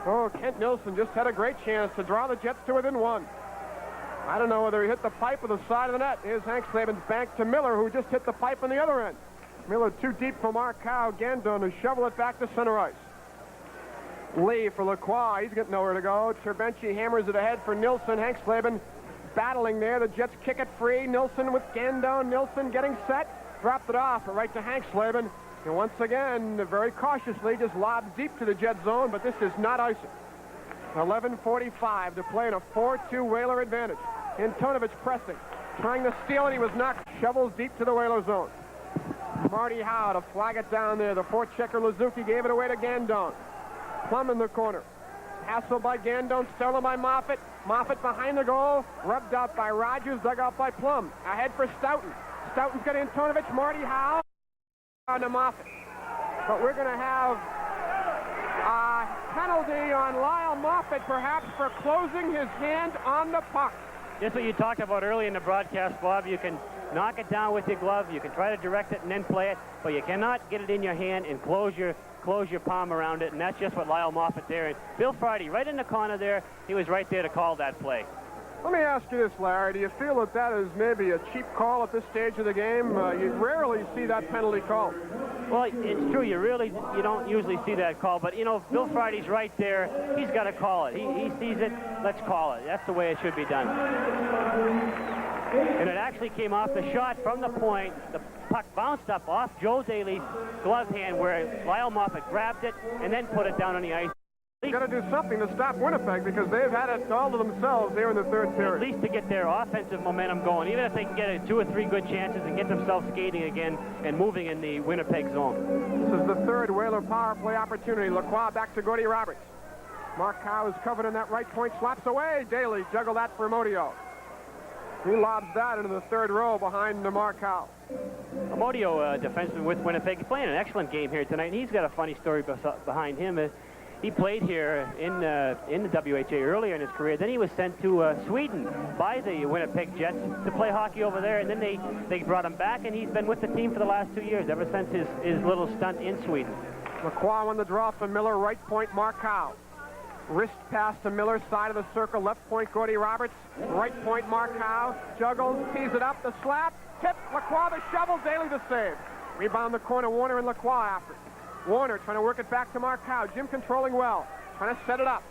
Oh, Kent Nilsson just had a great chance to draw the Jets to within one. I don't know whether he hit the pipe or the side of the net. Here's Hank Slavin's bank to Miller, who just hit the pipe on the other end. Miller too deep for Mark Howe. Gandon to shovel it back to center ice. Lee for Lacroix. He's got nowhere to go. Terbenci hammers it ahead for Nilsson. Hank Slavin battling there. The Jets kick it free. Nilsson with Gandon. Nilsson getting set. Dropped it off right to Hank Slavin. And once again, very cautiously, just lobs deep to the Jet zone, but this is not icing. 11:45 to play in a 4-2 Whaler advantage. Antonovich pressing, trying to steal it. He was knocked. Shovels deep to the Whaler zone. Marty Howe to flag it down there. The forechecker Lazuki gave it away to Gandon. Plum in the corner. Hassle by Gandon, stolen by Moffat. Moffat behind the goal, rubbed out by Rogers, dug out by Plum. Ahead for Stoughton. Stoughton's got Antonovich. Marty Howe on to Moffat. But we're going to have a penalty on Lyle Moffat, perhaps for closing his hand on the puck. Just what you talked about early in the broadcast, Bob. You can knock it down with your glove. You can try to direct it and then play it, but you cannot get it in your hand and close your palm around it, and that's just what Lyle Moffat there. And Bill Friday, right in the corner there, he was right there to call that play. Let me ask you this, Larry. Do you feel that that is maybe a cheap call at this stage of the game? You rarely see that penalty called. Well, it's true. You don't usually see that call. But, you know, Bill Friday's right there. He's got to call it. He sees it. Let's call it. That's the way it should be done. And it actually came off the shot from the point. The puck bounced up off Joe Daly's glove hand where Lyle Moffat grabbed it and then put it down on the ice. They've got to do something to stop Winnipeg because they've had it all to themselves there in the third period. At least to get their offensive momentum going, even if they can get 2 or 3 good chances and get themselves skating again and moving in the Winnipeg zone. This is the third Whaler power play opportunity. Lacroix back to Gordy Roberts. Mark Howe is covered in that right point, slaps away. Daly juggled that for Amodio. He lobs that into the third row behind Mark Howe. Amodio, defenseman with Winnipeg, playing an excellent game here tonight. And he's got a funny story behind him. He played here in the WHA earlier in his career. Then he was sent to Sweden by the Winnipeg Jets to play hockey over there, and then they brought him back, and he's been with the team for the last 2 years, ever since his little stunt in Sweden. LaCroix on the draw from Miller, right point, Mark Howe. Wrist pass to Miller, side of the circle, left point, Gordy Roberts. Right point, Mark Howe. Juggles, tees it up, the slap, tip, LaCroix, the shovel, Daly the save. Rebound the corner, Warner and LaCroix after. Warner trying to work it back to Mark Howe. Jim controlling well, trying to set it up.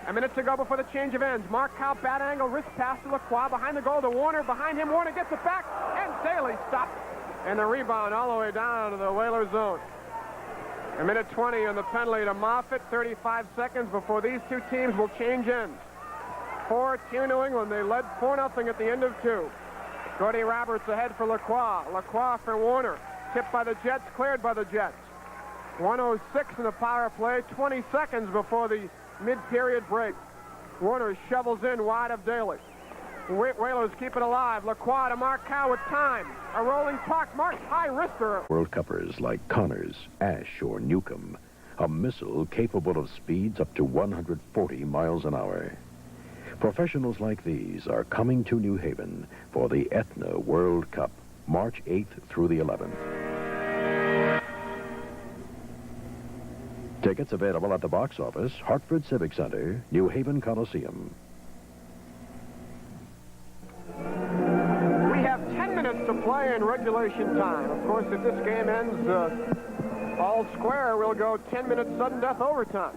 A minute to go before the change of ends. Mark Howe, bad angle, wrist pass to LaCroix, behind the goal to Warner, behind him, Warner gets it back, and Daly stopped. And the rebound all the way down to the Whalers zone. A minute 20 on the penalty to Moffett. 35 seconds before these two teams will change ends. 4-2 New England. They led 4-0 at the end of 2. Gordy Roberts ahead for LaCroix. LaCroix for Warner. Tipped by the Jets, cleared by the Jets. 1:06 in the power play. 20 seconds before the mid-period break. Warner shovels in wide of Daly. Whalers keep it alive. LaCroix to Mark Howe with time. A rolling puck. Mark's high wrister. World Cuppers like Connors, Ash, or Newcomb. A missile capable of speeds up to 140 miles an hour. Professionals like these are coming to New Haven for the Aetna World Cup, March 8th through the 11th. Tickets available at the box office, Hartford Civic Center, New Haven Coliseum. We have 10 minutes to play in regulation time. Of course, if this game ends all square, we'll go 10 minutes sudden death overtime.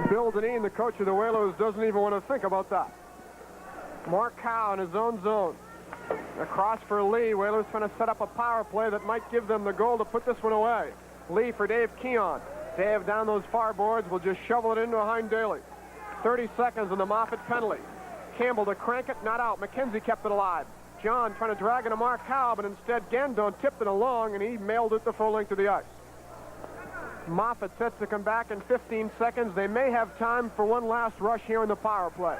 Bill Deneen, the coach of the Whalers, doesn't even want to think about that. Mark Howe in his own zone. Across for Lee. Whalers trying to set up a power play that might give them the goal to put this one away. Lee for Dave Keon. Dave down those far boards will just shovel it in behind Daly. 30 seconds on the Moffett penalty. Campbell to crank it, not out. McKenzie kept it alive. John trying to drag it to Mark Howe, but instead Gandon tipped it along, and he mailed it the full length of the ice. Moffett sets to come back in 15 seconds. They may have time for one last rush here in the power play.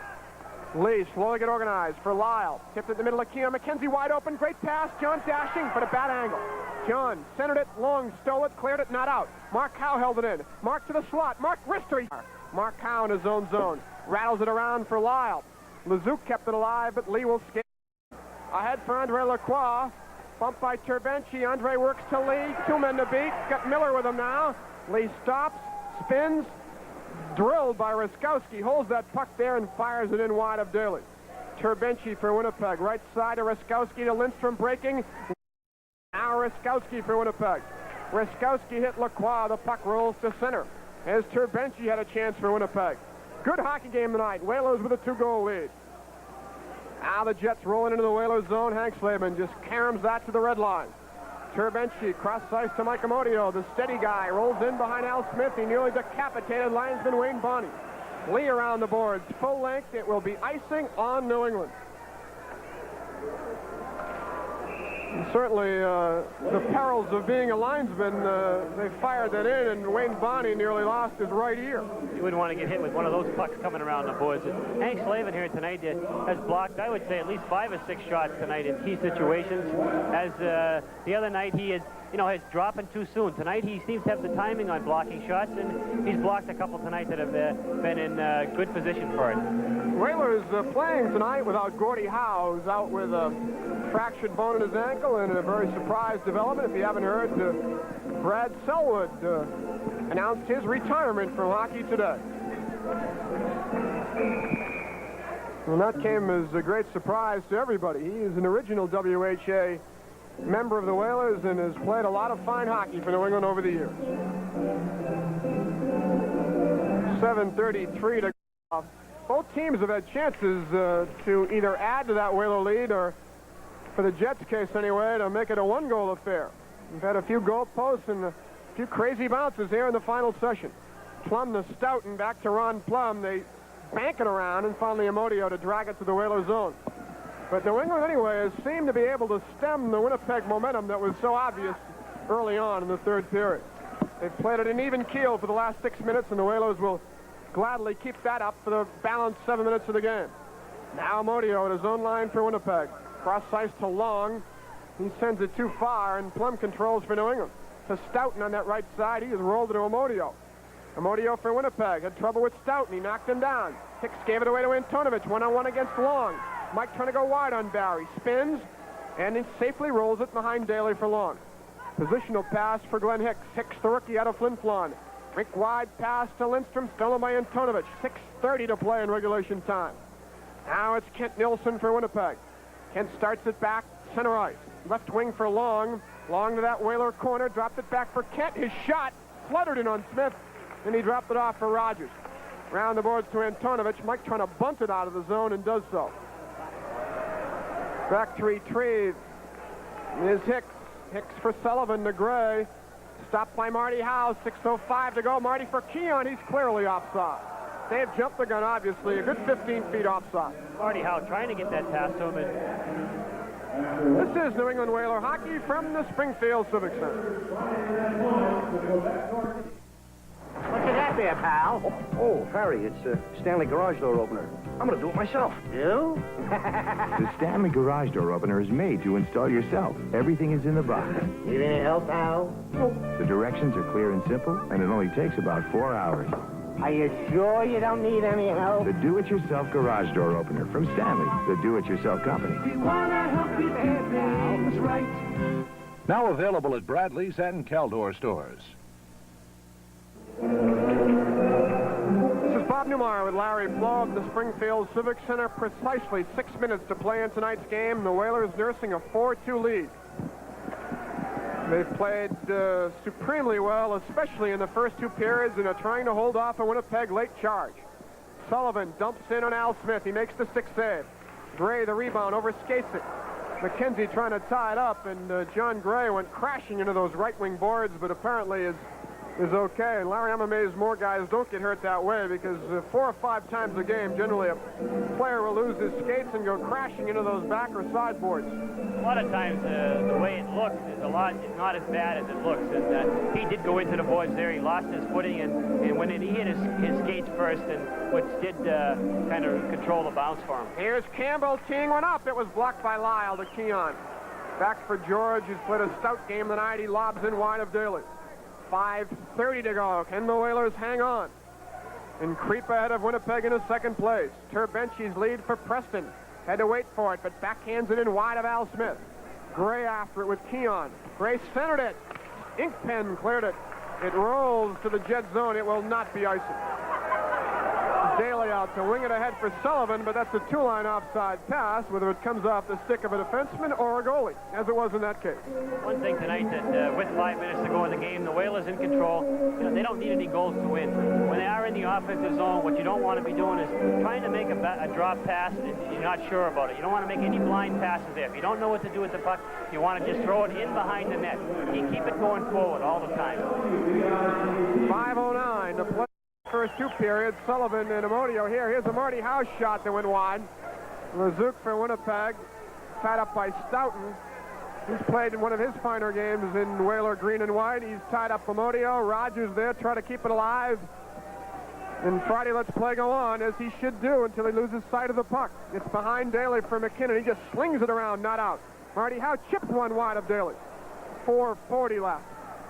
Lee slowly get organized for Lyle. Tipped it in the middle of Keon. McKenzie wide open. Great pass. John dashing, but a bad angle. John centered it, long, stole it, cleared it, not out. Mark Howe held it in. Mark to the slot. Mark wrister. Mark Howe in his own zone. Rattles it around for Lyle. Lezouk kept it alive, but Lee will skate. Ahead for Andre Lacroix. Bumped by Terbenci. Andre works to Lee. 2 men to beat. Got Miller with him now. Lee stops, spins, drilled by Raskowski. Holds that puck there and fires it in wide of Daly. Terbenci for Winnipeg. Right side to Raskowski to Lindstrom breaking. Now Raskowski for Winnipeg. Raskowski hit Lacroix. The puck rolls to center. As Terbenci had a chance for Winnipeg. Good hockey game tonight. Whalers with a 2-goal lead. Now the Jets rolling into the Whalers zone. Hank Slavin just caroms that to the red line. Terbenci cross ice to Mike Amodio. The steady guy rolls in behind Al Smith. He nearly decapitated linesman Wayne Bonney. Lee around the boards. Full length. It will be icing on New England. And certainly the perils of being a linesman, they fired that in, and Wayne Bonney nearly lost his right ear. You wouldn't want to get hit with one of those pucks coming around the boards. Hank Slavin here tonight has blocked, I would say, at least 5 or 6 shots tonight in key situations. As the other night he has dropping too soon. Tonight he seems to have the timing on blocking shots, and he's blocked a couple tonight that have been in good position for it. Whalers playing tonight without Gordie Howe, who's out with a fractured bone in his ankle, and a very surprise development. If you haven't heard, Brad Selwood announced his retirement from hockey today. And that came as a great surprise to everybody. He is an original WHA member of the Whalers and has played a lot of fine hockey for New England over the years. 7:33 to go. Both teams have had chances to either add to that Whaler lead or, for the Jets' case anyway, to make it a 1-goal affair. We've had a few goal posts and a few crazy bounces here in the final session. Plum to Stoughton, back to Ron Plum. They bank it around and finally Amodio to drag it to the Whaler zone. But New England, anyway, has seemed to be able to stem the Winnipeg momentum that was so obvious early on in the third period. They've played it an even keel for the last 6 minutes, and the Whalers will gladly keep that up for the balanced 7 minutes of the game. Now Amodio at his own line for Winnipeg. Cross ice to Long. He sends it too far, and Plum controls for New England. to Stoughton on that right side. He has rolled it to Amodio. Amodio for Winnipeg. Had trouble with Stoughton. He knocked him down. Hicks gave it away to Antonovich. One-on-one against Long. Mike trying to go wide on Barry. Spins, and he safely rolls it behind Daly for Long. Positional pass for Glenn Hicks. Hicks, the rookie, out of Flin Flon. Rink wide pass to Lindstrom, stolen by Antonovich. 6:30 to play in regulation time. Now it's Kent Nilsson for Winnipeg. Kent starts it back, center ice. Left wing for Long. Long to that Whaler corner, dropped it back for Kent. His shot fluttered in on Smith, and he dropped it off for Rogers. Round the boards to Antonovich. Mike trying to bunt it out of the zone and does so. Back to retrieve is Hicks. Hicks for Sullivan to Gray. Stopped by Marty Howe. 6:05 to go. Marty for Keon. He's clearly offside. They've jumped the gun, obviously. A good 15 feet offside. Marty Howe trying to get that pass to him. This is New England Whaler hockey from the Springfield Civic Center. What's that there, pal? Oh, Harry, it's Stanley garage door opener. I'm going to do it myself. You? The Stanley garage door opener is made to install yourself. Everything is in the box. Need any help, pal? The directions are clear and simple, and it only takes about 4 hours. Are you sure you don't need any help? The do-it-yourself garage door opener from Stanley, the do-it-yourself company. We want to help you there, pal. That's right. Now available at Bradley's and Caldor stores. This is Bob Newmeyer with Larry Flo of the Springfield Civic Center. Precisely 6 minutes to play in tonight's game. The Whalers nursing a 4-2 lead. They've played supremely well, especially in the first 2 periods, and are trying to hold off a Winnipeg late charge. Sullivan dumps in on Al Smith. He makes the 6th save. Gray, the rebound, overskates it. McKenzie trying to tie it up, and John Gray went crashing into those right-wing boards, but apparently is okay. And Larry, I'm amazed more guys don't get hurt that way, because 4 or 5 times a game, generally a player will lose his skates and go crashing into those back or side boards. A lot of times the way it looks is not as bad as it looks. And he did go into the boards there. He lost his footing, and when he hit his skates first, and which did kind of control the bounce for him. Here's Campbell teeing one up. It was blocked by Lyle to Keon. Back for George, who's played a stout game tonight. He lobs in wide of Daly. 5:30 to go. Can the Whalers hang on and creep ahead of Winnipeg into second place? Terbenchi's lead for Preston. Had to wait for it, but backhands it in wide of Al Smith. Gray after it with Keon. Gray centered it. Inkpen cleared it. It rolls to the Jet zone. It will not be icing. Daly out to wing it ahead for Sullivan, but that's a 2-line offside pass, whether it comes off the stick of a defenseman or a goalie, as it was in that case. One thing tonight that with 5 minutes to go in the game, the Whalers in control. They don't need any goals to win. When they are in the offensive zone, what you don't want to be doing is trying to make a drop pass and you're not sure about it. You don't want to make any blind passes there. If you don't know what to do with the puck, you want to just throw it in behind the net. You keep it going forward all the time. 5:09 to play. First 2 periods. Sullivan and Amodio here. Here's a Marty Howe shot that went wide. Lezouk for Winnipeg, tied up by Stoughton. He's played in one of his finer games in Whaler green and white. He's tied up Amodio. Rogers there, try to keep it alive. And Friday lets play go on, as he should do, until he loses sight of the puck. It's behind Daly for McKinnon. He just slings it around, not out. Marty Howe chipped one wide of Daly. 4:40 left.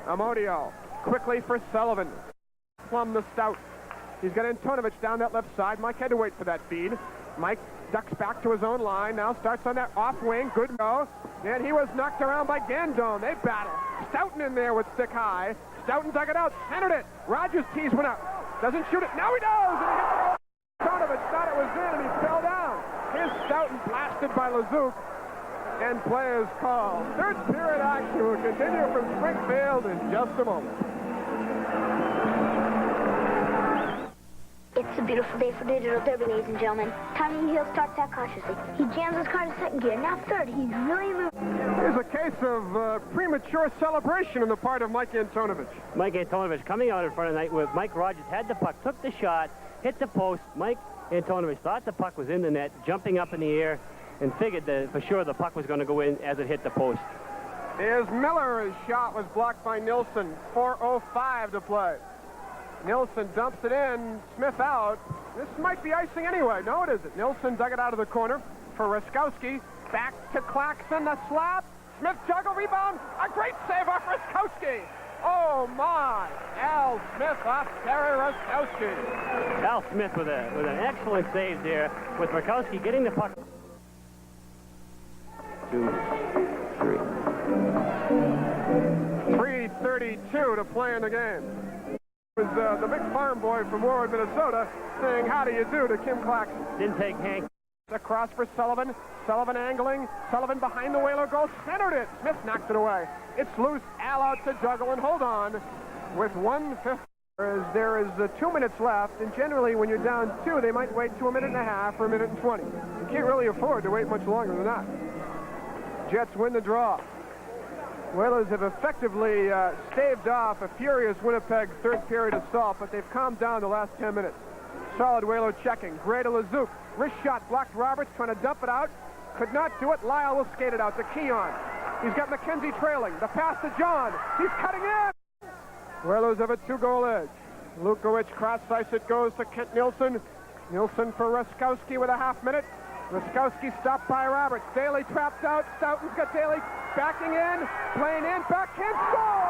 Amodio quickly for Sullivan. Plumb the Stout. He's got Antonovich down that left side. Mike had to wait for that feed. Mike ducks back to his own line. Now starts on that off wing. Good go. And he was knocked around by Gandone. They battle. Stoughton in there with stick high. Stoughton dug it out. Centered it. Rogers tees one up. Doesn't shoot it. Now he does. And he hit the goal. Antonovich thought it was in and he fell down. Here's Stoughton blasted by Lezouk. And play is called. Third period action will continue from Springfield in just a moment. It's a beautiful day for Digital Derby, ladies and gentlemen. Tommy Hill starts out cautiously. He jams his car to second gear. Now third. He's really moving. Here's a case of premature celebration on the part of Mike Antonovich. Mike Antonovich coming out in front of the night with Mike Rogers had the puck, took the shot, hit the post. Mike Antonovich thought the puck was in the net, jumping up in the air, and figured that for sure the puck was going to go in as it hit the post. Here's Miller. His shot was blocked by Nilsson. 4:05 to play. Nilsson dumps it in. Smith out. This might be icing anyway. No, it isn't. Nilsson dug it out of the corner for Ruskowski. Back to Claxon. The slap. Smith juggle rebound. A great save off Ruskowski. Oh, my! Al Smith off Terry Ruskowski. Al Smith with an excellent save there, with Ruskowski getting the puck. 2, 3. 3:32 to play in the game. It was the big farm boy from Warren, Minnesota, saying how do you do to Kim Claxton. Didn't take Hank. Across for Sullivan. Sullivan angling. Sullivan behind the Whaler goal. Centered it. Smith knocks it away. It's loose. Al out to juggle and hold on with 1:50. There is 2 minutes left, and generally when you're down 2, they might wait to a minute and a half or a minute and 20. You can't really afford to wait much longer than that. Jets win the draw. Whalers have effectively staved off a furious Winnipeg third period assault, but they've calmed down the last 10 minutes. Solid Whaler checking. Gray to Lezouk. Wrist shot blocked. Roberts trying to dump it out. Could not do it. Lyle will skate it out to Keon. He's got McKenzie trailing. The pass to John. He's cutting in. Whalers have a 2-goal edge. Lukowicz cross-ice it goes to Kent Nielsen. Nielsen for Ruskowski with a half minute. Ruskowski stopped by Roberts. Daly trapped out. Stoughton's got Daly backing in. Playing in. Backhand score!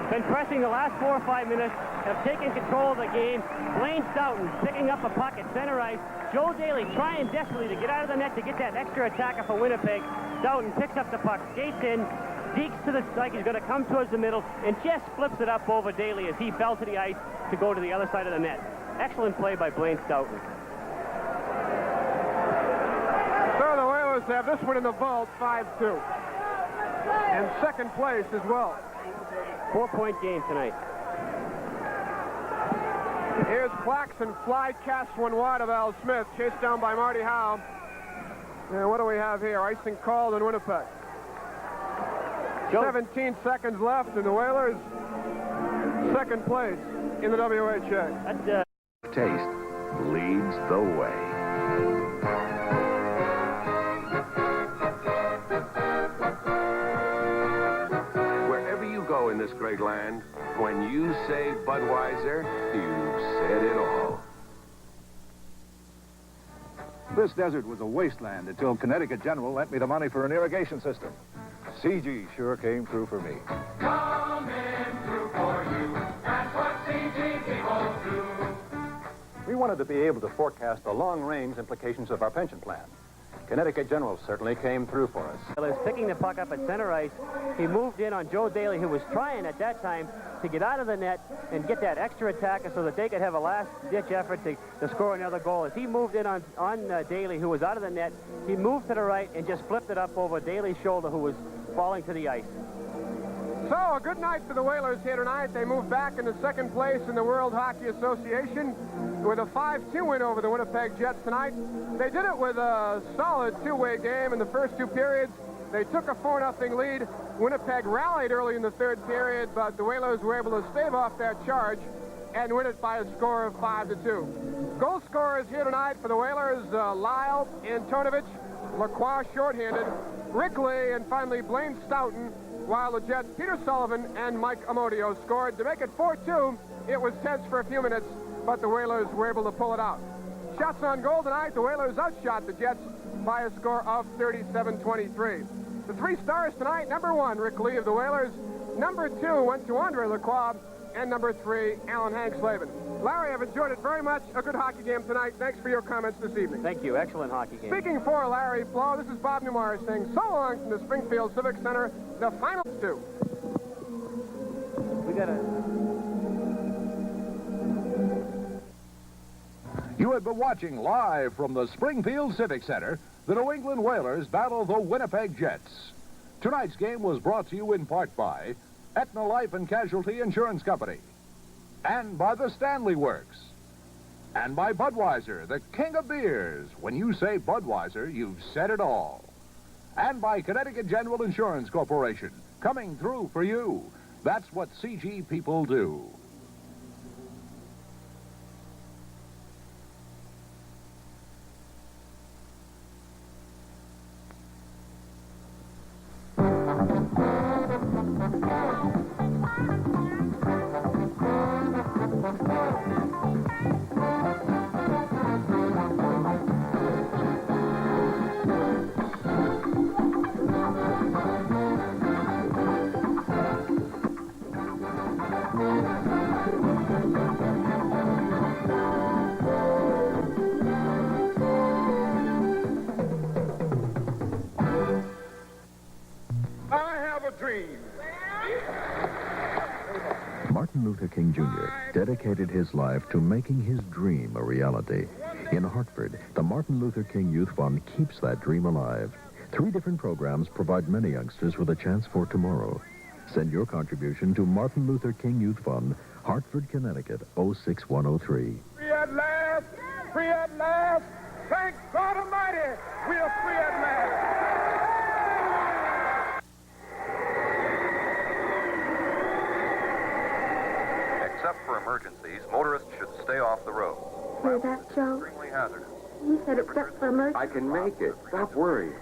Been pressing the last 4 or 5 minutes, have taken control of the game. Blaine Stoughton picking up a puck at center ice. Joe Daly trying desperately to get out of the net to get that extra attacker for Winnipeg. Stoughton picks up the puck, skates in, deeks to the strike. He's going to come towards the middle and just flips it up over Daly as he fell to the ice to go to the other side of the net. Excellent play by Blaine Stoughton. So the Whalers have this one in the vault, 5-2. And second place as well. 4-point game tonight. Here's Claxton, fly cast one wide of Al Smith, chased down by Marty Howe. And what do we have here? Icing called in Winnipeg. 17 seconds left, and the Whalers second place in the WHA. Taste leads the way. In this great land, when you say Budweiser, you've said it all. This desert was a wasteland until Connecticut General lent me the money for an irrigation system. CG sure came through for me. Coming through for you. That's what CG people do. We wanted to be able to forecast the long-range implications of our pension plan. Connecticut General certainly came through for us. He's picking the puck up at center ice. He moved in on Joe Daly, who was trying at that time to get out of the net and get that extra attacker so that they could have a last-ditch effort to score another goal. As he moved in on Daly, who was out of the net, he moved to the right and just flipped it up over Daly's shoulder, who was falling to the ice. So, a good night for the Whalers here tonight. They move back into second place in the World Hockey Association with a 5-2 win over the Winnipeg Jets tonight. They did it with a solid two-way game in the first 2 periods. They took a 4-0 lead. Winnipeg rallied early in the third period, but the Whalers were able to stave off that charge and win it by a score of 5-2. Goal scorers here tonight for the Whalers, Lyle, Antonovich, Lacroix shorthanded, Wrigley, and finally Blaine Stoughton, while the Jets, Peter Sullivan and Mike Amodio scored. To make it 4-2, it was tense for a few minutes, but the Whalers were able to pull it out. Shots on goal tonight, the Whalers outshot the Jets by a score of 37-23. The 3 stars tonight, number 1, Rick Lee of the Whalers. Number 2 went to Andre Lacroix. And number 3, Alan Hankslavin. Larry, I've enjoyed it very much. A good hockey game tonight. Thanks for your comments this evening. Thank you. Excellent hockey game. Speaking for Larry Flo, this is Bob Newmar saying so long from the Springfield Civic Center. The final 2. We got You have been watching live from the Springfield Civic Center. The New England Whalers battle the Winnipeg Jets. Tonight's game was brought to you in part by Aetna Life and Casualty Insurance Company, and by the Stanley Works, and by Budweiser, the king of beers. When you say Budweiser, you've said it all. And by Connecticut General Insurance Corporation, coming through for you. That's what CG people do. King Jr. dedicated his life to making his dream a reality. In Hartford, the Martin Luther King Youth Fund keeps that dream alive. 3 different programs provide many youngsters with a chance for tomorrow. Send your contribution to Martin Luther King Youth Fund, Hartford, Connecticut, 06103. Free at last! Free at last! Thank God Almighty! We are free at last! Except for emergencies, motorists should stay off the road. Hear that, Joe? Extremely hazardous. He said except for emergency. I can make it. Stop worrying.